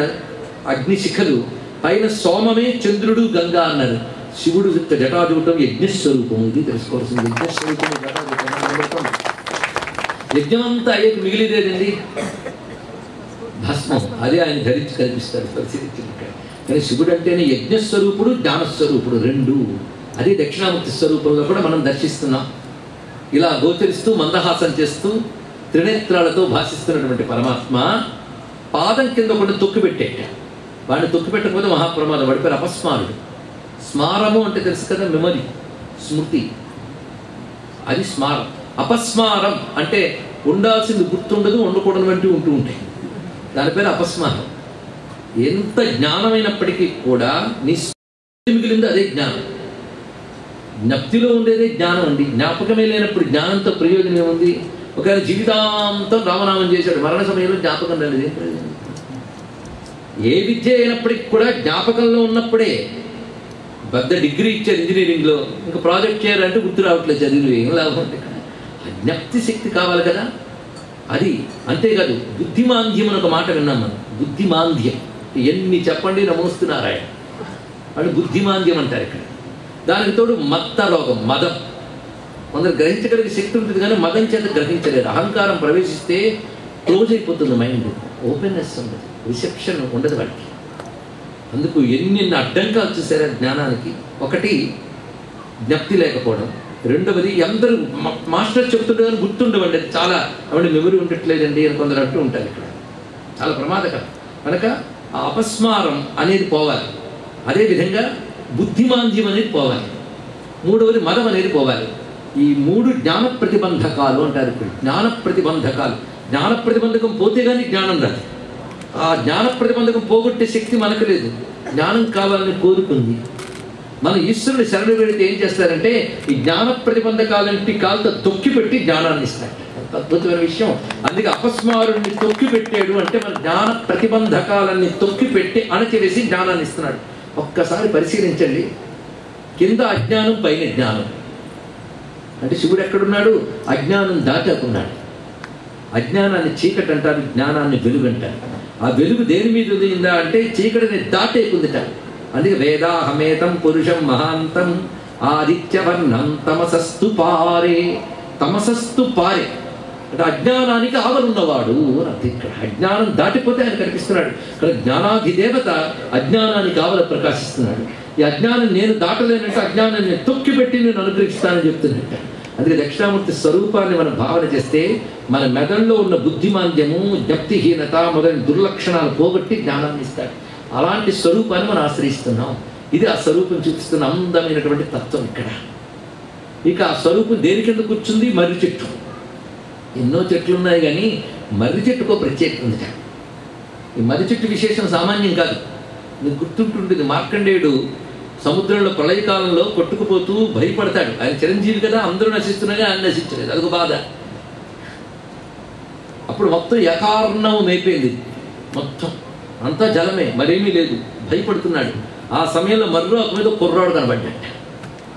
అగ్ని శిఖలు, పైన సోమమే చంద్రుడు, గంగా అన్నారు. శివుడు యొక్క జటాజూటం యజ్ఞస్వరూపం. ఇది తెలుసుకోవాల్సింది. యజ్ఞస్వరూపం, జటాజూటం. యజ్ఞమంతా అయ్యేది మిగిలిదేదండి భస్మం. అదే ఆయన ధరించి కనిపిస్తాడు పరిశీలించింది. కానీ శివుడు అంటేనే యజ్ఞస్వరూపుడు, జ్ఞానస్వరూపుడు 2. అదే దక్షిణామూర్తి స్వరూపంలో కూడా మనం దర్శిస్తున్నాం. ఇలా గోచరిస్తూ మందహాసం చేస్తూ త్రినేత్రాలతో భాషిస్తున్నటువంటి పరమాత్మ పాదం కింద ఒకటి తొక్కిపెట్టేట. వాడిని తొక్కిపెట్టకపోతే మహాప్రమాదం, వాడి పేరు అపస్మారుడు. స్మారము అంటే తెలుసు కదా, మెమరీ, స్మృతి. అది స్మారం. అపస్మారం అంటే ఉండాల్సింది గుర్తుండదు, ఉండకూడదు వంటి ఉంటూ ఉంటాయి. దాని పేరు అపస్మారం. ఎంత జ్ఞానమైనప్పటికీ కూడా మిగిలింది అదే జ్ఞానం. జ్ఞప్తిలో ఉండేదే జ్ఞానం అండి. జ్ఞాపకమే లేనప్పుడు జ్ఞానంతో ప్రయోజనం ఏముంది? ఒకవేళ జీవితాంతం రామనామం చేశాడు, మరణ సమయంలో జ్ఞాపకం లేదు, ఏం ప్రయోజనం? ఏ విద్య అయినప్పటికీ కూడా జ్ఞాపకంలో ఉన్నప్పుడే. పెద్ద డిగ్రీ ఇచ్చారు ఇంజనీరింగ్లో, ఇంకా ప్రాజెక్ట్ చేయాలంటే గుర్తు రావట్లేదు, చదివి ఏం లాభం అంటే జ్ఞప్తి శక్తి కావాలి కదా. అది అంతేకాదు. బుద్ధిమాంద్యం అని ఒక మాట విన్నాం మనం. బుద్ధిమాంద్యం ఎన్ని చెప్పండి నమోస్తున్నారు ఆయన, వాళ్ళు బుద్ధిమాంద్యం అంటారు ఇక్కడ. దానికి తోడు మత్త రోగం, మదం. కొందరు గ్రహించగలిగే శక్తి ఉంటుంది కానీ మదం చేత గ్రహించలేరు. అహంకారం ప్రవేశిస్తే క్లోజ్ అయిపోతుంది మైండ్, ఓపెన్నెస్ ఉండదు, రిసెప్షన్ ఉండదు వాడికి. అందుకు ఎన్ని అడ్డంకాలు చూసారా జ్ఞానానికి. ఒకటి జ్ఞప్తి లేకపోవడం, రెండవది అందరూ మాస్టర్ చెప్తుండే కానీ గుర్తుండవండి. అది చాలా అవండి మెమరీ ఉండట్లేదండి అని కొందరు అంటూ ఉంటారు. ఇక్కడ చాలా ప్రమాదకరం. కనుక ఆ అపస్మారం అనేది పోవాలి. అదేవిధంగా బుద్ధిమాంద్యం అనేది పోవాలి. మూడవది మదం అనేది పోవాలి. ఈ మూడు జ్ఞాన ప్రతిబంధకాలు అంటారు. ఇప్పుడు జ్ఞాన ప్రతిబంధకాలు. జ్ఞాన ప్రతిబంధకం పోతే కానీ జ్ఞానం రాదు. ఆ జ్ఞాన ప్రతిబంధకం పోగొట్టే శక్తి మనకు లేదు. జ్ఞానం కావాలని కోరుకుంది. మన ఈశ్వరుని శరణు పెడితే ఏం చేస్తారంటే ఈ జ్ఞాన ప్రతిబంధకాలంటి కాళ్ళతో తొక్కిపెట్టి జ్ఞానాన్ని ఇస్తాడు. అద్భుతమైన విషయం. అందుకే అపస్మారుణ్ణి తొక్కిపెట్టాడు అంటే మన జ్ఞాన ప్రతిబంధకాలన్నీ తొక్కిపెట్టి అణచివేసి జ్ఞానాన్ని ఇస్తున్నాడు. ఒక్కసారి పరిశీలించండి. కింద అజ్ఞానం, పైన జ్ఞానం. అంటే శివుడు ఎక్కడున్నాడు? అజ్ఞానం దాటాకున్నాడు. అజ్ఞానాన్ని చీకటి అంటారు, జ్ఞానాన్ని వెలుగు అంటారు. ఆ వెలుగు దేని మీద ఉందా అంటే చీకటిని దాటేకుందిట. అందుకే వేదాహమేతం పురుషం మహాంతం ఆదిత్యవర్ణం తమసస్తు పారే. తమసస్తు పారే అంటే అజ్ఞానానికి ఆవలున్నవాడు అని అర్థం. ఇక్కడ అజ్ఞానం దాటిపోతే ఆయన కనిపిస్తున్నాడు. ఇక్కడ జ్ఞానాధిదేవత అజ్ఞానానికి ఆవల ప్రకాశిస్తున్నాడు. ఈ అజ్ఞానం నేను దాటలేనంటే అజ్ఞానాన్ని తొక్కిపెట్టి నేను అనుగ్రహిస్తానని చెప్తున్నట్ట. అందుకే దక్షిణామూర్తి స్వరూపాన్ని మనం భావన చేస్తే మన మెదడులో ఉన్న బుద్ధిమాంద్యము, జ్ఞప్తిహీనత మొదలైన దుర్లక్షణాలు పోగొట్టి జ్ఞానాన్ని ఇస్తాడు. అలాంటి స్వరూపాన్ని మనం ఆశ్రయిస్తున్నాం. ఇది ఆ స్వరూపం చూపిస్తున్న అందమైనటువంటి తత్వం ఇక్కడ. ఇక ఆ స్వరూపం దేని కింద కూర్చుంది? మర్రి చెట్టు. ఎన్నో చెట్లు ఉన్నాయి కానీ మర్రి చెట్టుకో ప్రత్యేకత ఉంది. ఈ మర్రి చెట్టు విశేషం సామాన్యం కాదు. మీకు గుర్తుంటుంటుంది, మార్కండేయుడు సముద్రంలో ప్రళయకాలంలో కొట్టుకుపోతూ భయపడతాడు. ఆయన చిరంజీవి కదా, అందరూ నశిస్తున్నాగా ఆయన నశించలేదు, అదొక బాధ. అప్పుడు మొత్తం యకార్ణవం అయిపోయింది, మొత్తం అంతా జలమే, మరేమీ లేదు, భయపడుతున్నాడు. ఆ సమయంలో మర్రో ఒక మీద కుర్రాడు కనబడ్డాడు.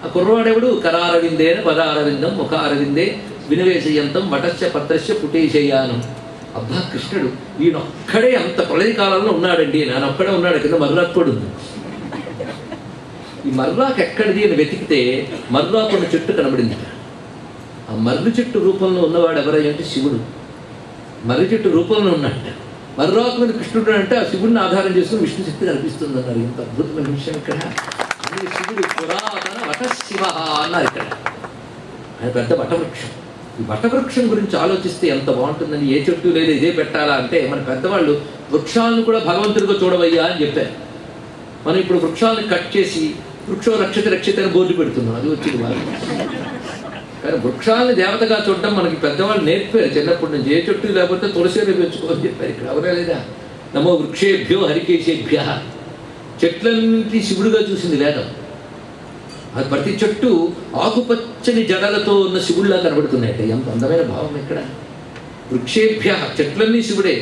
ఆ కుర్రవాడెవడు? కరారవిందేన పదారవిందం ముఖారవిందే వినవేశయంతం వటస్య పత్రస్య పుటేశయానం. అబ్బా కృష్ణుడు ఈయనొక్కడే అంత ప్రళయకాలంలో ఉన్నాడండి, ఆయన ఒక్కడే ఉన్నాడు. కింద మర్రాకుడు ఉంది. ఈ మర్రాకు ఎక్కడిది అని వెతికితే మర్రాకున్న చెట్టు కనబడింది. ఆ మర్రి చెట్టు రూపంలో ఉన్నవాడు ఎవరంటే శివుడు. మర్రి చెట్టు రూపంలో ఉన్నట్ట. మర్రాకు మీద కృష్ణుడు అంటే ఆ శివుడిని ఆధారం చేసుకుని విష్ణు శక్తి కనిపిస్తుంది అన్నారు. ఇంత అద్భుతమైన విషయం ఇక్కడ. అందుకే శివుడు పురాతన వటశివ అన్నారు ఇక్కడ. ఆయన పెద్ద వటవృక్షం. ఈ వటవృక్షం గురించి ఆలోచిస్తే ఎంత బాగుంటుందని. ఏ చెట్టు లేదు ఇదే పెట్టాలా అంటే మన పెద్దవాళ్ళు వృక్షాలను కూడా భగవంతుడిగా చూడవయ్యా అని చెప్పారు. మనం ఇప్పుడు వృక్షాలను కట్ చేసి వృక్షో రక్షిత రక్షిత అని బోర్డు పెడుతున్నాం. అది వచ్చింది వాళ్ళు. కానీ వృక్షాలని దేవతగా చూడటం మనకి పెద్దవాళ్ళు నేర్పారు చిన్నప్పటి నుంచి. ఏ చెట్టు లేకపోతే తులసిని పెంచుకోని చెప్పారు. ఇక్కడ ఎవరే లేదా? నమో వృక్షేభ్యో హరికేశేభ్య. చెట్లన్నింటి శివుడుగా చూసింది వేదం. అది ప్రతి చెట్టు ఆకుపచ్చని జడలతో ఉన్న శివుడిలా కనబడుతున్నాయట. ఎంత అందమైన భావం ఇక్కడ. వృక్షేభ్య చెట్లన్నీ శివుడే,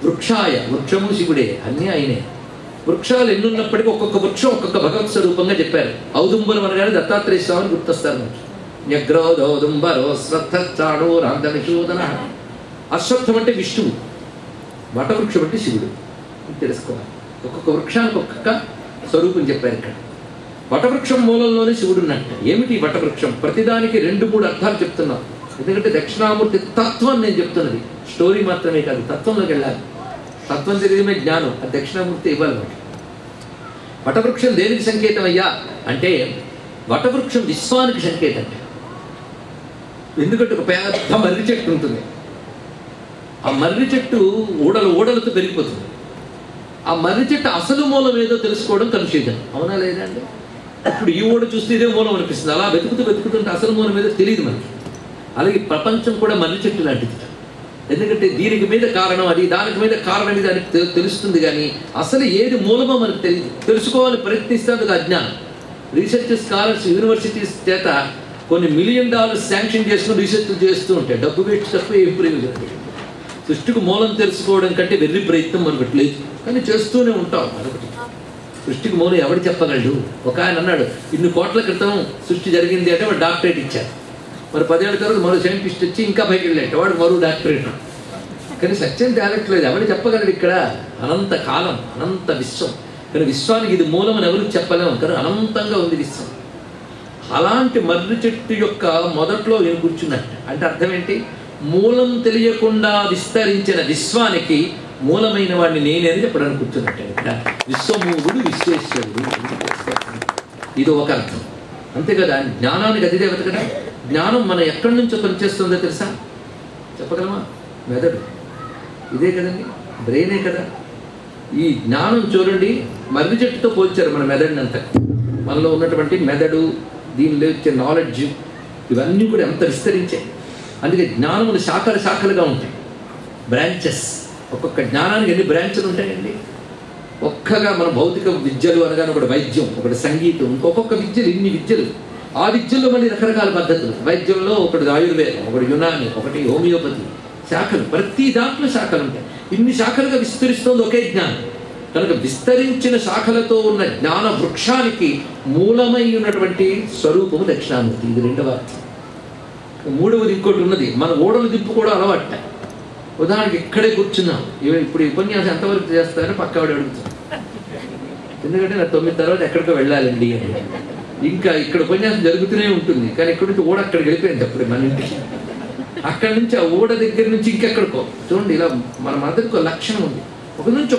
వృక్షాయ వృక్షము శివుడే, అన్నీ ఆయనే. వృక్షాలు ఎన్నున్నప్పటికీ ఒక్కొక్క వృక్షం ఒక్కొక్క భగవత్ స్వరూపంగా చెప్పారు. ఔదుంబరం అనగానే దత్తాత్రేయ స్వామిని గుర్తొస్తారు మనకి. న్యగ్రోదౌదుంబరో శ్రద్ధ రాంధనిషూదన. అశ్వత్థం అంటే విష్ణువు, వటవృక్షం అంటే శివుడు. తెలుసుకోవాలి. ఒక్కొక్క వృక్షానికి ఒక్కొక్క స్వరూపం చెప్పారు ఇక్కడ. వటవృక్షం మూలంలోనే శివుడు ఉన్నట్టు. ఏమిటి వటవృక్షం? ప్రతిదానికి 2-3 అర్థాలు చెప్తున్నాం. ఎందుకంటే దక్షిణామూర్తి తత్వం నేను చెప్తున్నది, స్టోరీ మాత్రమే కాదు, తత్వంలోకి వెళ్ళాలి. తత్వం తెలియమే జ్ఞానం. అది దక్షిణామూర్తి ఇవ్వాలి మనకి. వటవృక్షం దేనికి సంకేతం అయ్యా అంటే వటవృక్షం విశ్వానికి సంకేతం. ఎందుకంటే ఒక పెద్ద మర్రి చెట్టు ఉంటుంది. ఆ మర్రి చెట్టు ఊడలతో పెరిగిపోతుంది. ఆ మర్రి చెట్టు అసలు మూలం ఏదో తెలుసుకోవడం కన్ఫ్యూజన్, అవునా లేదా అండి? ఇప్పుడు ఈ ఓడ చూస్తే ఇదే మూలం అనిపిస్తుంది. అలా వెతుకుతుంటే అసలు మూలం ఏదో తెలియదు మనకి. అలాగే ప్రపంచం కూడా మర్రి చెట్టు లాంటిది. ఎందుకంటే దీనికి మీద కారణం అది, దానికి మీద కారణం ఇది అని తెలుస్తుంది, కానీ అసలు ఏది మూలమో మనకు తెలియదు. తెలుసుకోవాలని ప్రయత్నిస్తే అజ్ఞానం. రీసెర్చ్ స్కాలర్స్ యూనివర్సిటీస్ చేత కొన్ని $1 మిలియన్ శాంక్షన్ చేసుకుని రీసెర్చ్ చేస్తూ ఉంటాయి. డబ్బు పెట్టి తప్ప ఏం ప్రయోజనం. సృష్టికి మూలం తెలుసుకోవడం కంటే వెర్రి ప్రయత్నం మనకు లేదు, కానీ చేస్తూనే ఉంటాం. మరొకటి, సృష్టికి మూలం ఎవడు చెప్పగలడు? ఒక ఆయన అన్నాడు, 2 కోట్ల క్రితం సృష్టి జరిగింది అంటే వాడు డాక్టరేట్ ఇచ్చారు. మరి 10 ఏళ్ల తర్వాత మరో సైంటిస్ట్ వచ్చి ఇంకా పైకి వెళ్ళాడు, వాడు మరో డాక్టరేట్. కానీ సత్యం తేలట్లేదు. ఎవడు చెప్పగలడు? ఇక్కడ అనంత కాలం, అనంత విశ్వం. కానీ విశ్వానికి ఇది మూలం అని ఎవరికి చెప్పలేము, కానీ అనంతంగా ఉంది విశ్వం. అలాంటి మర్రి చెట్టు యొక్క మొదట్లో నేను కూర్చున్నట్టు అంటే అర్థం ఏంటి? మూలం తెలియకుండా విస్తరించిన విశ్వానికి మూలమైన వాడిని నేనే అని చెప్పడానికి కూర్చున్నట్టు. ఇక్కడ విశ్వమూలుడు విశ్వేశ్వరుడు, ఇది ఒక అర్థం. అంతే కదా. జ్ఞానానికి అధిదేవత కదా. జ్ఞానం మనం ఎక్కడి నుంచో పనిచేస్తుందో తెలుసా? చెప్పగలమా? మెదడు. ఇదే కదండి, బ్రెయినే కదా. ఈ జ్ఞానం చూడండి, మర్రి చెట్టుతో పోల్చారు మన మెదడుని అంతా. మనలో ఉన్నటువంటి మెదడు, దీనిలో వచ్చే నాలెడ్జ్, ఇవన్నీ కూడా ఎంత విస్తరించాయి. అందుకే జ్ఞానములు శాఖలు శాఖలుగా ఉంటాయి, బ్రాంచెస్. ఒక్కొక్క జ్ఞానానికి ఎన్ని బ్రాంచ్లు ఉంటాయండి. ఒక్కగా మన భౌతిక విద్యలు అనగానే ఒకటి వైద్యం, ఒకటి సంగీతం, ఇంకొక విద్యలు, ఇన్ని విద్యలు. ఆ విద్యల్లో మళ్ళీ రకరకాల పద్ధతులు. వైద్యంలో ఒకటి ఆయుర్వేదం, ఒకటి యునాని, ఒకటి హోమియోపతి, శాఖలు. ప్రతి దాంట్లో శాఖలు ఉంటాయి. ఇన్ని శాఖలుగా విస్తరిస్తోంది ఒకే జ్ఞానం. కనుక విస్తరించిన శాఖలతో ఉన్న జ్ఞాన వృక్షానికి మూలమై ఉన్నటువంటి స్వరూపము దక్షిణామూర్తి. ఇది రెండవ అర్థం. మూడవది ఇంకోటి ఉన్నది, మన ఓడలు దింపుకోవడం అలవాట. ఉదాహరణకి ఇక్కడే కూర్చున్నాం. ఇప్పుడు ఈ ఉపన్యాసం ఎంతవరకు చేస్తారని పక్కవాడు అడుగుతాం. ఎందుకంటే నా 9 తర్వాత ఎక్కడికో వెళ్ళాలండి అని. ఇంకా ఇక్కడ ఉపన్యాసం జరుగుతూనే ఉంటుంది, కానీ ఇక్కడ నుంచి ఓడ అక్కడికి వెళ్ళిపోయింది అప్పుడు మన ఇంటికి. అక్కడి నుంచి ఆ ఓడ దగ్గర నుంచి ఇంకెక్కడికో. చూడండి, ఇలా మన మదరికి లక్షణం ఉంది. ఒక నుంచి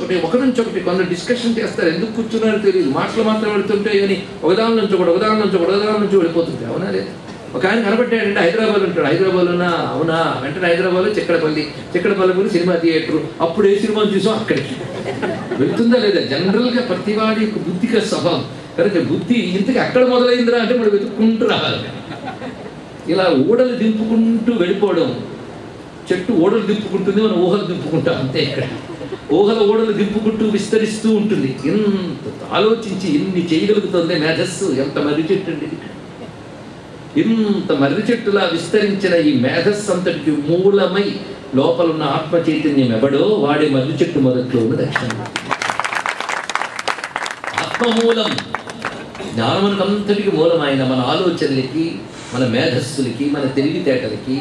ఒకటి కొందరు డిస్కషన్ చేస్తారు, ఎందుకు కూర్చున్నారో తెలియదు, మాటలు మాత్రం వెళుతుంటాయి అని ఒకదాని నుంచి ఒకటి వెళ్ళిపోతుంటాయి. అవునా లేదా? ఒక ఆయన కనబడ్డాడంటే హైదరాబాద్ ఉంటాడు. హైదరాబాద్ ఉన్నా అవునా, వెంటనే హైదరాబాద్లో చిక్కడపల్లి గురి సినిమా థియేటర్. అప్పుడు ఏ సినిమాను చూసాం అక్కడికి వెళ్తుందా లేదా? జనరల్గా ప్రతివాడి యొక్క బుద్ధికి స్వభావం. కనుక బుద్ధి ఇంతకీ అక్కడ మొదలైందిరా అంటే మనం వెతుక్కుంటూ రావాలి. ఇలా ఊడలు దింపుకుంటూ వెళ్ళిపోవడం. చెట్టు ఊడలు దింపుకుంటుంది, మనం ఊహలు దింపుకుంటాం అంతే. ఇక్కడ ఊహలు దింపుకుంటూ విస్తరిస్తూ ఉంటుంది. ఎంత ఆలోచించి ఎన్ని చేయగలుగుతుంది మేధస్సు. ఎంత మర్రి చెట్టు అండి! ఇంత మర్రి చెట్టులా విస్తరించిన ఈ మేధస్సు అంతటికి మూలమై లోపలున్న ఆత్మ చైతన్యం ఎవడో వాడే మర్రి చెట్టు మొదట్లో ఉన్న దక్షిణామూర్తి. ఆత్మమూలం. జ్ఞానమునంతటికి మూలమైన మన ఆలోచనలకి, మన మేధస్సులకి, మన తెలివితేటలకి,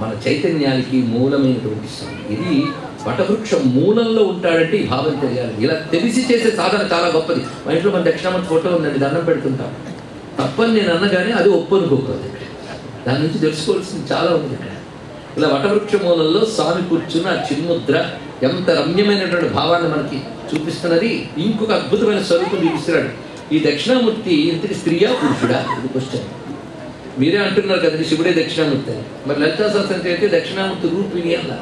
మన చైతన్యానికి మూలమైనటువంటి స్వామి. ఇది వటవృక్షం మూలంలో ఉంటాడంటే ఈ భావం తెలియాలి. ఇలా తెలిసి చేసే సాధన చాలా గొప్పది. మా ఇంట్లో మన దక్షిణామూర్తి ఫోటో ఉందండి, దండం పెడుతుంటాం. తప్పని నేను అన్నగానే అది ఒప్పనుకోకూడదు. దాని నుంచి తెలుసుకోవాల్సింది చాలా ఉంది. ఇక్కడ ఇలా వటవృక్ష మూలంలో స్వామి కూర్చున్న ఆ చిన్ముద్ర ఎంత రమ్యమైనటువంటి భావాన్ని మనకి చూపిస్తున్నది. ఇంకొక అద్భుతమైన స్వరూపం చూపిస్తున్నాడు ఈ దక్షిణామూర్తి. ఇంతటి స్త్రీయా పురుషుడా? ఇది క్వశ్చన్. మీరే అంటున్నారు కదండి శివుడే దక్షిణామూర్తి అని. మరి లలితా సహస్రం అయితే దక్షిణామూర్తి రూపిణి అన్న.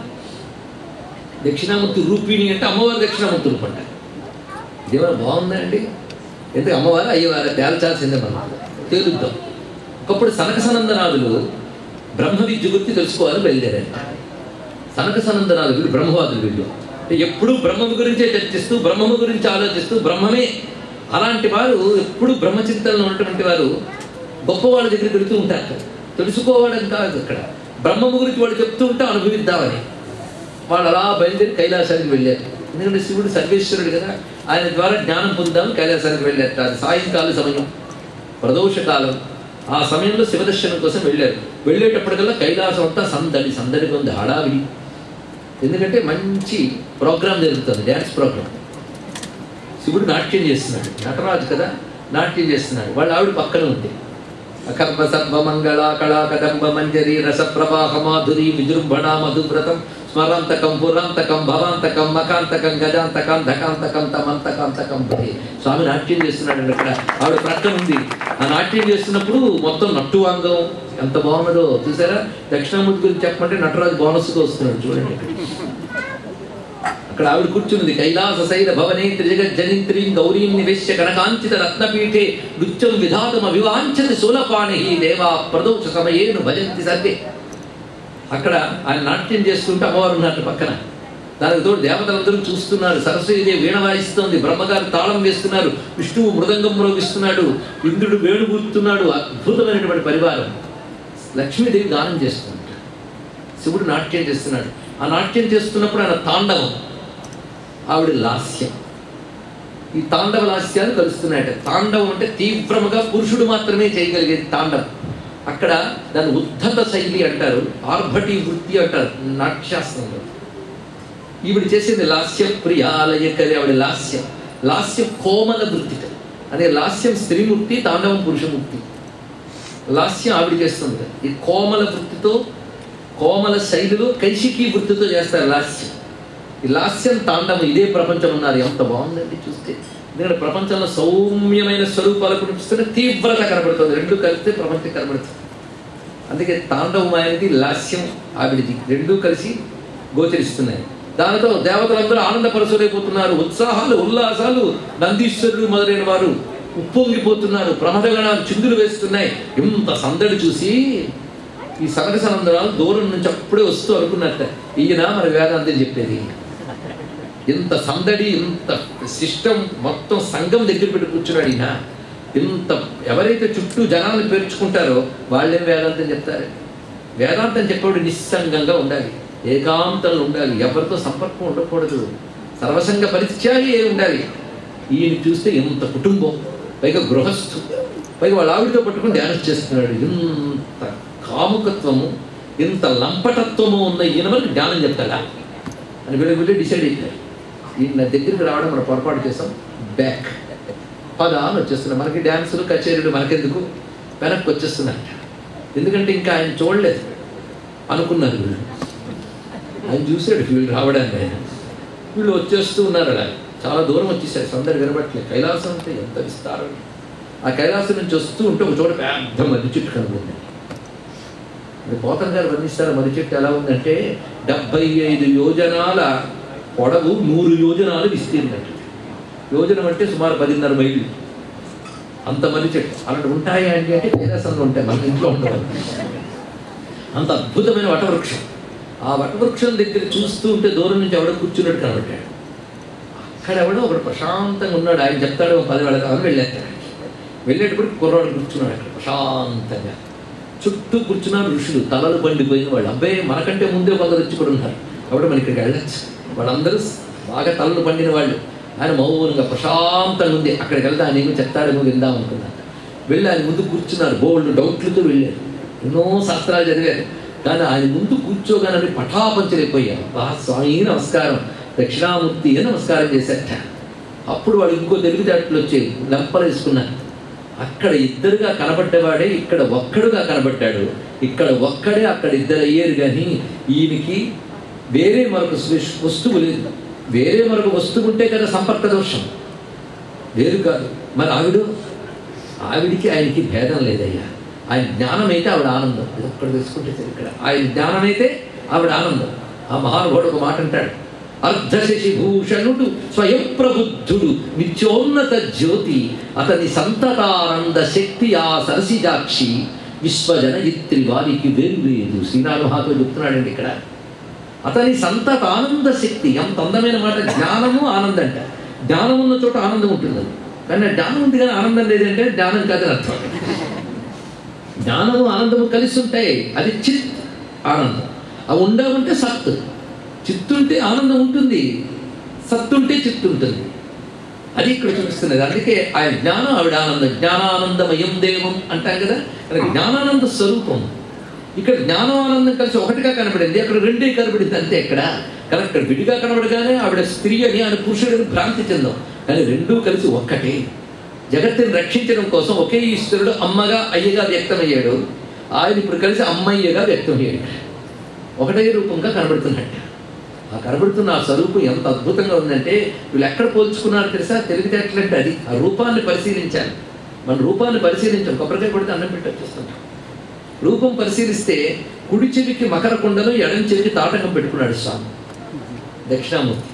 దక్షిణామూర్తి రూపిణి అంటే అమ్మవారి దక్షిణామూర్తి రూపం అంట. ఇదేమైనా బాగుందా అండి? ఎందుకు అమ్మవారు అయ్యవారు తేల్చాల్సిందే మనం తేలుద్దాం. ఒకప్పుడు సనక సనందనాథులు బ్రహ్మ విద్య గురించి తెలుసుకోవాలని బయలుదేరారు. సనక సనందనాథులు వీళ్ళు బ్రహ్మవాదులు. వీళ్ళు ఎప్పుడూ బ్రహ్మము గురించే చర్చిస్తూ, బ్రహ్మము గురించి ఆలోచిస్తూ, బ్రహ్మమే. అలాంటి వారు ఎప్పుడు బ్రహ్మచింతనలో ఉన్నటువంటి వారు గొప్ప వాళ్ళ దగ్గరికి వెళుతూ ఉంటారు. తెలుసుకోవడం కాదు, అక్కడ బ్రహ్మము గురించి వాళ్ళు చెప్తూ ఉంటే అనుభవిద్దామని వాళ్ళు అలా బయలుదేరి కైలాసానికి వెళ్ళారు. ఎందుకంటే శివుడు సర్వేశ్వరుడు కదా, ఆయన ద్వారా జ్ఞానం పొందామని కైలాసానికి వెళ్ళారు. అది సాయంకాల సమయం, ప్రదోషకాలం. ఆ సమయంలో శివదర్శనం కోసం వెళ్ళారు. వెళ్ళేటప్పటికల్లా కైలాసం అంతా సందడిగా ఉంది, హడావిడి. ఎందుకంటే మంచి ప్రోగ్రామ్ జరుగుతుంది, డ్యాన్స్ ప్రోగ్రామ్. శివుడు నాట్యం చేస్తున్నాడు, నటరాజు కదా, నాట్యం చేస్తున్నాడు. వాళ్ళ ఆవిడ పక్కన ఉంది. అకర్మ సర్వ మంగళ కళా కదంబ మంజరి రస ప్రవాహ మాధురి విజృంభణ మధువ్రతం స్మరాంతకం పురాంతకం భవాంతకం మకాంతకం గజాంతకం ధకాంతకం తమంతకాంతకం భే. స్వామి నాట్యం చేస్తున్నాడు అక్కడ, ఆవిడ ప్రక్కన ఉంది. ఆ నాట్యం చేస్తున్నప్పుడు మొత్తం నట్టువాంగం ఎంత బాగున్నదో చూసారా. దక్షిణామూర్తి గురించి చెప్పమంటే నటరాజు బోనస్గా వస్తున్నాడు చూడండి. అక్కడ ఆవిడ కూర్చున్నది. కైలాస శైల భవనే త్రిజగజ్జనిత్రీం గౌరీం నివేశ్య కనకాంచిత రత్నపీఠే నృత్యం విధాతం అవివాంఛతి శూలపాణి దేవా ప్రదోష సమయేను భజంతి సర్వే. అక్కడ ఆయన నాట్యం చేస్తుంటే అమ్మవారు ఉన్నట్టు పక్కన. దానికి తోడు దేవతలందరూ చూస్తున్నారు. సరస్వతీదేవి వీణ వాయిస్తోంది, బ్రహ్మగారు తాళం వేస్తున్నారు, విష్ణువు మృదంగం మ్రోగిస్తున్నాడు, ఇంద్రుడు వేణుగూరుతున్నాడు. అద్భుతమైనటువంటి పరివారం. లక్ష్మీదేవి గానం చేస్తుంది, శివుడు నాట్యం చేస్తున్నాడు. ఆ నాట్యం చేస్తున్నప్పుడు ఆయన తాండవం, ఆవిడ లాస్యం. ఈ తాండవ లాస్యాలు కలుస్తున్నాయట. తాండవం అంటే తీవ్రముగా పురుషుడు మాత్రమే చేయగలిగేది తాండవం. అక్కడ దాన్ని ఉద్ధత శైలి అంటారు, ఆర్భటి వృత్తి అంటారు నాట్యశాస్త్రంలో. ఈవిడ చేసేది లాస్యం ప్రియాలయకరి. ఆవిడ లాస్యం. లాస్యం కోమల వృత్తి అనే లాస్యం స్త్రీమూర్తి, తాండవం పురుషమూర్తి. లాస్యం ఆవిడ చేస్తుంది. ఈ కోమల వృత్తితో, కోమల శైలిలో కైశికీ వృత్తితో చేస్తారు లాస్యం. ఈ లాస్యం తాండవం ఇదే ప్రపంచం ఉన్నారు. ఎంత బాగుందండి చూస్తే. ఎందుకంటే ప్రపంచంలో సౌమ్యమైన స్వరూపాలు కనిపిస్తున్న తీవ్రత కనబడుతుంది. రెండు కలిస్తే ప్రపంచం కనబడుతుంది. అందుకే తాండవం అనేది లాస్యం ఆవిడిది, రెండూ కలిసి గోచరిస్తున్నాయి. దానితో దేవతలందరూ ఆనందపరచులైపోతున్నారు. ఉత్సాహాలు, ఉల్లాసాలు. నందీశ్వరుడు మొదలైన వారు ఉప్పొంగిపోతున్నారు. ప్రమదగణాలు చిందులు వేస్తున్నాయి. ఇంత సందడి చూసి ఈ సనక సనందనాలు దూరం నుంచి అప్పుడే వస్తూ అనుకున్నట్ట, ఈయన మరి వేదాంతం చెప్పేది. ఇంత సందడి, ఇంత సిస్టమ్ మొత్తం సంఘం దగ్గర పెట్టి కూర్చున్నాడు ఈయన. ఇంత ఎవరైతే చుట్టూ జనాలను పేర్చుకుంటారో వాళ్ళేం వేదాంతం చెప్తారు. వేదాంతం చెప్పేవాడు నిస్సంగంగా ఉండాలి, ఏకాంతంలో ఉండాలి, ఎవరితో సంపర్కం ఉండకూడదు, సర్వసంగ పరిత్యాగి ఉండాలి. ఈయన చూస్తే ఇంత కుటుంబం, పైగా గృహస్థు, పైగా వాళ్ళ ఆవిడతో పట్టుకుని ధ్యానం చేస్తున్నాడు. ఇంత కాముకత్వము, ఇంత లంపటత్వము ఉన్న ఈయన మనకి జ్ఞానం చెప్తాడా అని వీళ్ళు డిసైడ్ అయిపోయారు. ఈయన దగ్గరికి రావడం మనం పొరపాటు చేసాం. బ్యాక్ పద అని వచ్చేస్తున్నాం. మనకి డ్యాన్సులు కచేరీలు మనకెందుకు, వెనక్కి వచ్చేస్తున్నట్ట. ఎందుకంటే ఇంకా ఆయన చూడలేదు అనుకున్నారు వీళ్ళు. ఆయన చూశాడు వీళ్ళు రావడానికి. ఆయన వీళ్ళు వచ్చేస్తూ ఉన్నారు. అలా చాలా దూరం వచ్చేసారు, సందడి వినబట్టలేదు. కైలాసం అంటే ఎంత విస్తారం. ఆ కైలాసం నుంచి వస్తూ ఉంటే ఒక చోట పెద్ద మర్రి చెట్టు కనబడింది. అది పోతన గారు వర్ణిస్తారు. మర్రి చెట్టు ఎలా ఉందంటే 75 యోజనాల పొడవు, 100 యోజనాలు విస్తీర్ణం. యోజనం అంటే సుమారు 10.5 మైళ్ళు. అంత మర్రి చెట్టు అలాంటి ఉంటాయి అంటే కైలాసంలో ఉంటాయి, మన ఇంట్లో ఉండవు. అంత అద్భుతమైన వటవృక్షం. ఆ వటవృక్షం దగ్గర చూస్తూ ఉంటే దూరం నుంచి ఎవడో కూర్చున్నట్టు కనబడ్డాడు. అక్కడ ఎవడో ఒకడు ప్రశాంతంగా ఉన్నాడు. ఆయన చెప్తాడు 10 వేళ కావాలి వెళ్ళేస్తాడు. వెళ్ళేటప్పుడు కుర్రాడు కూర్చున్నాడు అక్కడ ప్రశాంతంగా. చుట్టూ కూర్చున్నారు ఋషులు, తలలు పండిపోయిన వాళ్ళు. అబ్బాయి మనకంటే ముందే కొందరు వచ్చి కూడా ఉన్నారు కాబట్టి మన ఇక్కడికి వెళ్ళచ్చు. వాళ్ళందరూ బాగా తలలు పండిన వాళ్ళు. ఆయన మౌనంగా ప్రశాంతంగా ఉంది. అక్కడికి వెళ్తే ఆయన ఏమో చెప్తాడేమో విందాం అనుకున్నాను. వెళ్ళి ఆయన ముందు కూర్చున్నారు. బోల్డ్ డౌట్లతో వెళ్ళారు, ఎన్నో శాస్త్రాలు చదివారు. కానీ ఆయన ముందు కూర్చోగానే పటాపంచలైపోయారు. స్వామి నమస్కారం, దక్షిణామూర్తి అని నమస్కారం చేశారట. అప్పుడు వాడు ఇంకో తెలివితేటలు వచ్చాయి, లెంపలు వేసుకున్నారు. అక్కడ ఇద్దరుగా కనబడ్డవాడే ఇక్కడ ఒక్కడుగా కనబడ్డాడు. ఇక్కడ ఒక్కడే అక్కడ ఇద్దరు అయ్యారు. కానీ ఈయనకి వేరే మరొక వస్తువు లేదు. వేరే మరొక వస్తువు ఉంటే కదా సంపర్క దోషం, వేరు కాదు. మరి ఆవిడికి ఆయనకి భేదం లేదయ్యా. ఆయన జ్ఞానం అయితే ఆవిడ ఆనందం. ఇది ఒక్కడ తెలుసుకుంటే ఇక్కడ ఆయన జ్ఞానం అయితే ఆవిడ ఆనందం. ఆ మహానుభావుడు ఒక మాట అంటాడు, అర్ధశశి భూషణుడు స్వయం ప్రబుద్ధుడు నిత్యోన్నత జ్యోతి అతని సంతతానంద శక్తి ఆ సరసిజాక్షి విశ్వజనయిత్రి వారికి వేరు లేదు. శ్రీనాథ మహాతో చెప్తున్నాడండి ఇక్కడ. అతని సంతతానంద శక్తి, ఎంత అందమైన మాట. జ్ఞానము ఆనందం అంట. జ్ఞానం ఉన్న చోట ఆనందం ఉంటుంది. కానీ జ్ఞానం ఉంది కానీ ఆనందం లేదంటే జ్ఞానం కాదని అర్థం. జ్ఞానము ఆనందము కలిసి ఉంటాయి, అది చిత్ ఆనందం. అవి ఉండవుంటే సత్. చిత్తుంటే ఆనందం ఉంటుంది, సత్తుంటే చిత్తు ఉంటుంది. అది ఇక్కడ చూపిస్తున్నది. అందుకే ఆయన జ్ఞానం, ఆవిడ ఆనందం. జ్ఞానానందమయం దేవం అంటాం కదా, జ్ఞానానంద స్వరూపం. ఇక్కడ జ్ఞానం ఆనందం కలిసి ఒకటిగా కనబడింది, అక్కడ రెండే కనబడింది అంతే. ఇక్కడ కరెక్ట్ విడిగా కనబడగానే ఆవిడ స్త్రీ అని ఆయన పురుషుడిని భ్రాంతి చెందాం. కానీ రెండూ కలిసి ఒక్కటే. జగత్తుని రక్షించడం కోసం ఒకే ఈశ్వరుడు అమ్మగా అయ్యగా వ్యక్తమయ్యాడు. ఆయన ఇప్పుడు కలిసి అమ్మయ్యగా వ్యక్తమయ్యాడు. ఒకటే రూపంగా కనబడుతున్నట్టు. ఆ కనబడుతున్న ఆ స్వరూపం ఎంత అద్భుతంగా ఉందంటే వీళ్ళు ఎక్కడ పోల్చుకున్నారు తెలుసా? తెలివితేటలంటే అది. ఆ రూపాన్ని పరిశీలించాలి. మన రూపాన్ని పరిశీలించాం. కొబ్బరికాయ కొడితే అన్నం పెట్టి వచ్చేస్తుంటాం. రూపం పరిశీలిస్తే కుడి చెవికి మకర కుండలు, ఎడం చెవికి తాటకం పెట్టుకున్నాడు స్వామి దక్షిణామూర్తి.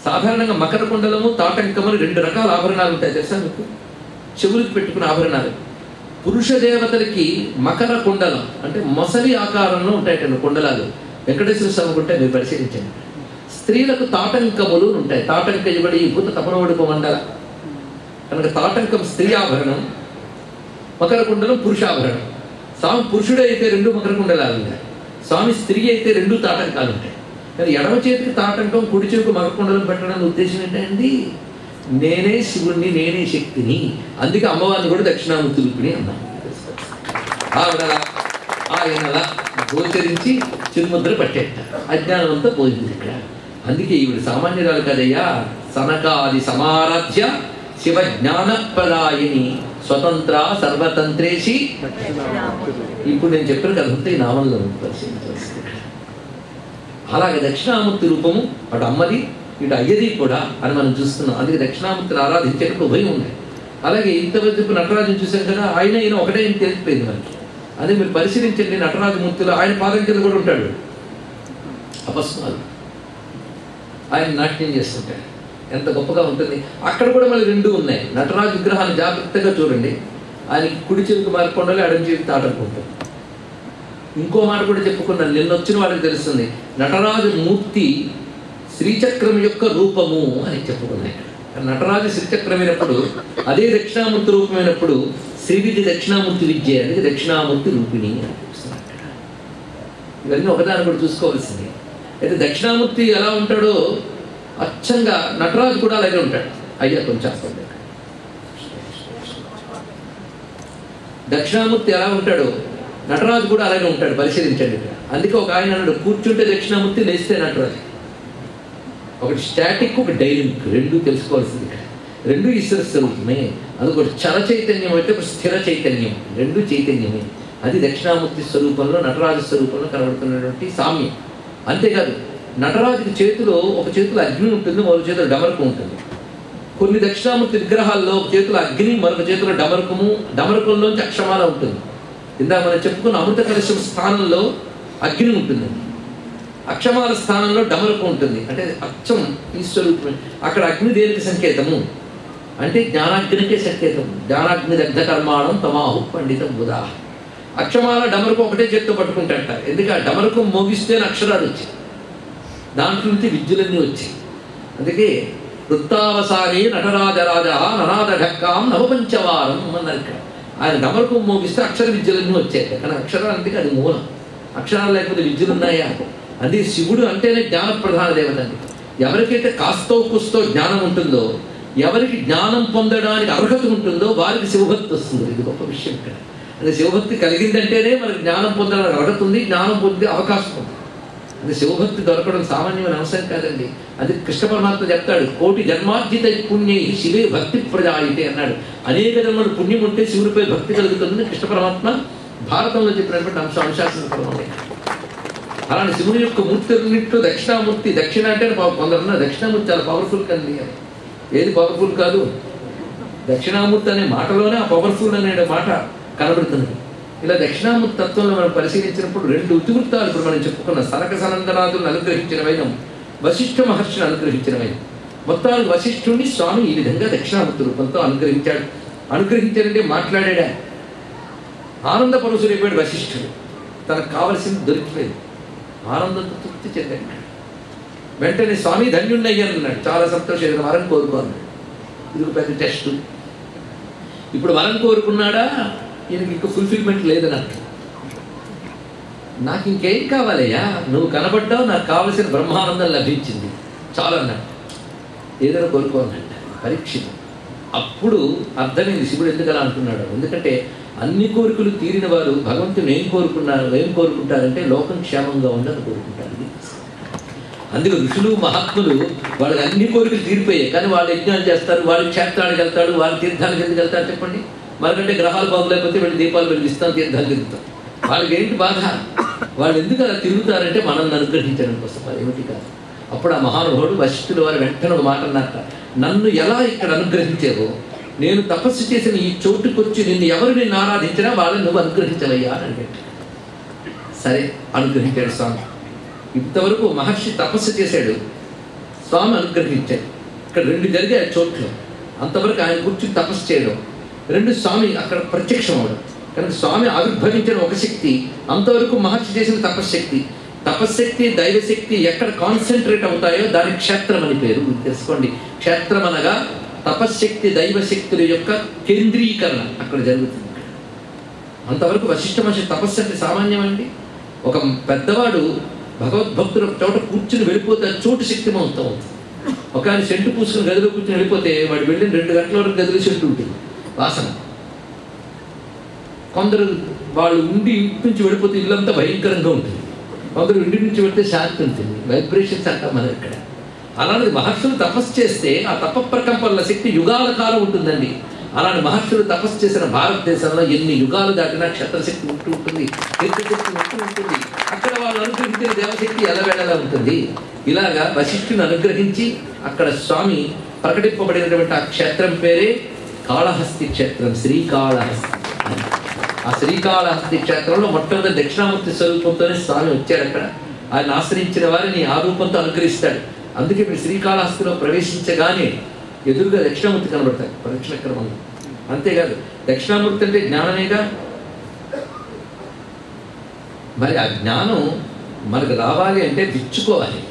సాధారణంగా మకర కుండలము తాటంకములు 2 రకాల ఆభరణాలు ఉంటాయి తెలుసా మీకు? చెవులకు పెట్టుకున్న ఆభరణాలు. పురుష దేవతలకి మకర కుండలం అంటే మొసలి ఆకారంలో ఉంటాయి కుండలాలు. వెంకటేశ్వర స్వామి ఉంటే మీరు పరిశీలించండి. స్త్రీలకు తాటంకములు ఉంటాయి. తాటంక ఇవ్వడి భూత తపనవడుపు మండల కనుక తాటంకం స్త్రీ ఆభరణం, మకర కుండలం పురుషాభరణం. స్వామి పురుషుడు అయితే 2 మకర కుండలాలు ఉంటాయి, స్వామి స్త్రీ అయితే 2 తాటంకాలు ఉంటాయి. కానీ ఎడమ చేతికి తాటంకం, కుడి చేతికి మకర కుండలం పెట్టడానికి ఉద్దేశం ఏంటండి? నేనే శివుణ్ణి, నేనే శక్తిని. అందుకే అమ్మవారిని కూడా దక్షిణామూర్తి రూపిణి అన్నాం. ఆయనలా గోచరించి చిరుముద్ర పట్టేట అజ్ఞానమంతా పోయింది ఇక్కడ. అందుకే ఈవిడ సామాన్యురాలు కదయ్యా. సనకాది సమారాధ్య శివ జ్ఞానప్రదాయిని స్వతంత్ర సర్వతంత్రేషి. ఇప్పుడు నేను చెప్పిన కథంతా ఈ నామంలో పరిశీలించవలసింది. అలాగే దక్షిణామూర్తి రూపము అటు అమ్మది ఇటు అయ్యది కూడా అని మనం చూస్తున్నాం. అందుకే దక్షిణామూర్తిని ఆరాధించేటప్పుడు ఉభయం ఉంది. అలాగే ఇంతవరకు నటరాజుని చూసాం కదా, ఆయన ఒకటే ఏం తెలిసిపోయింది మనకి. అదే మీరు పరిశీలించండి, నటరాజమూర్తిలో ఆయన పాదం కింద కూడా ఉంటాడు అపస్మాలు. ఆయన నాట్యం చేస్తుంటాడు, ఎంత గొప్పగా ఉంటుంది. అక్కడ కూడా మళ్ళీ 2 ఉన్నాయి. నటరాజు విగ్రహాన్ని జాగ్రత్తగా చూడండి. ఆయనకి కుడి చెవికి మార్కొండలే, ఎడమ చెవికి తాటనుకుంటాడు. ఇంకో మాట కూడా చెప్పుకున్నాను, నిన్న వచ్చిన వాడికి తెలుస్తుంది. నటరాజు మూర్తి శ్రీచక్రం యొక్క రూపము అని చెప్పుకున్నాయి. నటరాజు శ్రీచక్రమైనప్పుడు అదే దక్షిణామూర్తి రూపమైనప్పుడు శ్రీ విద్య దక్షిణామూర్తి విద్య, అనేది దక్షిణామూర్తి రూపిణి అని చెప్తున్నారు. ఇవన్నీ ఒకదాన్ని కూడా చూసుకోవాల్సింది. అయితే దక్షిణామూర్తి ఎలా ఉంటాడో అచ్చంగా నటరాజు కూడా అలాగే ఉంటాడు. అయ్యా కొంచెం దక్షిణామూర్తి ఎలా ఉంటాడో నటరాజు కూడా అలాగే ఉంటాడు. పరిశీలించండి. అందుకే ఒక ఆయన అన్నాడు, కూర్చుంటే దక్షిణామూర్తి, లేస్తే నటరాజు. ఒకటి స్టాటిక్, ఒక డైనమిక్, 2 తెలుసుకోవాల్సింది ఇక్కడ. 2 ఈశ్వర స్వరూపమే. అది ఒకటి చల చైతన్యం అయితే ఒక స్థిర చైతన్యం, 2 చైతన్యమే. అది దక్షిణామూర్తి స్వరూపంలో నటరాజు స్వరూపంలో కనబడుతున్నటువంటి సామ్యం. అంతేకాదు నటరాజుకి చేతిలో ఒక చేతిలో అగ్ని ఉంటుంది, మరొక చేతిలో డమరుకం ఉంటుంది. కొన్ని దక్షిణామూర్తి విగ్రహాల్లో ఒక చేతిలో అగ్ని, మరొక చేతిలో డమరుకము, డమరుకంలోంచి అక్షమాల ఉంటుంది. ఇందాక మనం చెప్పుకున్న అమృత కలశం స్థానంలో అగ్ని ఉంటుంది, అక్షమాల స్థానంలో డమరుకం ఉంటుంది. అంటే అచ్చం ఈశ్వరూపమే. అక్కడ అగ్ని దేనికి సంకేతము అంటే జ్ఞానాగ్నికే సంకేతం. జ్ఞానాగ్ని దగ్ధ కర్మాణం తమాహు పండితం బుధా. అక్షమాల డమరుకం ఒకటే చేత్తో పట్టుకుంటాట. ఎందుకంటే ఆ డమరుకం మోగిస్తే అక్షరాలు వచ్చాయి, దాంట్లో నుంచి విద్యులన్నీ వచ్చాయి. అందుకే వృత్తావసానే నటరాజరాజ ననాద ఢక్కాం నవపంచవారం అన్నారు ఇక్కడ. ఆయన డమరుకం మోగిస్తే అక్షర విద్యలన్నీ వచ్చాయి. కానీ అక్షరాలు అంటే అది మూలం. అక్షరాలు లేకపోతే విద్యలు ఉన్నాయా? అది శివుడు అంటేనే జ్ఞాన ప్రధాన దేవత అండి. ఎవరికైతే కాస్తో కుస్తో జ్ఞానం ఉంటుందో, ఎవరికి జ్ఞానం పొందడానికి అర్హత ఉంటుందో వారికి శివభక్తి వస్తుంది. ఇది గొప్ప విషయం ఇక్కడ. అంటే శివభక్తి కలిగిందంటేనే మనకి జ్ఞానం పొందడానికి అర్హత ఉంది, జ్ఞానం పొందే అవకాశం ఉంది. అంటే శివభక్తి దొరకడం సామాన్యమైన అంశం కాదండి. అది కృష్ణ పరమాత్మ చెప్తాడు, 1,000,000 జన్మార్జిత పుణ్యై శివే భక్తి ప్రజాయితే అన్నాడు. అనేక జన్మలు పుణ్యం ఉంటే శివుడిపై భక్తి కలుగుతుందని కృష్ణ పరమాత్మ భారతంలో చెప్పినటువంటి అంశానుశాసన. అలాంటి శివుని యొక్క మూర్తులన్నింటిలో దక్షిణామూర్తి, దక్షిణ అంటే కొందరున్న దక్షిణామూర్తి చాలా పవర్ఫుల్ కండి. ఏది పవర్ఫుల్ కాదు, దక్షిణామూర్తి అనే మాటలోనే ఆ పవర్ఫుల్ అనే మాట కనబడుతుంది. ఇలా దక్షిణామూర్తి తత్వంలో మనం పరిశీలించినప్పుడు 2 ఇతివృత్తాలు ఇప్పుడు మనం చెప్పుకున్న సనక సనందనాథులను అనుగ్రహించినవైన, వశిష్ఠ మహర్షిని అనుగ్రహించినవైన. మొత్తానికి వశిష్ఠుడిని స్వామి ఈ విధంగా దక్షిణామూర్తి రూపంతో అనుగ్రహించాడు. అనుగ్రహించాడంటే మాట్లాడా, ఆనంద పరుసులైపోయాడు వశిష్ఠుడు. తనకు కావలసింది దొరికిపోయింది, ఆనందంతో తృప్తి చెందాడు. వెంటనే స్వామి ధన్యుణ్ణయ్యాను అన్నాడు. చాలా సంతోషం, వరం కోరుకోన్నాడు. ఇది ఒక పెద్ద టెస్ట్. ఇప్పుడు వరం కోరుకున్నాడా, ఈయనకి ఇంక ఫుల్ఫిల్మెంట్ లేదని అర్థం. నాకు ఇంకేం కావాలయ్యా, నువ్వు కనబడ్డావు, నాకు కావలసిన బ్రహ్మానందం లభించింది చాలా అన్నాడు. ఏదైనా కోరుకోవాలంట పరీక్షితం. అప్పుడు అర్థమైంది శివుడు ఎందుకు అలా అంటున్నాడు. ఎందుకంటే అన్ని కోరికలు తీరిన వారు భగవంతుని ఏం కోరుకుంటారంటే లోకం క్షేమంగా ఉండాలని కోరుకుంటారు. అందుకే ఋషులు మహాత్ములు వాళ్ళకి అన్ని కోరికలు తీరిపోయాయి, కానీ వాళ్ళు యజ్ఞాలు చేస్తారు, వాళ్ళు క్షేత్రానికి వెళ్తాడు, వాళ్ళు తీర్థానికి ఎందుకు వెళ్తారు చెప్పండి? మనకంటే గ్రహాలు బాగులేకపోతే వీళ్ళు దీపాలు వెలిగిస్తాం, తీర్థాలు తిరుగుతాం. వాళ్ళకి ఏంటి బాధ? వాళ్ళు ఎందుకు అలా తిరుగుతారంటే మనల్ని అనుగ్రహించడం కోసం, మరి ఏమిటి కాదు. అప్పుడు ఆ మహానుభావుడు వశిష్ఠుల వారు వెంటనే ఒక మాట అన్నట్ట, నన్ను ఎలా ఇక్కడ అనుగ్రహించావో, నేను తపస్సు చేసిన ఈ చోటుకొచ్చి నిన్ను ఆరాధించినా వాళ్ళని నువ్వు అనుగ్రహించవయ్యా అని అడిగాడు. సరే అనుగ్రహించాడు స్వామి. ఇంతవరకు మహర్షి తపస్సు చేశాడు, స్వామి అనుగ్రహించారు. ఇక్కడ 2 జరిగాయి చోట్ల. అంతవరకు ఆయన కూర్చుని తపస్సు చేయడం, 2 స్వామి అక్కడ ప్రత్యక్షం అవడం. కనుక స్వామి ఆవిర్భవించిన ఒక శక్తి, అంతవరకు మహర్షి చేసిన తపశ్శక్తి. తపశ్శక్తి దైవశక్తి ఎక్కడ కాన్సన్ట్రేట్ అవుతాయో దాని క్షేత్రం అని పేరు. తెలుసుకోండి, క్షేత్రం అనగా తపశ్శక్తి దైవశక్తుల యొక్క కేంద్రీకరణ అక్కడ జరుగుతుంది. అంతవరకు వశిష్ఠ మహర్షి తపస్సు అంటే సామాన్యమండి. ఒక పెద్దవాడు భగవద్భక్తులు ఒక చోట కూర్చుని వెళ్ళిపోతే చోటు శక్తిమంతం అవుతుంది. ఒక ఆయన సెంటు పూసుకుని గదిలో కూర్చుని వెళ్ళిపోతే వాడు వెళ్ళిన 2 గంటల వరకు గదిలో సెంటు ఉంటుంది వాసన. కొందరు వాళ్ళు ఉండి ఇంటి నుంచి వెళ్ళిపోతే ఇల్లంతా భయంకరంగా ఉంటుంది. కొందరు ఇంటి నుంచి వెళ్తే శాంతి ఉంటుంది. వైబ్రేషన్స్ అంటాం మనం ఇక్కడ. అలాంటి మహర్షులు తపస్సు చేస్తే ఆ తప ప్రకంపనల శక్తి యుగాల కాలం ఉంటుందండి. అలాంటి మహర్షులు తపస్సు చేసిన భారతదేశంలో ఎన్ని యుగాలు దాటినా క్షత్రశక్తి ఉంటూ ఉంటుంది, తీర్థశక్తి ఉంటూ ఉంటుంది. అక్కడ వాళ్ళు అనుగ్రహించిన దేవశక్తి ఎలవేళలా ఉంటుంది. ఇలాగా వశిష్ఠుని అనుగ్రహించి అక్కడ స్వామి ప్రకటింపబడినటువంటి ఆ క్షేత్రం పేరే కాళహస్తి క్షేత్రం, శ్రీకాళహస్తి. ఆ శ్రీకాళహస్తి క్షేత్రంలో మొట్టమొదటి దక్షిణామూర్తి స్వరూపంతోనే స్వామి వచ్చాడు. అక్కడ ఆయన ఆశ్రయించిన వారిని ఆ రూపంతో అనుగ్రహిస్తాడు. అందుకే మీరు శ్రీకాళహస్తిలో ప్రవేశించగానే ఎదురుగా దక్షిణామూర్తి కనబడతారు ప్రదక్షిణ క్రమంలో. అంతేకాదు, దక్షిణామూర్తి అంటే జ్ఞానమేగా. మరి ఆ జ్ఞానం మనకు రావాలి అంటే విచ్చుకోవాలి.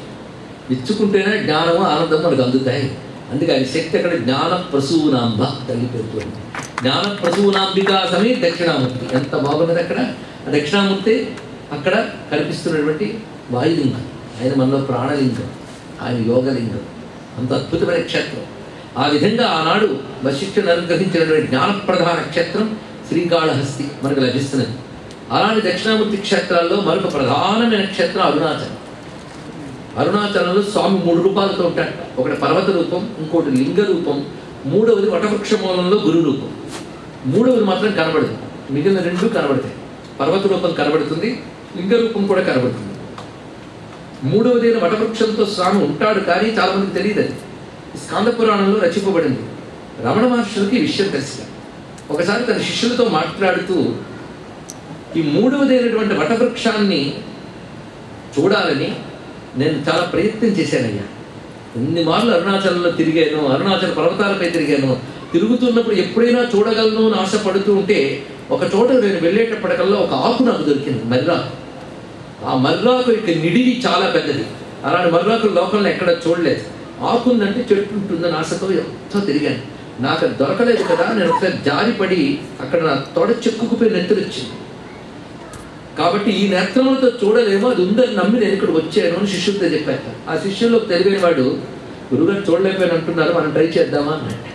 విచ్చుకుంటేనే జ్ఞానము ఆనందం మనకు అందుతాయి. అందుకే ఆయన శక్తి అక్కడ జ్ఞాన ప్రసూనాంబ తల్లి పెడుతుంది. జ్ఞాన ప్రసూనాంబికా సమీ దక్షిణామూర్తి. ఎంత బాగున్నది అక్కడ. ఆ దక్షిణామూర్తి అక్కడ కనిపిస్తున్నటువంటి వాయులింగం, ఆయన మనలో ప్రాణలింగం, ఆయన యోగలింగం. అంత అద్భుతమైన క్షేత్రం. ఆ విధంగా ఆనాడు వశిష్ఠుని అనుగ్రహించినటువంటి జ్ఞానప్రధాన క్షేత్రం శ్రీకాళహస్తి మనకు లభిస్తున్నది. అలాంటి దక్షిణామూర్తి క్షేత్రాల్లో మరొక ప్రధానమైన క్షేత్రం అరుణాచలం. అరుణాచలంలో స్వామి 3 రూపాలతో ఉంటాడు. ఒకటి పర్వత రూపం, ఇంకోటి లింగ రూపం, 3వది వటవృక్ష మూలంలో గురు రూపం. 3వది మాత్రం కనబడదు, మిగిలిన 2 కనబడతాయి. పర్వత రూపం కనబడుతుంది, లింగ రూపం కూడా కనబడుతుంది. 3వదైన వటవృక్షంతో స్వామి ఉంటాడు, కానీ చాలా మందికి తెలియదు. అది స్కాంద పురాణంలో రచింపబడింది. రమణ మహర్షులకి ఈ విషయం తెలుసు. ఒకసారి తన శిష్యులతో మాట్లాడుతూ ఈ 3వదైనటువంటి వటవృక్షాన్ని చూడాలని నేను చాలా ప్రయత్నం చేశానయ్యా. ఎన్ని మార్లు అరుణాచలంలో తిరిగాను, అరుణాచల పర్వతాలపై తిరిగాను. తిరుగుతున్నప్పుడు ఎప్పుడైనా చూడగలను అని ఆశపడుతూ ఉంటే ఒక చోట నేను వెళ్ళేటప్పటికల్లా ఒక ఆకు నాకు దొరికింది, మర్రాకు. ఆ మర్రాకు యొక్క నిడివి చాలా పెద్దది. అలాంటి మర్రాకు లోకంలో ఎక్కడ చూడలేదు. ఆకుందంటే చెట్టు ఉంటుందని ఆశతో ఎంతో తిరిగాను. నాకు అది దొరకలేదు కదా. నేను ఒకసారి జారిపడి అక్కడ నా తొడ చెక్కుకుపోయి నెత్తులు వచ్చింది. కాబట్టి ఈ నేత్రములతో చూడలేమో, అది ఉందని నమ్మి నేను ఇక్కడ వచ్చాను అని శిష్యులతో చెప్పాను. ఆ శిష్యుల్లో తెలివైన వాడు, గురుగారు చూడలేకపోయిన అంటున్నారు, మనం ట్రై చేద్దామా అన్నట్టు.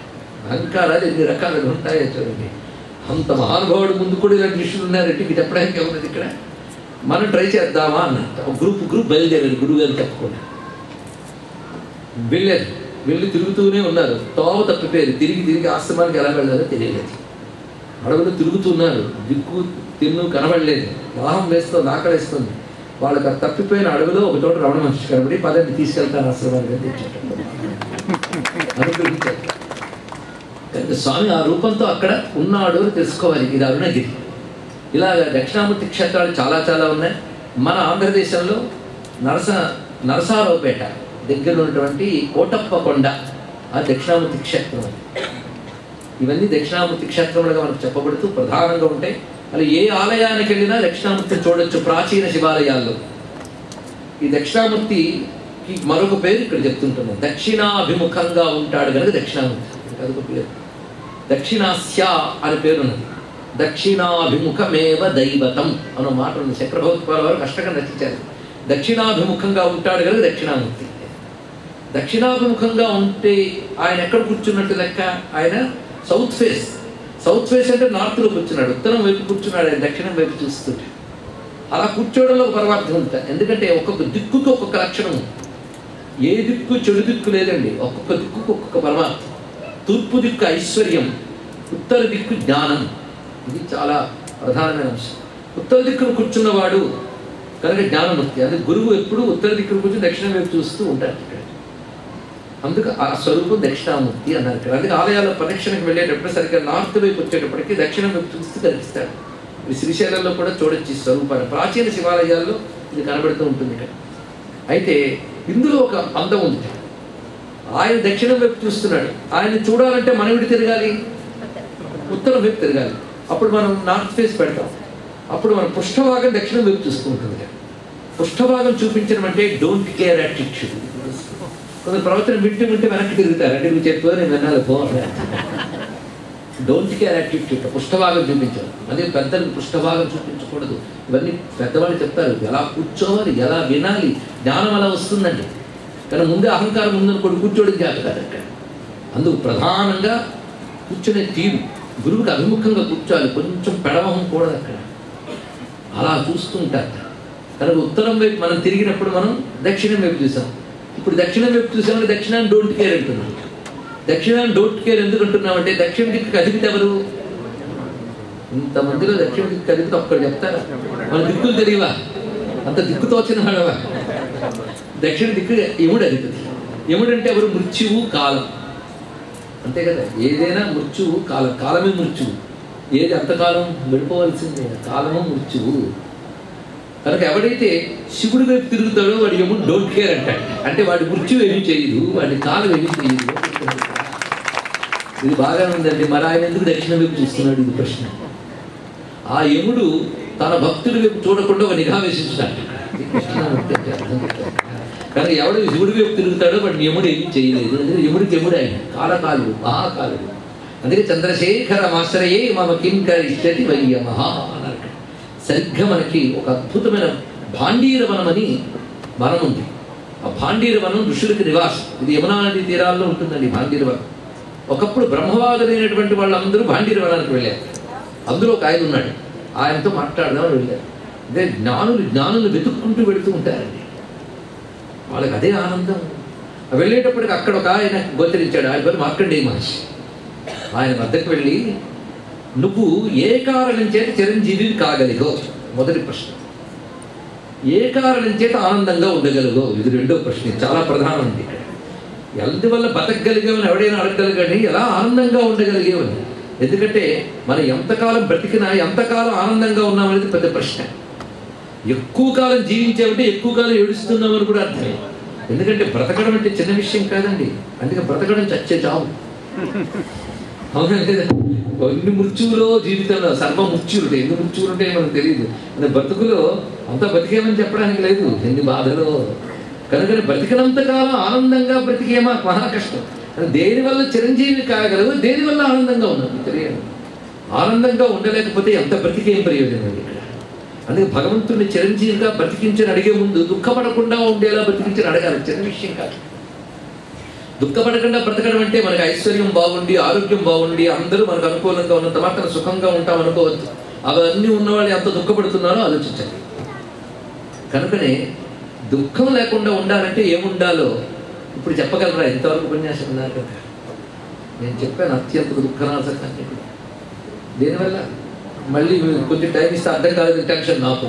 అహంకారాలు ఎన్ని రకాలుగా ఉంటాయో చూడండి. అంత మహానుభావుడు ముందు కూడా ఇలాంటి శిష్యులు ఉన్నారంటే ఇది చెప్పడానికి ఉన్నది ఇక్కడ. మనం ట్రై చేద్దామా అన్నట్టు. ఒక గ్రూప్ బయలుదేరారు గురువుగారు తప్పకుండా. వెళ్ళి తిరుగుతూనే ఉన్నారు. తోవ తప్పిపోయారు. తిరిగి ఆశ్రమానికి ఎలా వెళ్ళాలో తెలియలేదు. అడవులు తిరుగుతున్నారు, దిక్కు తిన్ను కనబడలేదు. దాహం వేస్తుంది, ఆకలిస్తుంది. వాళ్ళకి ఆ తప్పిపోయిన అడవిలో ఒక చోట రమణ మహర్షి కనబడి పదండి తీసుకెళ్తాను ఆశ్రమానికి తెచ్చాడు, అనుగ్రహించారు. కనుక స్వామి ఆ రూపంతో అక్కడ ఉన్నాడు అని తెలుసుకోవాలి. ఇది అరుణగిరి. ఇలాగ దక్షిణామూర్తి క్షేత్రాలు చాలా చాలా ఉన్నాయి. మన ఆంధ్రదేశంలో నరసారావుపేట దగ్గర ఉన్నటువంటి కోటప్ప కొండ ఆ దక్షిణామూర్తి క్షేత్రం. ఇవన్నీ దక్షిణామూర్తి క్షేత్రములుగా మనకు చెప్పబడుతూ ప్రధానంగా ఉంటాయి. అలా ఏ ఆలయానికి వెళ్ళినా దక్షిణామూర్తిని చూడొచ్చు. ప్రాచీన శివాలయాల్లో ఈ దక్షిణామూర్తికి మరొక పేరు ఇక్కడ చెప్తుంటున్నాం. దక్షిణాభిముఖంగా ఉంటాడు కనుక దక్షిణామూర్తి. అదొక పేరు. దక్షిణాస్య అని పేరున్నది. దక్షిణాభిముఖమేవ దైవతం అన్న మాట ఉంది. చక్రభౌతిపాల వారు కష్టంగా రచించారు. దక్షిణాభిముఖంగా ఉంటాడు కనుక దక్షిణామూర్తి. దక్షిణాభిముఖంగా ఉంటే ఆయన ఎక్కడ కూర్చున్నట్టు లెక్క? ఆయన సౌత్ ఫేస్. సౌత్ ఫేస్ అంటే నార్త్లో కూర్చున్నాడు, ఉత్తరం వైపు కూర్చున్నాడు, ఆయన దక్షిణం వైపు చూస్తుంటే. అలా కూర్చోవడంలో ఒక పరమార్థం ఉంటుంది. ఎందుకంటే ఒక్కొక్క దిక్కుకు ఒక్కొక్క లక్షణం. ఏ దిక్కు చెడు దిక్కు లేదండి. ఒక్కొక్క దిక్కుకు ఒక్కొక్క పరమార్థం. తూర్పు దిక్కు ఐశ్వర్యం, ఉత్తర దిక్కు జ్ఞానం. ఇది చాలా ప్రధానమైన అంశం. ఉత్తర దిక్కును కూర్చున్నవాడు కనుక జ్ఞానమూర్తి. అది గురువు ఎప్పుడు ఉత్తర దిక్కును కూర్చొని దక్షిణం వైపు చూస్తూ ఉంటారు ఇక్కడ. అందుకు ఆ స్వరూపం దక్షిణామూర్తి అన్నారు ఇక్కడ. అందుకే ఆలయాల్లో ప్రదక్షిణకు వెళ్ళేటప్పుడు సరిగ్గా నార్త్ వైపు వచ్చేటప్పటికి దక్షిణం వైపు చూస్తూ కనిపిస్తాడు. ఇది శ్రీశైలంలో కూడా చూడొచ్చు ఈ స్వరూపాన్ని. ప్రాచీన శివాలయాల్లో ఇది కనబడుతూ ఉంటుంది ఇక్కడ. అయితే ఇందులో ఒక అందం ఉంది. ఆయన దక్షిణం వైపు చూస్తున్నాడు. ఆయన చూడాలంటే మనం ఎటు తిరగాలి? ఉత్తరం వైపు తిరగాలి. అప్పుడు మనం నార్త్ ఫేస్ పెడతాం. అప్పుడు మన పృష్ఠభాగం దక్షిణం వైపు చూసుకుంటుంది. పృష్ఠభాగం చూపించడం అంటే డోంట్ కేర్ యాటిట్యూడ్. కొందరు ప్రవచనం వింటూ వెనక్కి తిరుగుతారు. అంటే నువ్వు చెప్పావు నేను వినాలి పోవాలి. డోంట్ కేర్ యాటిట్యూడ్, పృష్ఠభాగం చూపించాలి. అదే పెద్దలకు పృష్ఠభాగం చూపించకూడదు. ఇవన్నీ పెద్దవాళ్ళు చెప్తారు, ఎలా కూర్చోవాలి, ఎలా వినాలి, జ్ఞానం అలా వస్తుందండి. కానీ ముందే అహంకారం ఉందనుకోండి, కూర్చోవడం చేత కాదు అక్కడ. అందుకు ప్రధానంగా కూర్చునే తీరు, గురువుకి అభిముఖంగా కూర్చోాలి. కొంచెం పెడమహం కూడదు అక్కడ, అలా చూస్తుంటారు. కనుక ఉత్తరం వైపు మనం తిరిగినప్పుడు మనం దక్షిణం వైపు చూసాం. ఇప్పుడు దక్షిణం వైపు చూసామంటే దక్షిణాన్ని డోంట్ కేర్ అంటున్నాం. దక్షిణాన్ని డోంట్ కేర్ ఎందుకు అంటున్నామంటే దక్షిణ దిక్కు అధిపతి ఎవరు? ఇంతమందిలో దక్షిణ దిక్కు అధిపతి ఒక్కడు చెప్తారా? మన దిక్కులు తెలియవా? అంత దిక్కు తోచిన వాడవా? దక్షిణ దిక్కు యముడు అధిపతి. యముడు అంటే ఎవరు? మృత్యువు, కాలం. అంతే కదా, ఏదైనా మృత్యువు, కాలం. కాలమే మృత్యువు. ఏది అంతకాలం వెళ్ళిపోవలసిందే, కాలము మృత్యువు. కనుక ఎవడైతే శివుడి వైపు తిరుగుతాడో వాడి యముడు డోంట్ కేర్ అంటాడు. అంటే వాడి మృత్యువు ఏమీ చేయదు, వాడి కాలం ఏమీ చేయదు. ఇది బాగా ఉందండి. మరి ఆయన ఎందుకు దక్షిణ వైపు చూస్తున్నాడు? ఇది ప్రశ్న. ఆ యముడు తన భక్తుడి వైపు చూడకుండా ఒక నిఘా వేసించుతాడు. కానీ ఎవడు శివుడి వైపు తిరుగుతాడో వాడిని యముడు ఏమీ చేయలేదు. అందుకే యముడికి యముడు ఆయన కాలకాలుడు, మహాకాలుడు. అందుకే చంద్రశేఖర మాశ్రయే మమ కింకరిష్యతి వయ్యమహ అన్నారు. సరిగ్గా మనకి ఒక అద్భుతమైన భాండీరవనం అని వనం ఉంది. ఆ భాండీరవనం ఋషులకి నివాసం. ఇది యమునా నది తీరాల్లో ఉంటుందండి భాండీరవనం. ఒకప్పుడు బ్రహ్మవాదులైనటువంటి వాళ్ళందరూ భాండీరవనానికి వెళ్ళారు. అందులో ఒక ఆయన ఉన్నాడు. ఆయనతో మాట్లాడదామని వెళ్ళారు. అదే జ్ఞానులు వెతుక్కుంటూ వెళుతూ ఉంటారండి. వాళ్ళకి అదే ఆనందం. వెళ్ళేటప్పటికి అక్కడ ఒక ఆయన గోచరించాడు. ఆయన పేరు మార్కండేయ మహర్షి. ఆయన వద్దకు వెళ్ళి, నువ్వు ఏ కారణం చేత చిరంజీవి కాగలిగో? మొదటి ప్రశ్న. ఏ కారణం చేత ఆనందంగా ఉండగలిగో? ఇది రెండో ప్రశ్న. చాలా ప్రధానం ఉంది ఇక్కడ. ఎందువల్ల బతకగలిగామని ఎవడైనా అడగగలిగాని ఎలా ఆనందంగా ఉండగలిగేవని. ఎందుకంటే మనం ఎంతకాలం బ్రతికినా ఎంతకాలం ఆనందంగా ఉన్నామనేది పెద్ద ప్రశ్న. ఎక్కువ కాలం జీవించామంటే ఎక్కువ కాలం ఏడుస్తున్నామని కూడా అర్థమే. ఎందుకంటే బ్రతకడం అంటే చిన్న విషయం కాదండి. అందుకే బ్రతకడం చచ్చే చావు. అవునా లేదా? ఎన్ని మృత్యువులో జీవితంలో సర్వ మృత్యులు. ఎన్ని మృత్యువులు ఉంటాయో మనకు తెలియదు. అంటే బతుకులో అంతా బతికేమని చెప్పడానికి లేదు, ఎన్ని బాధలో. కనుక బ్రతికినంతకాలం ఆనందంగా బ్రతికేమా మహా కష్టం. దేనివల్ల చిరంజీవి కాగలవు, దేనివల్ల ఆనందంగా ఉన్నాను తెలియదు. ఆనందంగా ఉండలేకపోతే ఎంత బ్రతికేం ప్రయోజనం అండి ఇక్కడ. అందుకే భగవంతుడిని చిరంజీవిగా బ్రతికించని అడిగే ముందు దుఃఖపడకుండా ఉండేలా బ్రతికించని అడగాలి. చిన్న విషయం కాదు. దుఃఖపడకుండా బ్రతకడం అంటే మనకు ఐశ్వర్యం బాగుండి, ఆరోగ్యం బాగుండి, అందరూ మనకు అనుకూలంగా ఉన్నంత మాత్రం సుఖంగా ఉంటాం అనుకోవద్దు. అవన్నీ ఉన్నవాళ్ళు ఎంత దుఃఖపడుతున్నారో ఆలోచించండి. కనుకనే దుఃఖం లేకుండా ఉండాలంటే ఏముండాలో ఇప్పుడు చెప్పగలరా? ఎంతవరకు ఉపన్యాసం ఉన్నారు కదా, నేను చెప్పాను. అత్యంత దుఃఖనాశకాన్ని దేనివల్ల మళ్ళీ కొంచెం టైం ఇస్తే అర్థం కాలేదు, టెన్షన్ నాకు.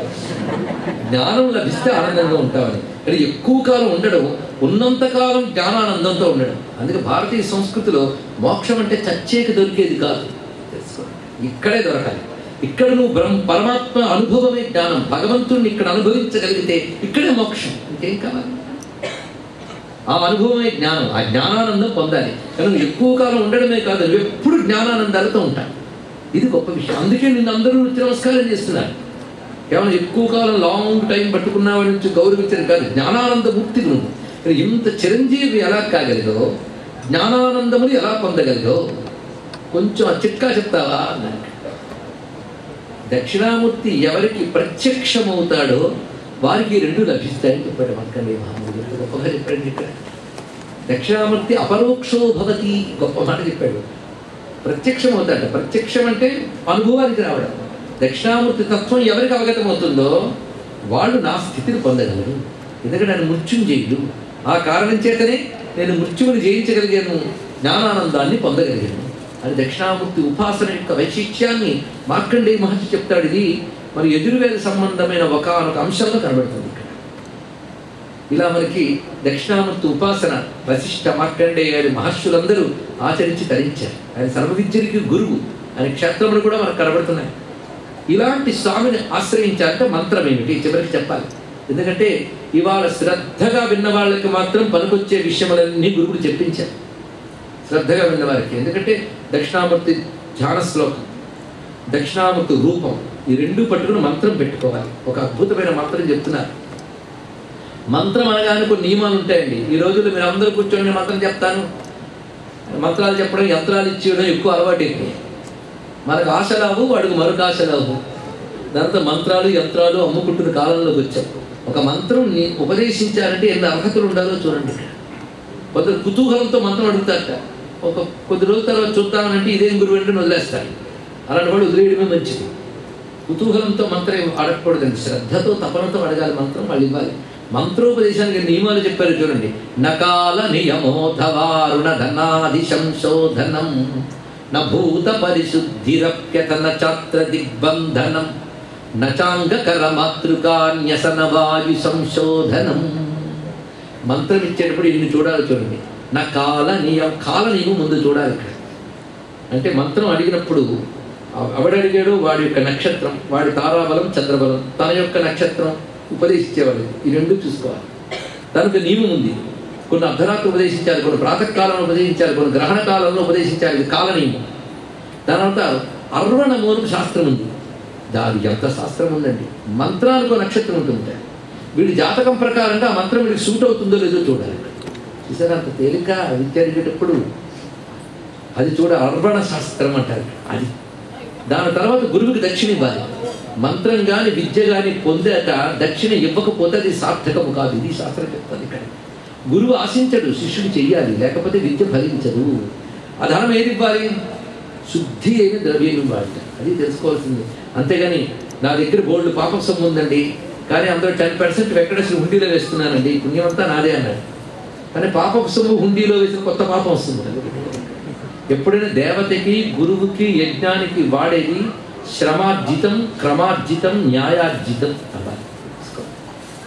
జ్ఞానం లభిస్తే ఆనందంగా ఉంటామని. కానీ ఎక్కువ కాలం ఉండడం, ఉన్నంతకాలం జ్ఞానానందంతో ఉండడం. అందుకే భారతీయ సంస్కృతిలో మోక్షం అంటే చచ్చేకి దొరికేది కాదు, తెలుసుకోండి. ఇక్కడే దొరకాలి. ఇక్కడ నువ్వు పరమాత్మ అనుభవమే జ్ఞానం. భగవంతుడిని ఇక్కడ అనుభవించగలిగితే ఇక్కడే మోక్షం. ఇంకేం కావాలి? ఆ అనుభవమే జ్ఞానం. ఆ జ్ఞానానందం పొందాలి. కానీ ఎక్కువ కాలం ఉండడమే కాదు, నువ్వు ఎప్పుడు జ్ఞానానందాలతో ఉంటావు. ఇది గొప్ప విషయం. అందుకే నిన్ను అందరూ నమస్కారం చేస్తున్నారు. కేవలం ఎక్కువ కాలం లాంగ్ టైం పట్టుకున్నావాడి నుంచి గౌరవించడం కాదు, జ్ఞానానంద ముక్తి నువ్వు. ఇంత చిరంజీవి ఎలా కాగలిగో, జ్ఞానానందముని ఎలా పొందగలిగో కొంచెం ఆ చిట్కా చెప్తావా అన్నాడు. దక్షిణామూర్తి ఎవరికి ప్రత్యక్షమవుతాడో వారికి రెండు లభిస్తాయని చెప్పాడు మార్కండేయ మహాముని. గొప్పగా చెప్పాడు ఇక్కడ. దక్షిణామూర్తి అపరోక్షో భవతి, గొప్ప మాట చెప్పాడు. ప్రత్యక్షం అవుతాడు. ప్రత్యక్షం అంటే అనుభవానికి రావడం. దక్షిణామూర్తి తత్వం ఎవరికి అవగతమవుతుందో వాళ్ళు నా స్థితిని పొందగలరు. ఎందుకంటే నేను మృత్యుంజయుడు. ఆ కారణం చేతనే నేను మృత్యువుని జయించగలిగాను, జ్ఞానానందాన్ని పొందగలిగాను అని దక్షిణామూర్తి ఉపాసన యొక్క వైశిష్ట్యాన్ని మార్కండేయ మహర్షి చెప్తాడు. ఇది మరి యజుర్వేద సంబంధమైన ఒకానొక అంశంలో కనబడుతుంది ఇక్కడ. ఇలా మనకి దక్షిణామూర్తి ఉపాసన వశిష్ఠ మార్కండేయ మహర్షులందరూ ఆచరించి తరించారు. ఆయన సర్వవిద్యకి గురువు. ఆయన క్షేత్రములు కూడా మనకు కనబడుతున్నాయి. ఇలాంటి స్వామిని ఆశ్రయించాలంటే మంత్రం ఏమిటి చివరికి చెప్పాలి. ఎందుకంటే ఇవాళ శ్రద్ధగా విన్న వాళ్ళకి మాత్రం పనికొచ్చే విషయములన్నీ గురువులు చెప్పించారు, శ్రద్ధగా విన్న వారికి. ఎందుకంటే దక్షిణామూర్తి ధ్యాన శ్లోకం, దక్షిణామూర్తి రూపం, ఈ రెండు పట్టుకుని మంత్రం పెట్టుకోవాలి. ఒక అద్భుతమైన మంత్రం చెప్తున్నారు. మంత్రం అనగానే కొన్ని నియమాలు ఉంటాయండి. ఈ రోజుల్లో మీరు అందరూ కూర్చొని మంత్రం చెప్తాను, మంత్రాలు చెప్పడం, యంత్రాలు ఇచ్చేయడం ఎక్కువ అలవాటు ఎక్కువ. మనకు ఆశ రావు, వాడికి మరొక ఆశ రావు. దాంతో మంత్రాలు యంత్రాలు అమ్ముకుంటున్న కాలంలోకి వచ్చాం. ఒక మంత్రం ఉపదేశించాలంటే ఎన్ని అర్హతలు ఉండాలో చూడండి. కొందరు కుతూహలంతో మంత్రం అడుగుతారట, ఒక కొద్ది రోజుల తర్వాత చూద్దామనంటే ఇదేం గురువు అంటే వదిలేస్తారు. అలాంటి వాడు వదిలేయడమే మంచిది. కుతూహలంతో మంత్రం అడగకూడదండి, శ్రద్ధతో తపనతో అడగాలి. మంత్రం వాళ్ళు ఇవ్వాలి. మంత్రోపదేశానికి నియమాలు చెప్పారు చూడండి. నకాల నియమోధవారుణ ధనాది సంశోధనం నూత పరిశుద్ధిరప్యతన చాత్ర దిగ్బంధనం నచాంగకర మాతృకాన్యసన వాయు సంశోధనం. మంత్రం ఇచ్చేటప్పుడు ఇన్ని చూడాలి చూడండి. నా కాల నియమం ముందు చూడాలి. ఇక్కడ అంటే మంత్రం అడిగినప్పుడు ఎవడడిగాడో వాడి యొక్క నక్షత్రం, వాడి తారాబలం చంద్రబలం, తన యొక్క నక్షత్రం ఉపదేశించేవాడు. ఈ రెండు చూసుకోవాలి. దానికి నియమం ఉంది. కొన్ని అర్ధరాత్రి ఉపదేశించాలి, కొన్ని ప్రాతకాలంలో ఉపదేశించాలి, కొన్ని గ్రహణ కాలంలో ఉపదేశించాలి. ఇది కాల నియమం. దాని తర్వాత అర్వణమూలం శాస్త్రం ఉంది. దాని ఎంత శాస్త్రం ఉందండి. మంత్రానికి నక్షత్రం ఉంటుంది. వీడి జాతకం ప్రకారంగా ఆ మంత్రం వీడికి సూట్ అవుతుందో లేదో చూడాలి. చూసారా అంత తేలిక విద్య అడిగేటప్పుడు అది అర్వణ శాస్త్రం అంటారు. అది దాని తర్వాత గురువుకి దక్షిణ ఇవ్వాలి. మంత్రం కానీ విద్య కానీ పొందాక దక్షిణ ఇవ్వకపోతే అది సార్థకము కాదు. ఇది శాస్త్రం చెప్తుంది. ఇక్కడ గురువు ఆశించడు, శిష్యుడు చెయ్యాలి, లేకపోతే విద్య ఫలించదు. ఆ ధనం ఏది ఇవ్వాలి? శుద్ధి అయిన ద్రవ్యం ఇవ్వాలి. అది తెలుసుకోవాల్సింది. అంతేగాని నా దగ్గర బోల్డ్ పాపం సొమ్ము ఉందండి, కానీ అందులో 10% వెంకటేశ్వర హుండీలో వేస్తున్నానండి, పుణ్యమంతా నాదే అన్నాడు. కానీ పాపం సొమ్ము హుండీలో వేసిన కొత్త పాపం వస్తుంది. ఎప్పుడైనా దేవతకి గురువుకి యజ్ఞానికి వాడేది శ్రమార్జితం, క్రమార్జితం, న్యాయార్జితం అవ్వాలి.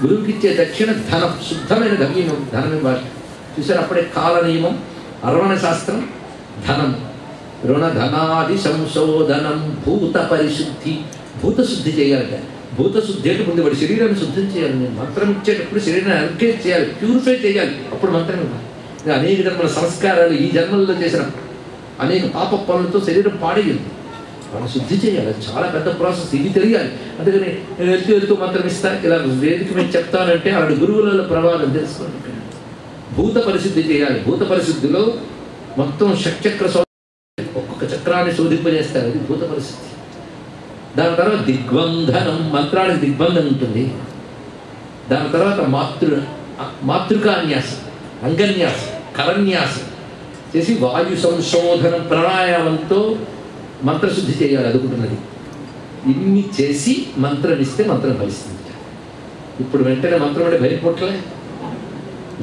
గురువుకి ఇచ్చే దక్షిణ ధనం, శుద్ధమైన ధనం ఇవ్వాలి. చూసారు అప్పుడే కాల నియమం, అర్వణ శాస్త్రం, ధనం, రుణధనాది సంశోధనం, భూత పరిశుద్ధి. భూతశుద్ధి చేయాలట. భూతశుద్ధి అంటే ముందు వాడి శరీరాన్ని శుద్ధం చేయాలి. నేను మంత్రం ఇచ్చేటప్పుడు శరీరాన్ని ఎంకరేజ్ చేయాలి, ప్యూరిఫై చేయాలి, అప్పుడు మంత్రం ఇవ్వాలి. అనేక జన్మల సంస్కారాలు, ఈ జన్మల్లో చేసిన అనేక పాప పనులతో శరీరం పాడేయండి. మనం శుద్ధి చేయాలి. అది చాలా పెద్ద ప్రాసెస్. ఇది తెలియాలి. అందుకని నేను వెళ్తూ మంత్రం ఇస్తాను, ఇలా వేదిక మీద చెప్తానంటే అలాంటి గురువుల ప్రభావం తెలుసుకోండి. భూత పరిశుద్ధి చేయాలి. భూత పరిశుద్ధిలో మొత్తం షట్చక్ర ఒక్కొక్క చక్రాన్ని శోధింపజేస్తారు. అది భూత పరిశుద్ధి. దాని తర్వాత దిగ్బంధనం, మంత్రానికి దిగ్బంధనం ఉంటుంది. దాని తర్వాత మాతృకాన్యాసం, అంగన్యాసం, కరన్యాసం చేసి వాయు సంశోధనం, ప్రాణాయామంతో మంత్రశుద్ధి చేయాలి. అదుకుంటున్నది. ఇన్ని చేసి మంత్రం ఇస్తే మంత్రం ఫలిస్తుంది. ఇప్పుడు వెంటనే మంత్రం అంటే భయపడలే.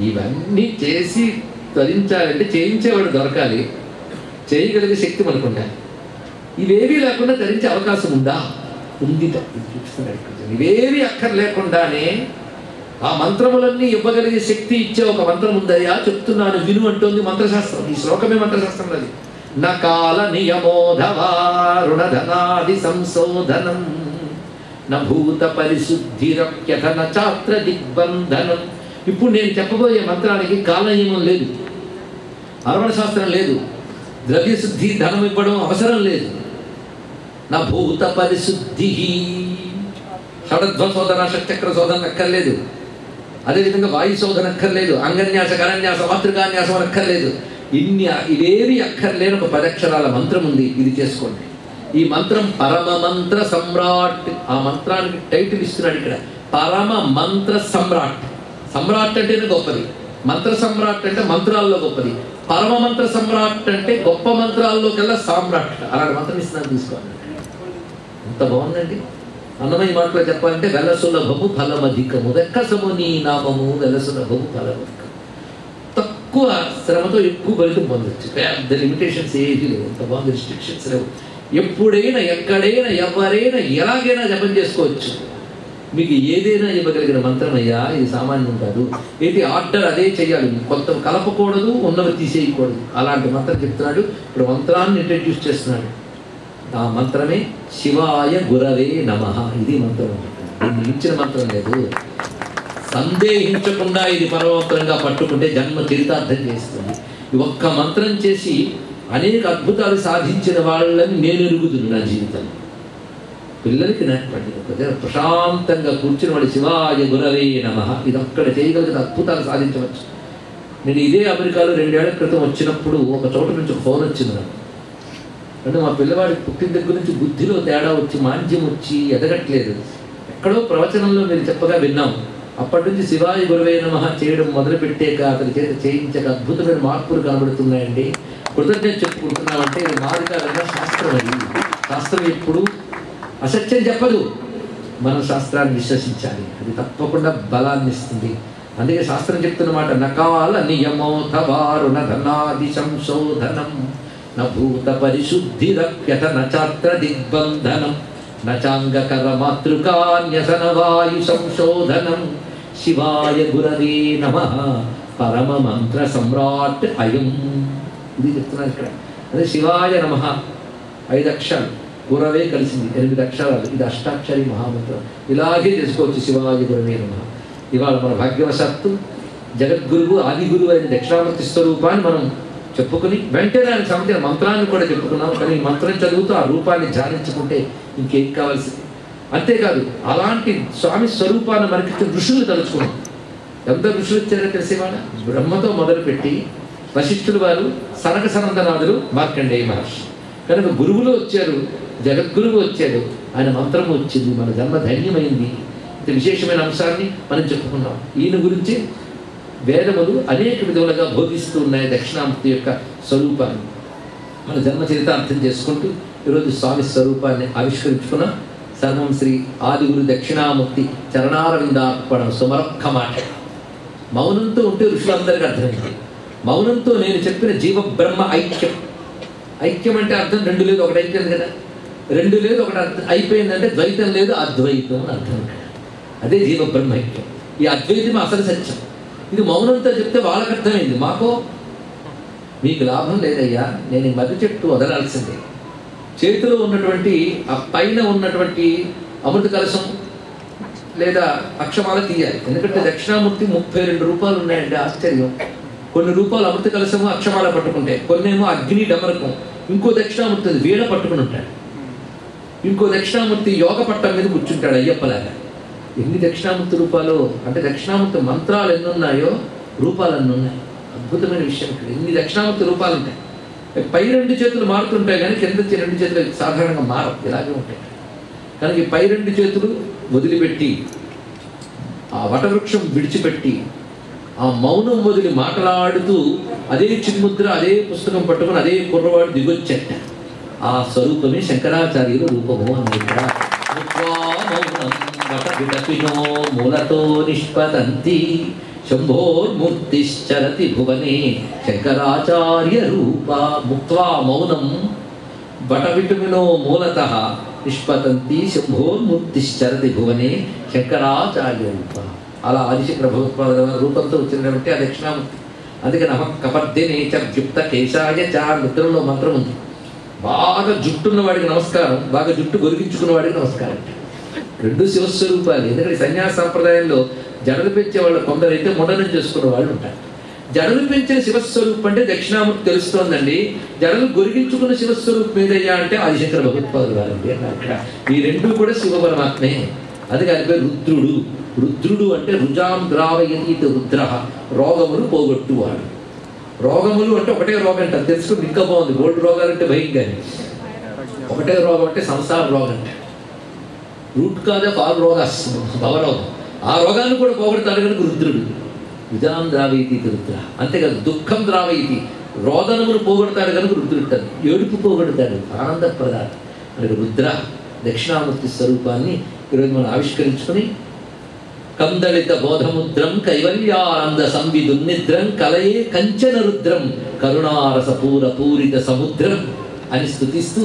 ఇవన్నీ చేసి ధరించాలంటే చేయించేవాడు దొరకాలి, చేయగలిగే శక్తి మనకు ఉండాలి. ఇవేవీ లేకుండా ధరించే అవకాశం ఉందా? ఉంది. ఇవేవి అక్కర్లేకుండానే ఆ మంత్రములన్నీ ఇవ్వగలిగే శక్తి ఇచ్చే ఒక మంత్రం ఉందయ్యా, చెప్తున్నాను విను అంటోంది మంత్రశాస్త్రం. ఈ శ్లోకమే మంత్రశాస్త్రం. అది నకాల నియమోధవారుణధనాది సంశోధనం నూత పరిశుద్ధిరప్యధన చాత్ర దిగ్బంధనం. ఇప్పుడు నేను చెప్పబోయే మంత్రానికి కాల నియమం లేదు, అర్వణ శాస్త్రం లేదు, ద్రవ్యశుద్ధి, ధనం ఇవ్వడం అవసరం లేదు. నూత పరిశుద్ధి, షడధ్వ శోధన, షట్చక్ర శోధన అక్కర్లేదు. అదేవిధంగా వాయు శోధన అక్కర్లేదు, అంగన్యాస, కరన్యాస, మాతృకాన్యాసం అక్కర్లేదు. ఇవేవి అక్కర్లేని ఒక 10 అక్షరాల మంత్రం ఉంది. ఇది చేసుకోండి. ఈ మంత్రం పరమ మంత్ర సమ్రాట్. ఆ మంత్రానికి టైటిల్ ఇస్తున్నాడు ఇక్కడ, పరమ మంత్ర సమ్రాట్. సమ్రాట్ అంటేనే గొప్పది, మంత్ర సమ్రాట్ అంటే మంత్రాల్లో గొప్పది, పరమ మంత్ర సమ్రాట్ అంటే గొప్ప మంత్రాల్లో కల్లా సామ్రాట్. అలాంటి మంత్రం ఇస్తున్నాను, తీసుకోండి. ఎంత బాగుందండి. అన్నమయ్య మాటలో చెప్పాలంటే వెలసులభము ఫలమధికము, వెక్కసము నీ నామము వెలసులభము ఫలమధికము. తక్కువ శ్రమతో ఎక్కువ ఫలితం పొందొచ్చు. పెద్ద లిమిటేషన్స్ ఏది లేవు. ఎంత బాగుంది, రిస్ట్రిక్షన్స్ లేవు. ఎప్పుడైనా, ఎక్కడైనా, ఎవరైనా, ఎలాగైనా జపం చేసుకోవచ్చు. మీకు ఏదైనా ఇవ్వగలిగిన మంత్రం అయ్యా, ఇది సామాన్యం కాదు. ఏంటి ఆర్డర్ అదే చేయాలి, కొత్త కలపకూడదు, ఉన్నవి తీసేయకూడదు. అలాంటి మంత్రం చెప్తున్నాడు. ఇప్పుడు మంత్రాన్ని ఇంట్రడ్యూస్ చేస్తున్నాడు. ఆ మంత్రమే శివాయ గురవే నమః. ఇది మంత్రం. దీన్ని మించిన మంత్రం లేదు. సందేహించకుండా ఇది పరమమంత్రంగా పట్టుకుంటే జన్మ చరితార్థం చేస్తుంది. ఈ ఒక్క మంత్రం చేసి అనేక అద్భుతాలు సాధించిన వాళ్ళని నేను ఎరుగుతున్నాను నా జీవితంలో. పిల్లలకి నేర్పండి, ప్రశాంతంగా కూర్చుని వాడి శివాయ గురవే నమః ఇది ఒక్కడ చేయగలిగిన అద్భుతాలు సాధించవచ్చు. నేను ఇదే అమెరికాలో 2 ఏళ్ల క్రితం వచ్చినప్పుడు ఒక చోట నుంచి ఫోన్ వచ్చింది నాకు. అంటే మా పిల్లవాడి పుట్టిన దగ్గర నుంచి బుద్ధిలో తేడా వచ్చి మాంద్యం వచ్చి ఎదగట్లేదు. ఎక్కడో ప్రవచనంలో మీరు చెప్పగా విన్నాం. అప్పటి నుంచి శివాయ గురవే నమః చేయడం మొదలుపెట్టాక అతని చేత చేయించక అద్భుతమైన మార్పులు కనబడుతున్నాయండి. కృతజ్ఞత చెప్పుకుంటున్నామంటే ఇది మాది కాదన్నా శాస్త్రం. అది శాస్త్రం ఎప్పుడు అసత్యం చెప్పదు. మనం శాస్త్రాన్ని విశ్వసించాలి, అది తప్పకుండా బలాన్ని ఇస్తుంది. అందుకే శాస్త్రం చెప్తున్నమాట, నకాల నియమోథవారుణ ధనాది సంశోధనం నూత పరిశుద్ధిరప్యత నాత్ర దిగ్బంధనం నాంగకర మాతృకాన్యసన వాయు సంశోధనం శివాయ గురవే నమః పరమ మంత్ర సమ్రాట్ అయం. ఇది చెప్తున్నారు ఇక్కడ. అదే శివాయ నమః 5 అక్షరాలు, గురవే కలిసింది 8 అక్షరాలు. ఇది అష్టాక్షరి మహామంత్రం. ఇలాగే చేసుకోవచ్చు శివాయ గురవే నమః. ఇవాళ మన భాగ్యవశాత్తు జగద్గురువు ఆది గురువు అయిన దక్షిణామూర్తి స్వరూపాన్ని మనం చెప్పుకుని వెంటనే ఆయన సంబంధించిన మంత్రాన్ని కూడా చెప్పుకున్నాం. కానీ ఈ మంత్రం చదువుతూ ఆ రూపాన్ని ధ్యానించుకుంటే ఇంకేం కావాల్సింది. అంతేకాదు అలాంటి స్వామి స్వరూపాన్ని మనకి ఋషులు తలుచుకున్నాం. ఎంత ఋషులు వచ్చారో తెలిసేవాళ్ళ. బ్రహ్మతో మొదలుపెట్టి వశిష్ఠులు వారు, సనక సనందనాథులు, మార్కండేయ మహర్షి. కనుక గురువులు వచ్చారు, జగద్గురువు వచ్చాడు, ఆయన మంత్రము వచ్చింది, మన జన్మ ధన్యమైంది. ఇంత విశేషమైన అంశాన్ని మనం చెప్పుకున్నాం. ఈయన గురించి వేదములు అనేక విధములుగా బోధిస్తూ ఉన్నాయి దక్షిణామూర్తి యొక్క స్వరూపాన్ని. మన జన్మ చరితార్థం చేసుకుంటూ ఈరోజు స్వామి స్వరూపాన్ని ఆవిష్కరించుకున్నాం. సర్వం శ్రీ ఆదిగురు దక్షిణామూర్తి చరణారవిందార్పణం సుమరొక్క మాట. మౌనంతో ఉంటే ఋషులందరికీ అర్థమైంది. మౌనంతో నేను చెప్పిన జీవ బ్రహ్మ ఐక్యం. ఐక్యం అంటే అర్థం 2 లేదు 1 అయిపోయింది కదా. 2 లేదు 1 అయిపోయిందంటే ద్వైతం లేదు అద్వైతం అని అర్థం. అదే జీవ బ్రహ్మ ఐక్యం. ఈ అద్వైతం అసలు సత్యం. ఇది మౌనంతో చెప్తే వాళ్ళకి అర్థమైంది. మాకో మీకు లాభం లేదయ్యా, నేను ఈ మర్రి చెట్టు వదలాల్సిందే. చేతిలో ఉన్నటువంటి ఆ పైన ఉన్నటువంటి అమృత కలశం లేదా అక్షమాల తీయాలి. ఎందుకంటే దక్షిణామూర్తి 32 రూపాలు ఉన్నాయండి. ఆశ్చర్యం. కొన్ని రూపాలు అమృత కలశము అక్షమాల పట్టుకుంటాయి, కొన్నేమో అగ్ని డమరకం. ఇంకో దక్షిణామూర్తి వీణ పట్టుకుని ఉంటాడు. ఇంకో దక్షిణామూర్తి యోగ పట్టం మీద కూర్చుంటాడు అయ్యప్పలాగా. ఎన్ని దక్షిణామూర్తి రూపాలు అంటే దక్షిణామూర్తి మంత్రాలు ఎన్ని ఉన్నాయో రూపాలు అన్నీ ఉన్నాయి. అద్భుతమైన విషయం ఇక్కడ. ఎన్ని దక్షిణామూర్తి రూపాలు ఉంటాయి. పై 2 చేతులు మారుతుంటాయి కానీ కింద 2 చేతులు సాధారణంగా మారవు, ఇలాగే ఉంటాయి. కానీ ఈ పై 2 చేతులు వదిలిపెట్టి ఆ వటవృక్షం విడిచిపెట్టి ఆ మౌనం వదిలి మాట్లాడుతూ అదే చిన్ముద్ర అదే పుస్తకం పట్టుకుని అదే కుర్రవాడు దిగొచ్చట. ఆ స్వరూపమే శంకరాచార్యుల రూపము అన్నమాట. మూలతో నిష్పతంతి శంభోర్మూర్తిశ్చరతి భువనే శంకరాచార్య రూప. ముక్త్వా మౌనం వటవిటుమినో మూలతః నిష్పతంతి శంభోర్మూర్తిశ్చరతి భువనే శంకరాచార్య రూప. అలా ఆదిశంకర భగవత్పాద రూపంతో వచ్చినటువంటి ఆ దక్షిణామూర్తి. అందుకే నమ కపర్దినే జుప్త కేశాయ చ నిద్రలో మంత్రం ఉంది. బాగా జుట్టున్న వాడికి నమస్కారం, బాగా జుట్టు గొరిగించుకున్న వాడికి నమస్కారం. 2 శివస్వరూపాలు. ఎందుకంటే సన్యాస సాంప్రదాయంలో జడలు పెంచే వాళ్ళు కొందరైతే ముండనం చేసుకున్న వాళ్ళు ఉంటారు. జడలు పెంచిన శివస్వరూపం అంటే దక్షిణామూర్తి తెలుస్తోందండి. జడలు గొరిగించుకున్న శివస్వరూపం ఏదయ్యా అంటే ఆదిశంకర భగవత్పాదులు వారండి. అక్కడ ఈ 2 కూడా శివ పరమాత్మే. అది దాని పేరు రుద్రుడు. రుద్రుడు అంటే రుజాం ద్రావయతి రుద్ర, రోగములు పోగొట్టువాడు. రోగములు అంటే ఒకటే రోగం అంటే తెలుసుకుని ఇంకా బాగుంది. గోల్డ్ రోగాలంటే భయం కానీ ఒకటే రోగం అంటే సంసార రోగం అంటే రూట్ కాదా ఆల్ రోగాస్ భవరోగం. ఆ రోగాన్ని కూడా పోగొడతాడు కనుక రుద్రుడు. రుజాం ద్రావయతి రుద్ర. అంతేకాదు దుఃఖం ద్రావయతి, రోదనమును పోగొడతాడు కనుక రుద్రుడు. ఏడుపు పోగొడతాడు, ఆనందప్రదాడు. మనకు రుద్ర దక్షిణామూర్తి స్వరూపాన్ని ఈరోజు మనం ఆవిష్కరించుకుని కందళిత బోధముద్రం కైవల్యానంద సంవిదున్నిద్రం కలయే కంచన రుద్రం కరుణారస పూర పూరిత సముద్రం అని స్తుతిస్తూ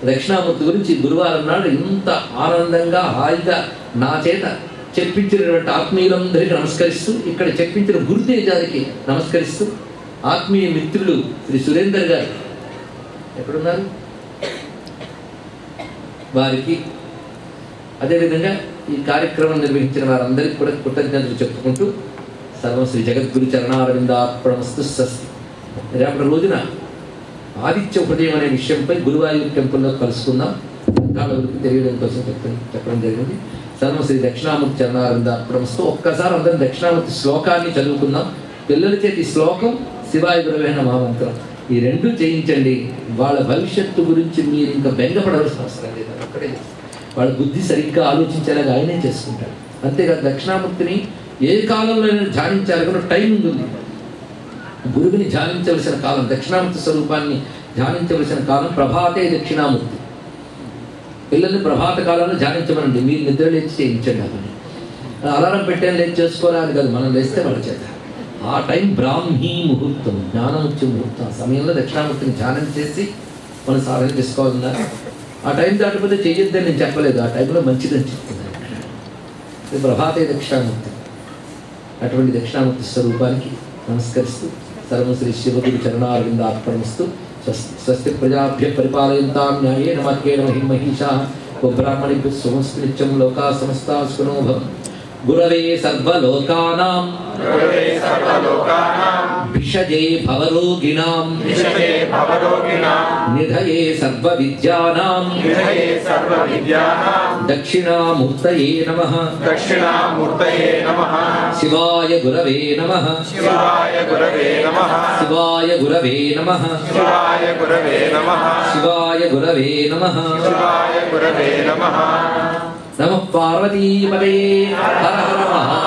దక్షిణామూర్తి గురించి గురువారం నాడు ఇంత ఆనందంగా హాయిగా నా చేత చెప్పించినటువంటి ఆత్మీయులందరికీ నమస్కరిస్తూ, ఇక్కడ చెప్పించిన గురుతేజానికి నమస్కరిస్తూ, ఆత్మీయ మిత్రులు శ్రీ సురేందర్ గారు ఎక్కడున్నారు వారికి, అదేవిధంగా ఈ కార్యక్రమం నిర్వహించిన వారందరికీ కూడా కృతజ్ఞతలు చెప్పుకుంటూ సర్వం శ్రీ జగద్గురు చరణారవిందార్పణమస్తు స్వస్తి. రేపటి రోజున ఆదిత్య హృదయం అనే విషయంపై గురువాయూర్ టెంపుల్లో కలుసుకుందాం. వరకు తెలియడం కోసం చెప్పడం జరిగింది. సర్వం శ్రీ దక్షిణామూర్తి చరణారవిందార్పణమస్తు. ఒక్కసారి అందరం దక్షిణామూర్తి శ్లోకాన్ని చదువుకుందాం. పిల్లల చేతి శ్లోకం, శివాయ గురవే నమః మంత్రం, ఈ రెండు చేయించండి. వాళ్ళ భవిష్యత్తు గురించి మీరు ఇంకా బెంగపడవలసిన అవసరం లేదు. అక్కడే వాళ్ళ బుద్ధి సరిగ్గా ఆలోచించేలాగా ఆయనే చేసుకుంటాడు. అంతేకాదు దక్షిణామూర్తిని ఏ కాలంలో ధ్యానించాలి కూడా టైమింగ్ ఉంది. గురువుని ధ్యానించవలసిన కాలం, దక్షిణామూర్తి స్వరూపాన్ని ధ్యానించవలసిన కాలం ప్రభాతే దక్షిణామూర్తి. పిల్లల్ని ప్రభాత కాలంలో ధ్యానించమనండి. మీరు నిద్ర లేచి చేయించండి. అవన్నీ అలారం పెట్టాను లేచి చేసుకోవాలని కాదు, మనం లేస్తే వాళ్ళ చేత. ఆ టైం బ్రాహ్మీ ముహూర్తం, జ్ఞానం వచ్చే ముహూర్తం. ఆ సమయంలో దక్షిణామూర్తిని ధ్యానం చేసి మనం సాధన చేసుకోవాలన్నారు. ఆ టైం దాటిపోతే చెయ్యొద్దని నేను చెప్పలేదు, ఆ టైంలో మంచిదని చెప్తున్నాను. ప్రభాతే దక్షిణామూర్తి. అటువంటి దక్షిణామూర్తి స్వరూపానికి నమస్కరిస్తూ సర్వం శ్రీ శివగురు చరణారవిందార్పణమస్తు. స్వస్తి ప్రజాభ్య పరిపాలయంతాం న్యాయేన మార్గేణ మహిమహీషాః గోబ్రాహ్మణేభ్యః శుభమస్తు నిత్యం. లోకాః సమస్తాః సుఖినో భవంతు. గురవే సర్వలోకానాం భిషజే భవరోగిణాం నిధయే సర్వవిద్యానాం దక్షిణామూర్తయే నమః. శివాయ గురవే నమః. శివాయ గురవే నమః. శివాయ గురవే నమః. శివాయ గురవే నమః. నమః పార్వతీపతయే. హర హర మహా